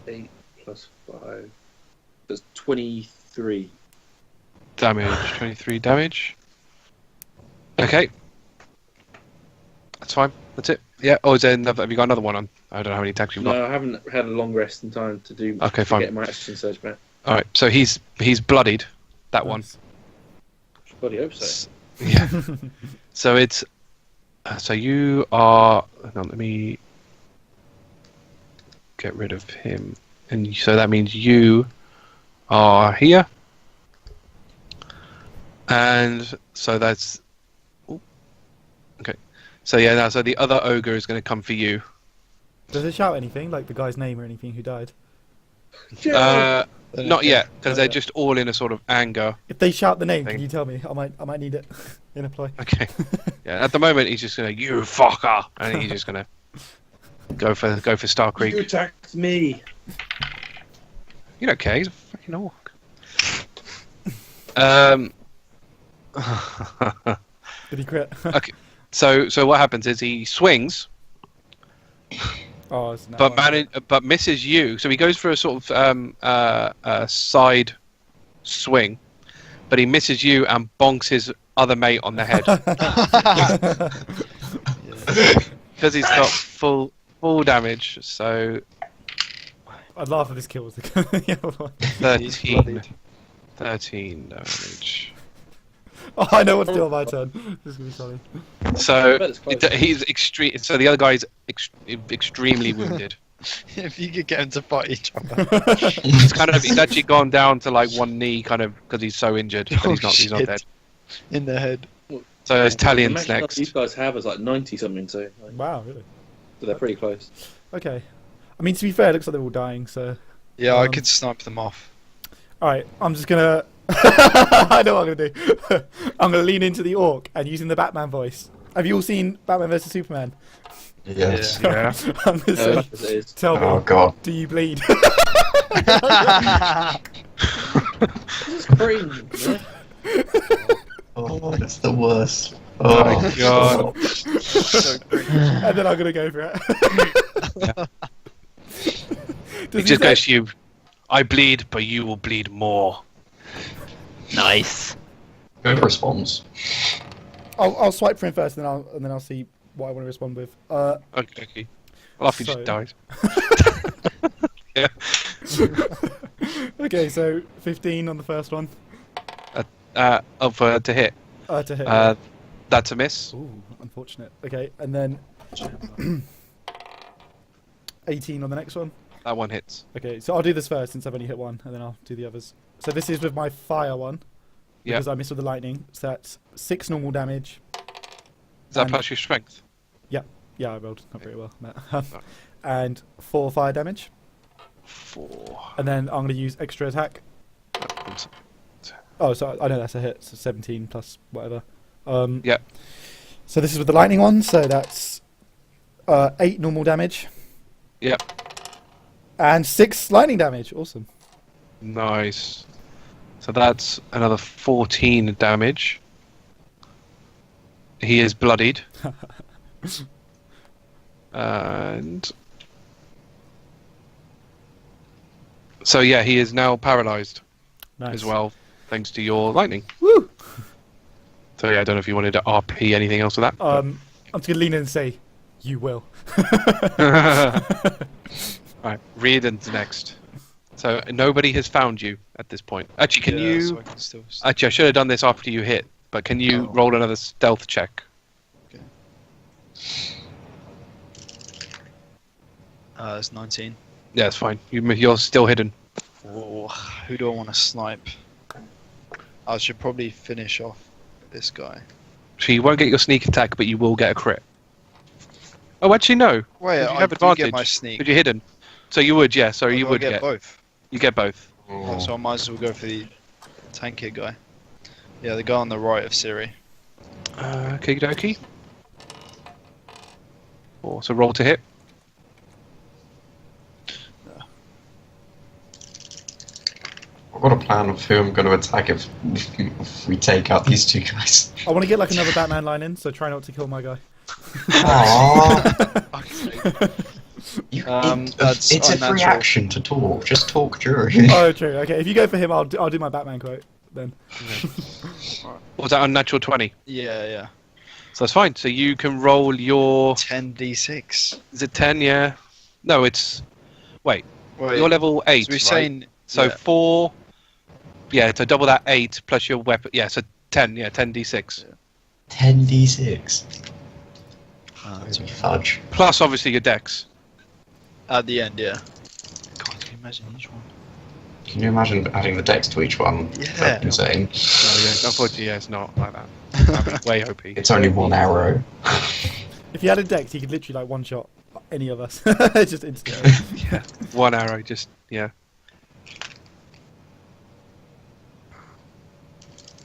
8 plus 5. That's 23. Damage, 23 damage. Okay. That's fine. That's it. Yeah. Oh, is there another, have you got another one on? I don't know how many attacks you've got. No, I haven't had a long rest in time to do. Okay, to fine. Get my action surge back. All right. So he's bloodied. That one. Nice. Bloody hope so. Yeah. So it's. So you are. Hang on, let me get rid of him. And so that means you are here. And so that's. Ooh. Okay. So yeah, now so the other ogre is going to come for you. Does it shout anything, like the guy's name or anything who died? Not yet, because Not they're yet. just all in a sort of anger. If they shout the name, Thing. can you tell me? I might need it in a ploy. Okay. Yeah. At the moment, he's just gonna you fucker, and he's just gonna go for Starkriek. You attacked me. You don't care. He's a fucking orc. Did he crit? Okay. So what happens is he swings, Oh, it's an but misses you. So he goes for a sort of side swing, but he misses you and bonks his other mate on the head because he's got full damage. So I'd laugh if this kills the other one. 13 damage. Oh, I know what to do on my turn. This is gonna be funny. So bet it's close. he's extreme. So the other guy's extremely wounded. If you could get him to fight each other. He's actually gone down to like one knee, kind of because he's so injured. But he's not shit. dead. In the head. So it's The Talion's maximum next. These guys have is like 90 something, so, Wow, really? so they're pretty close. Okay. I mean, to be fair, it looks like they're all dying. So, Yeah, I Um, could snipe them off. all right, I'm just gonna. I know what I'm gonna do. I'm gonna lean into the orc and using the Batman voice. Have you all seen Batman vs Superman? Yes. Yeah. I'm gonna say, As it is. tell me, Oh god. do you bleed? This is crazy. Yeah. Oh, that's the worst. Oh Oh my god. And then I'm gonna go for it. He Does just say- goes to you. I bleed, but you will bleed more. Nice. Good response. I'll swipe for him first, and then I'll see what I want to respond with. Okay. Well, after he So- just died. Yeah. Okay, so 15 on the first one To hit. to hit. That's a miss. Ooh, unfortunate. Okay, and then 18 on the next one. That one hits. Okay, so I'll do this first since I've only hit one, and then I'll do the others. So this is with my fire one, Yeah. because I missed with the lightning. So that's 6 normal damage. Is that And- plus your strength? Yeah, I rolled not very well. And 4 fire damage. 4. And then I'm going to use extra attack. Oh, so I know that's a hit. So 17 plus whatever. Yeah. So this is with the lightning one. So that's 8 normal damage. Yep. And 6 lightning damage. Awesome. Nice. So that's another 14 damage. He is bloodied. And so yeah, he is now paralyzed Nice. as well, thanks to your lightning. Woo! So yeah, I don't know if you wanted to RP anything else with that. I'm just gonna lean in and say, "You will." Right, Riardon's next. So nobody has found you at this point. Actually, can you? So I can still... Actually, I should have done this after you hit. But can you roll another stealth check? It's 19. Yeah, it's fine. You're still hidden. Oh, who do I want to snipe? I should probably finish off this guy. So you won't get your sneak attack, but you will get a crit. Oh, actually, no. Wait, You I have do advantage. get my sneak. Because you're hidden. So you would, yeah. So Or you do I would get both. You get both. Oh, so I might as well go for the tanky guy. Yeah, the guy on the right of Siri. Okie dokie. Oh, so roll to hit. I've got a plan of who I'm going to attack if we take out these two guys. I want to get like another Batman line in, so try not to kill my guy. Aww. That's it's a free unnatural. action to talk. Just talk during. Oh, true. Okay, if you go for him, I'll do my Batman quote then. What was that unnatural 20? Yeah. So that's fine. So you can roll your... 10d6. Is it 10? Yeah. No, it's... Wait. You're level 8, So we're right? saying... So yeah. 4... Yeah, so double that 8 plus your weapon... Yeah, so 10. Yeah, 10d6. 10d6. That's fudge. Plus, obviously, your dex. At the end, yeah. God, can you imagine each one? Can you imagine adding the dex to each one? Yeah. That's insane. No, yeah, unfortunately, yeah, it's not like that. That'd be way OP. It's only one arrow. If you had a dex, he could literally like one shot any of us, just instantly. Yeah, one arrow, just, yeah.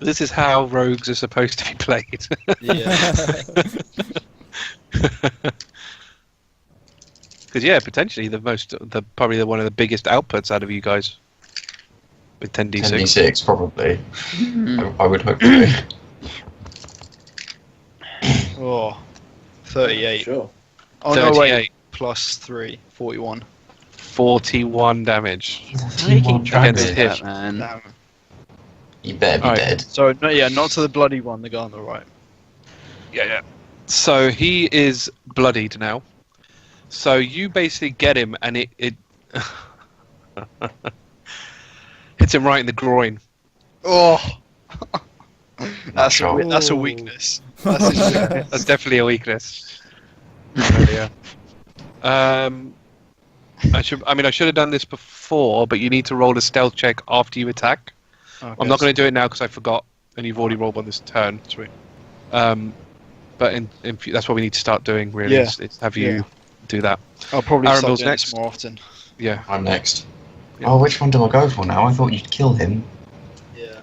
This is how rogues are supposed to be played. Yeah. Because yeah, potentially probably one of the biggest outputs out of you guys with 10d6. 10d6, probably. I would hope so. Oh, 38. Sure. Oh no, wait. 38. Plus 3, 41. 41 damage. How do you keep track of Against that, hit. man? Damn. You better be Alright. dead. So, no, yeah, not to the bloody one, the guy on the right. Yeah. So he is bloodied now. So you basically get him, and it hits him right in the groin. Oh! That's sure. that's a weakness. That's a weakness. That's definitely a weakness. Yeah. I should have done this before, but you need to roll a stealth check after you attack. Okay, I'm not going to do it now because I forgot, and you've already rolled on this turn. Sweet. But that's what we need to start doing. Really, Yeah. is have you do that. I'll probably start Aramil's doing next. this more often. Yeah. I'm next. Yeah. Oh, which one do I go for now? I thought you'd kill him. Yeah.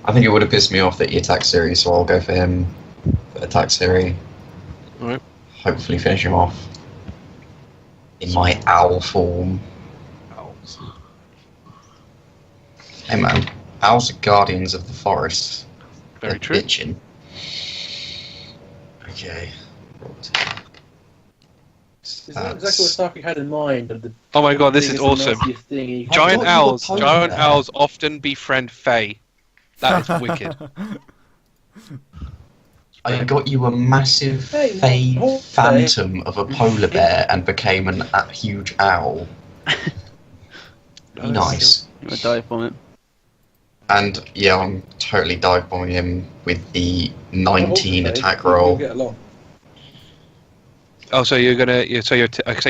I think it would have pissed me off that he attacked Siri, so I'll go for him. Attack Siri. Alright. Hopefully finish him off. In my owl form. Hey man, owls are guardians of the forest. Very They're true. bitchin'. Okay. Is that exactly what Starkriek had in mind? Of the Oh my god, this is biggest, awesome. nastiest thing he could- Giant thought you were owls. polar Giant bear. owls often befriend Fae. That is wicked. I got you a massive Hey, fey oh, phantom of a polar bear and became a huge owl. Be nice. You want to dive bomb it? And yeah, I'm totally dive bombing him with the 19 Okay, attack we'll roll. get along. Oh, so you're gonna so you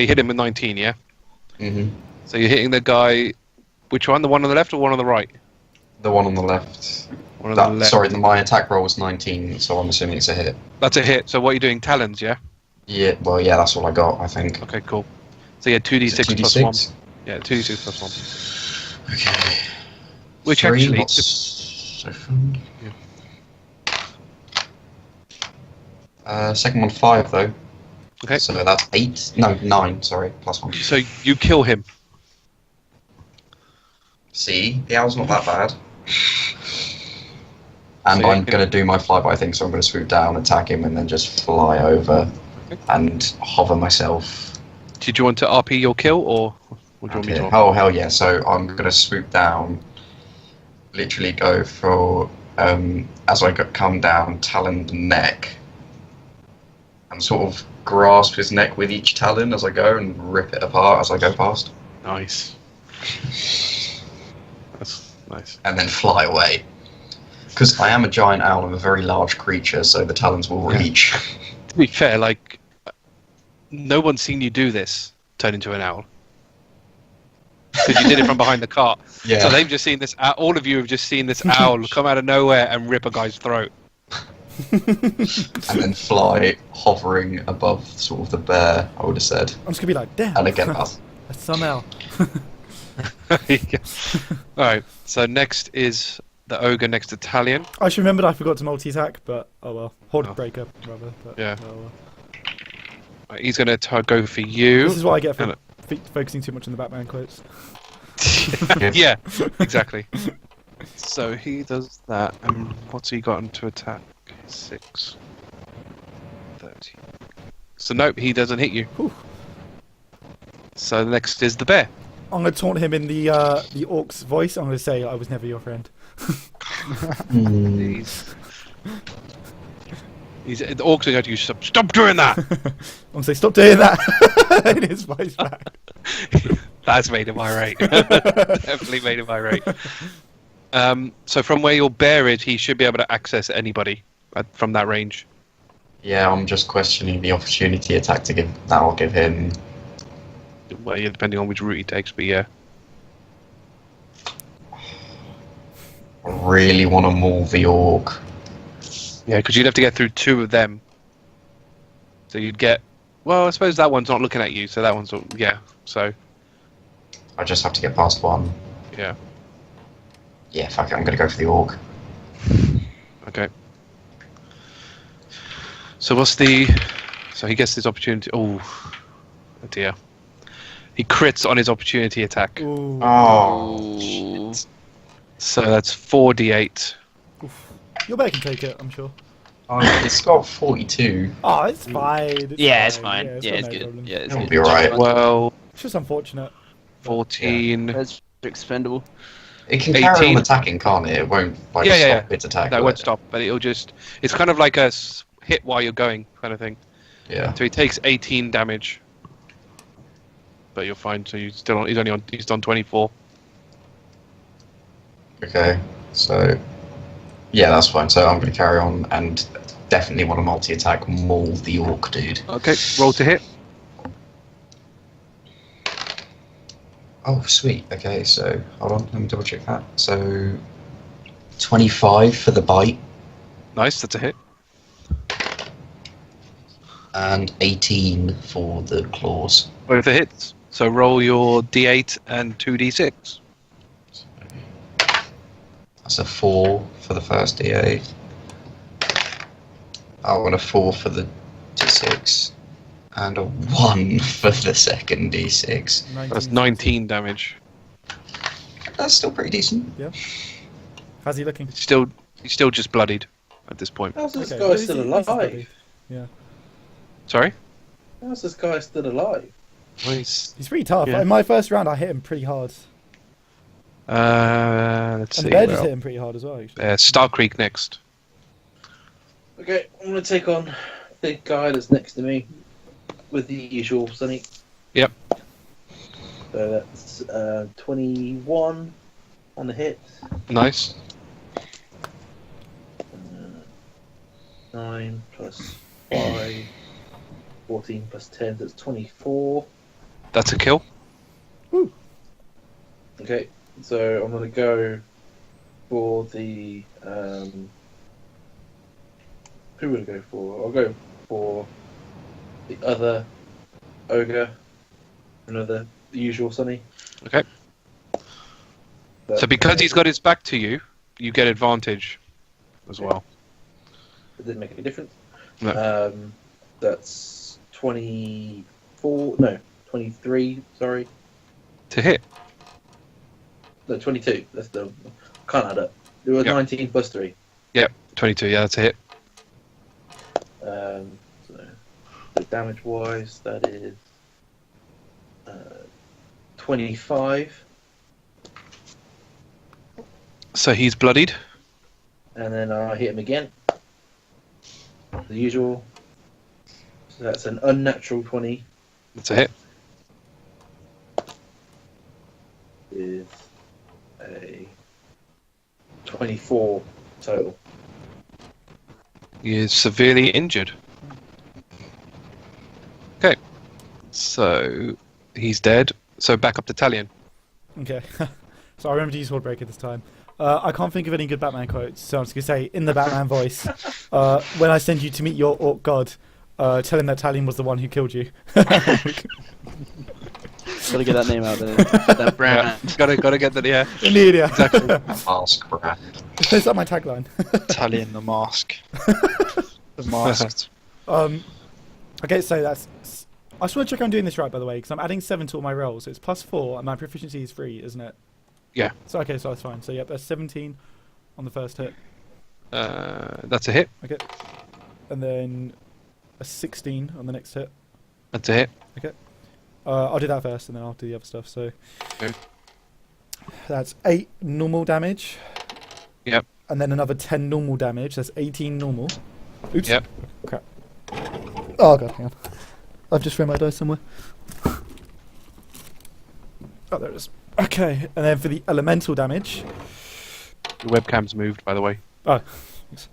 hit him with 19, yeah? hmm So you're hitting the guy. Which one? The one on the left or one on the right? The one on the left. One on the left. Sorry, my attack roll was 19, so I'm assuming it's a hit. That's a hit. So what are you doing? Talons, yeah? Yeah, well, yeah, that's all I got, I think. Okay, cool. So yeah, Is 2d6 it plus 2d6? 1. Yeah, 2d6 plus 1. Okay. Which 3, actually. not so fun. Second one 5 though. Okay. So that's 8. No, 9. Sorry, plus 1. So you kill him. See, the owl's not that bad. And So you I'm can- going to do my flyby thing, so I'm going to swoop down, attack him, and then just fly over and hover myself. Did you want to RP your kill or what do you want me Okay. to? Oh, hell yeah. So I'm going to swoop down, literally go for as I come down, talon the neck, and sort of grasp his neck with each talon as I go and rip it apart as I go past. Nice. That's nice. And then fly away. Because I am a giant owl, I'm a very large creature, so the talons will Yeah. reach. To be fair, like, no one's seen you do this, turn into an owl. Because you did it from behind the cart. Yeah. So they've just seen this, all of you have just seen this owl come out of nowhere and rip a guy's throat. And then fly, hovering above sort of the bear, I would have said. I'm just gonna be like, damn. And again, that's somehow. Alright, so next is the ogre next to Talion. I should remembered I forgot to multi-attack, but oh well. Horde Oh. breaker, rather. But, Yeah. oh well. Right, he's going to go for you. This is what I get for And- focusing too much on the Batman quotes. Yeah, exactly. So he does that, and what's he gotten to attack? 6. 30. So nope, he doesn't hit you. Whew. So next is the bear. I'm gonna taunt him in the orc's voice. I'm gonna say I was never your friend. The orcs are going to stop doing that. I'm gonna say stop doing that in his voice back. That's made him irate. Definitely made him irate. So from where your bear is, he should be able to access anybody from that range. yeah, I'm just questioning the opportunity attack that I'll give him. Well, yeah, depending on which route he takes, but yeah. I really want to maul the orc. Yeah, because you'd have to get through 2 of them. So you'd get... Well, I suppose that one's not looking at you, so that one's... Yeah, so... I just have to get past one. Yeah. Yeah, fuck it, I'm going to go for the orc. Okay. So what's the... So he gets his opportunity... Oh dear. He crits on his opportunity attack. Ooh. Oh, Ooh. So that's 4d8. Oof. Your bear can take it, I'm sure. it's got 42. Oh, it's fine. Yeah, it's fine. got Yeah, it's no good. problem. Yeah, it's It'll good. be alright. Well, It's just unfortunate. 14... That's expendable. It can carry 18. on attacking, can't it? It won't like Yeah. stop its attack. No, it will won't it? stop, but it'll just... It's kind of like a hit while you're going kind of thing. Yeah. So he takes 18 damage. But you're fine, so he's on 24. Okay. So, yeah, that's fine. So I'm going to carry on and definitely want to multi-attack maul the orc dude. Okay, roll to hit. Oh, sweet. Okay, so hold on, let me double check that. So 25 for the bite Nice, that's a hit. and 18 for the claws. Both the hits. So roll your d8 and 2d6. That's a 4 for the first D8. Oh, and a 4 for the D6. And a 1 for the second D6. That's 19 damage. That's still pretty decent. How's he looking? He's still just bloodied at this point. How's this Okay, guy but still he's alive? bloody. Yeah. Sorry? How's this guy still alive? Well, he's, He's pretty tough. Yeah. In my first round, I hit him pretty hard. let's And see. the bear just well, hit him pretty hard as well, actually. Starkriek next. Okay, I'm gonna take on the guy that's next to me with the usual Sunny. Yep. So that's 21 on the hit. Nice. 9 plus 5, 14 plus 10, that's 24. That's a kill. Okay, so I'm gonna go for the who would I go for? I'll go for the other ogre, the usual Sunny. Okay. But, So because he's got his back to you, you get advantage as well. it didn't make any difference. No. That's 24. No, 23. Sorry, To hit. no, 22. That's the can't add up. It was Yep. 19 plus 3. 22, yeah, that's a hit. So the damage wise, that is 25. So he's bloodied. And then I hit him again. The usual. So that's an unnatural 20 That's a hit. with a 24 total. He is severely injured. Okay. So he's dead. So back up to Talion. Okay. So I remember to use Swordbreaker this time. I can't think of any good Batman quotes, so I'm just going to say, in the Batman voice, when I send you to meet your orc god, tell him that Talion was the one who killed you. Gotta get that name out there. That brand. Gotta get that. Yeah. Indeed, yeah. Exactly. Mask brand. Is that my tagline? Talion the mask. The masked. Okay, so that's... I just want to check I'm doing this right, by the way, because I'm adding 7 to all my rolls, so it's +4, and my proficiency is 3, isn't it? Yeah. So, okay, so that's fine. So, yep, that's 17 on the first hit. That's a hit. Okay. And then a 16 on the next hit. That's a hit. Okay. I'll do that first, and then I'll do the other stuff. So Okay. that's 8 normal damage. Yep. And then another 10 normal damage. That's 18 normal. Oops. Yep. Crap. Oh god, hang on. I've just thrown my dice somewhere. Oh, there it is. Okay, and then for the elemental damage. Your webcam's moved, by the way. Oh. Thanks.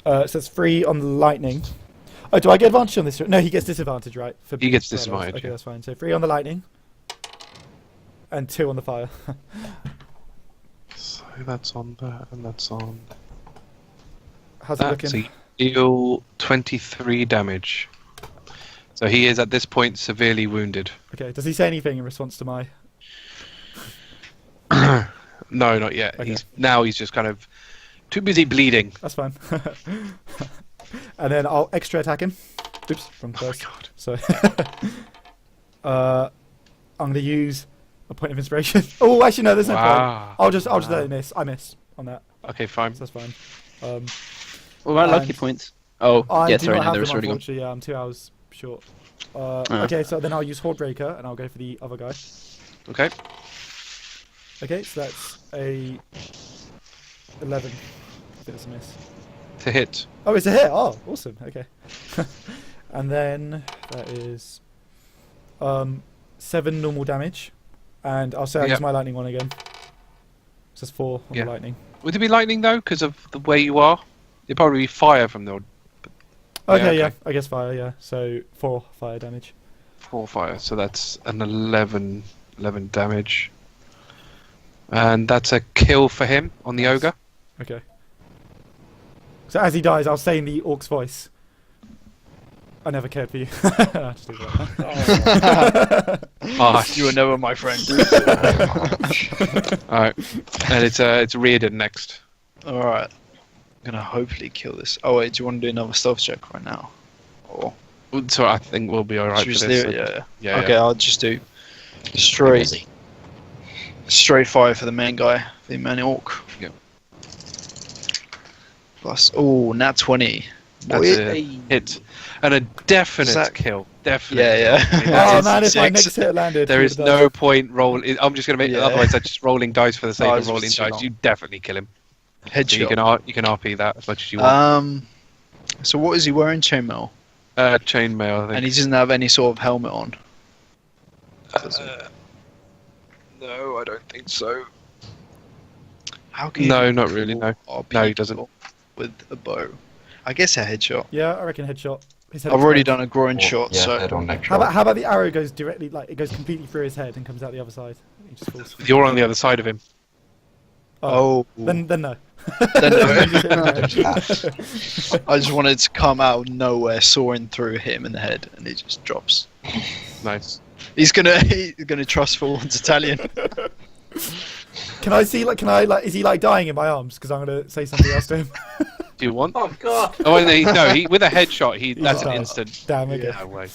So that's 3 on the lightning. Oh, do I get advantage on this? No, he gets disadvantage, right? For He gets spells. disadvantage, Okay, yeah. that's fine. So 3 on the lightning. And 2 on the fire. So that's on that, and that's on How's it that. looking? So you deal 23 damage. So he is at this point severely wounded. Okay, does he say anything in response to my... No, not yet. Okay. He's just kind of too busy bleeding. That's fine. And then I'll extra attack him. Oops, from Oh my first. god. So, I'm going to use a point of inspiration. Oh, actually no, there's no point. Wow. I'll just let it miss. I miss on that. Okay, fine. So that's fine. What about lucky And points? Oh, I yeah, do sorry, not no, have they were them, already gone. unfortunately. Yeah, I'm 2 hours short. Oh. Okay, so then I'll use Hordebreaker and I'll go for the other guy. Okay. Okay, so that's a 11. I think that's a miss. To hit. Oh, it's a hit. Oh, awesome. Okay. And then that is 7 normal damage, and I'll say I use Yep. my lightning one again. So that's 4 on Yeah. the lightning. Would it be lightning though, because of the way you are? It'd probably be fire from the Okay, Yeah, yeah, I guess fire. Yeah, so 4 fire damage. 4 fire. So that's an 11 damage. And that's a kill for him on the ogre. Okay. So as he dies, I'll say in the orc's voice, "I never cared for you." I'll just do that. Ah, You were never my friend. Alright. And it's Riardon next. Alright. I'm gonna hopefully kill this. Oh wait, do you want to do another stealth check right now? Or So I think we'll be alright should we for just this. leave it? Yeah. Yeah, Okay, I'll just do straight fire for the main guy, the main orc. Yeah. Plus, oh, nat 20. That's Boy. a hit. And a definite Zach. kill. Definite. Yeah, yeah. That Oh is man, if my six. next hit landed, There he is would've no point rolling. I'm just going to make. Yeah. Otherwise, I'm just rolling dice for the sake Oh, of it's rolling too dice. long. You definitely kill him. So Headshot. you can RP that as much as you want. So what is he wearing? Chainmail. Chainmail, I think. And he doesn't have any sort of helmet on. No, I don't think so. How can No, you not really, no. RP No, he doesn't. people with a bow. I guess a headshot. Yeah, I reckon headshot. His head I've already explodes. done a groin shot, Yeah, so head on neck How shot. about the arrow goes directly, like it goes completely through his head and comes out the other side? He just falls. You're on the other side of him. oh, Then no. Then no. Don't have. I just wanted to come out of nowhere, soaring through him in the head, and he just drops. Nice. He's gonna trust fall onto Talion. Can I see? Is he like dying in my arms? Because I'm gonna say something else to him. Do you want? Oh god! Oh, no, with a headshot, that's an died. instant. Damn. Okay. No way.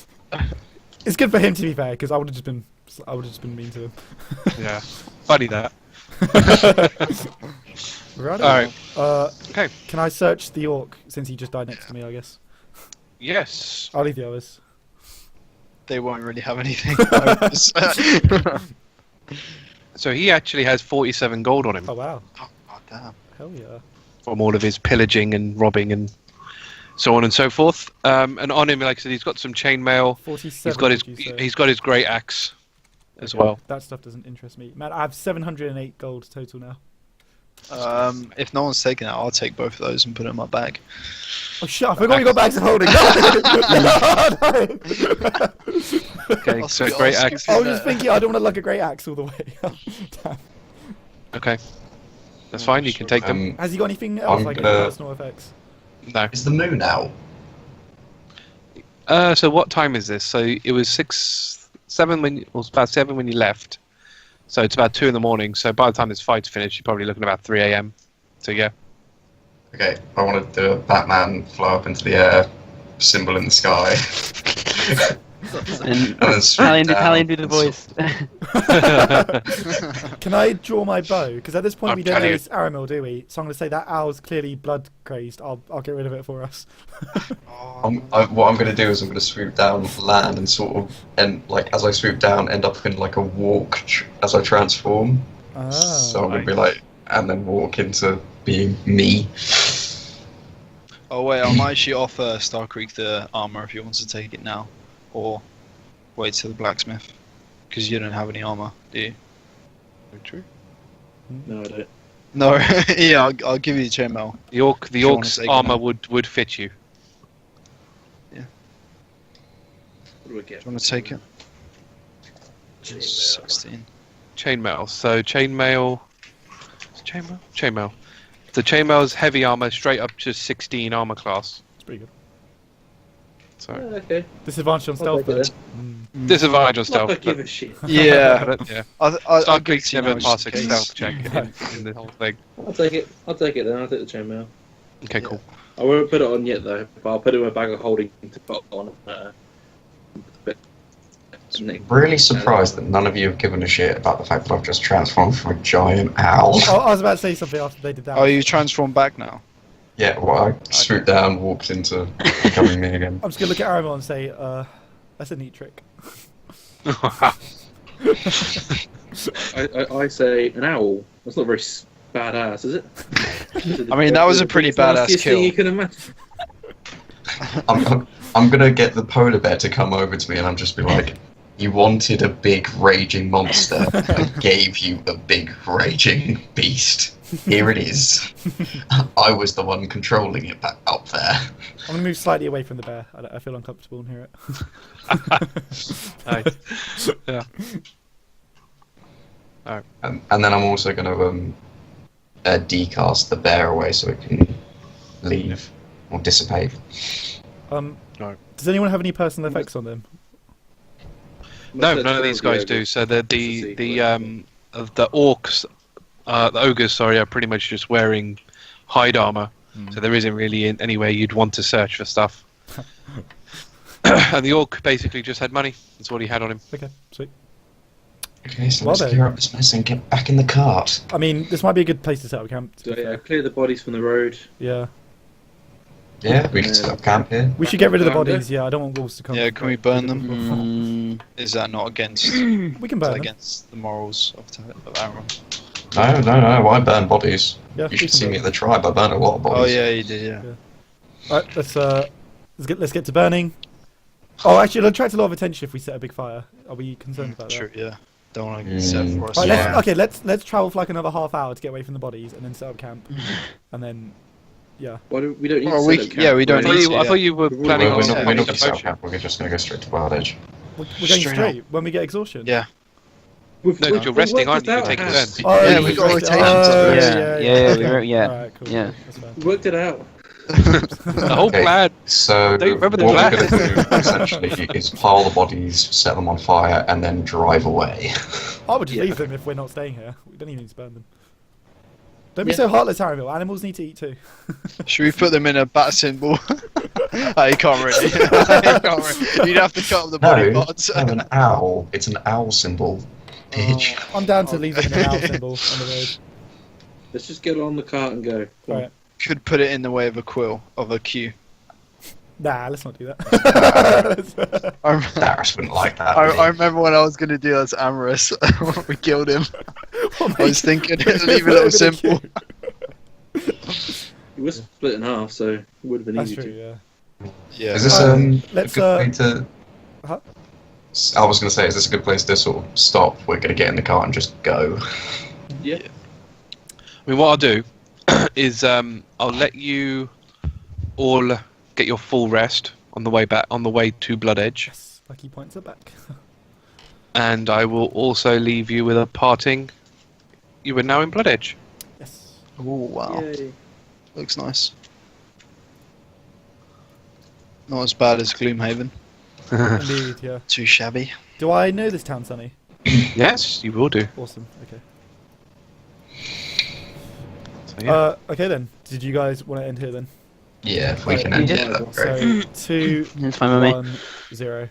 It's good for him to be fair, because I would have just been mean to him. Yeah. Funny that. Right. Alright. Okay. Can I search the orc since he just died next to me? I guess. Yes. I'll leave the others. They won't really have anything. So he actually has 47 gold on him. Oh wow. Oh damn. Hell yeah. from all of his pillaging and robbing and so on and so forth. And on him, like I said, he's got some chainmail. 47. He's got his great axe as well. That stuff doesn't interest me. Man, I have 708 gold total now. If no one's taking it, I'll take both of those and put it in my bag. Oh shit! I forgot you got bags of holding. Okay, I'll so skip- great I'll skip axe. I was just thinking I don't want to lug a great axe all the way. Damn. Okay, that's fine. You can take them. Has he got anything else I'm like gonna- personal effects? No. Is the moon out? So what time is this? So it was 7 when it was about 7 when you left. So it's about 2 in the morning. So by the time this fight's finished, you're probably looking at about 3 a.m. So yeah. Okay, I want to do a Batman fly up into the air, symbol in the sky. And then swoop Talion do down the and voice. Can I draw my bow? Because at this point we I'm don't know telling it's Aramil, do we? So I'm going to say that owl's clearly blood crazed. I'll get rid of it for us. what I'm going to do is I'm going to swoop down, land, and sort of, and like as I swoop down, end up in like a walk as I transform. Ah. So I'm going to be like, and then walk into being me. Oh wait, I might actually offer Starkriek the armor if he wants to take it now, or wait till the blacksmith, because you don't have any armor, do you? True. No, I don't. No, yeah, I'll give you the chainmail. The you wanna orc's take it armor now. would fit you. What do I get? Do you want to take it? 16. Chainmail. So chainmail. Chainmail. The chainmail's heavy armor, straight up to 16 armor class. It's pretty good. So Okay. Disadvantage on I'll stealth take it though. then. disadvantage on Not stealth. I give But, a shit. Yeah, yeah. I'll give it Starkriek's to you never now, passed just a in stealth case. check in the whole thing. I'll take it. I'll take it then. I'll take the chainmail. Okay, cool. I won't put it on yet though, but I'll put it in my bag of holding to put on. Really surprised that none of you have given a shit about the fact that I've just transformed from a giant owl. Oh, I was about to say something after they did that. Oh, you transform back now? Yeah, well, I swooped down, walked into becoming me again. I'm just going to look at Aramil and say, that's a neat trick. I say an owl. That's not very badass, is it? I mean, that was a pretty badass Nastiest thing kill. you can imagine. I'm gonna get the polar bear to come over to me and I'm just be like, you wanted a big raging monster, I gave you a big raging beast. Here it is. I was the one controlling it back up there. I'm going to move slightly away from the bear. I feel uncomfortable and hear it. Nice. Yeah. And then I'm also gonna decast the bear away so it can leave or dissipate. No. Does anyone have any personal effects on them? No, none of these guys do. So the orcs, the ogres, sorry, are pretty much just wearing hide armor. So there isn't really any way you'd want to search for stuff. And the orc basically just had money. That's what he had on him. Okay, sweet. Okay, so Well let's then. clear up this mess and get back in the cart. I mean, this might be a good place to set up camp. to So be yeah, fair. clear the bodies from the road. Yeah. Yeah, we can set up camp here. We should get rid of the Found it. bodies, yeah. I don't want wolves to come. Yeah, can we burn them? Mm, Is that not against? We can Is burn that them. against the morals of Aaron? No, why burn bodies? Yeah, You we should can see burn me at them. the tribe, I burn a lot of bodies. Oh yeah, you did. Yeah. Alright, let's get to burning. Oh, actually, it'll attract a lot of attention if we set a big fire. Are we concerned about that? True. Yeah. Don't want to get set for us. Right, Yeah. let's travel for like another half hour to get away from the bodies and then set up camp. And then, yeah. Why do we don't need Well, to we set up c- camp. yeah, we don't We're need only- to. I thought you were We're planning We're on not setting going up to a set up potion. camp, we're just going to go straight to Wild Edge. We're going Straight straight when we get exhaustion. Yeah. We've- No, 'cause you're we've resting, worked aren't this you? out, Taking Haiss. turns. Oh, Yeah, you we got rested- rotations. oh, yeah, okay. yeah. Alright, cool. Yeah. That's fine. Worked it out. The whole Okay. plan. So, Don't remember the what plan. we're going to do essentially is pile the bodies, set them on fire, and then drive away. I would just Yeah. leave them if we're not staying here. We don't even need to burn them. Don't be Yeah. so heartless, Aramil. Animals need to eat too. Should we put them in a bat symbol? Oh, you can't really. You can't really. You'd have to cut up the body No, parts. I'm an owl. It's an owl symbol, bitch. I'm down to leave them in an owl symbol on the road. Let's just get on the cart and go. Come on. Right. Could put it in the way of a quill, of a Q. Nah, let's not do that. I, rem- Darius wouldn't like that. I, would he? I remember when I was going to do that to Amorous, we killed him. What I was makes- thinking, makes leave a it little bit symbol. cute? It was split in half, so it would have been That's easy true. to. Yeah. Yeah. Is this let's, a good way to? huh? I was going to say, is this a good place to sort of stop? We're going to get in the car and just go. Yeah. I mean, what I'll do is I'll let you all get your full rest on the way back, on the way to Blood Edge, Yes. Lucky points are back. and I will also leave you with a parting. You are now in Blood Edge. Yes. Oh wow, Yay. looks nice. Not as bad as Gloomhaven. Indeed. Yeah. Too shabby. Do I know this town, Sonny? Yes, you will do. Awesome. Okay. So, yeah. Okay then. Did you guys want to end here then? Yeah, if we Right, can end yeah. it, that'd be great. So 2, It's fine with me. 1, 0.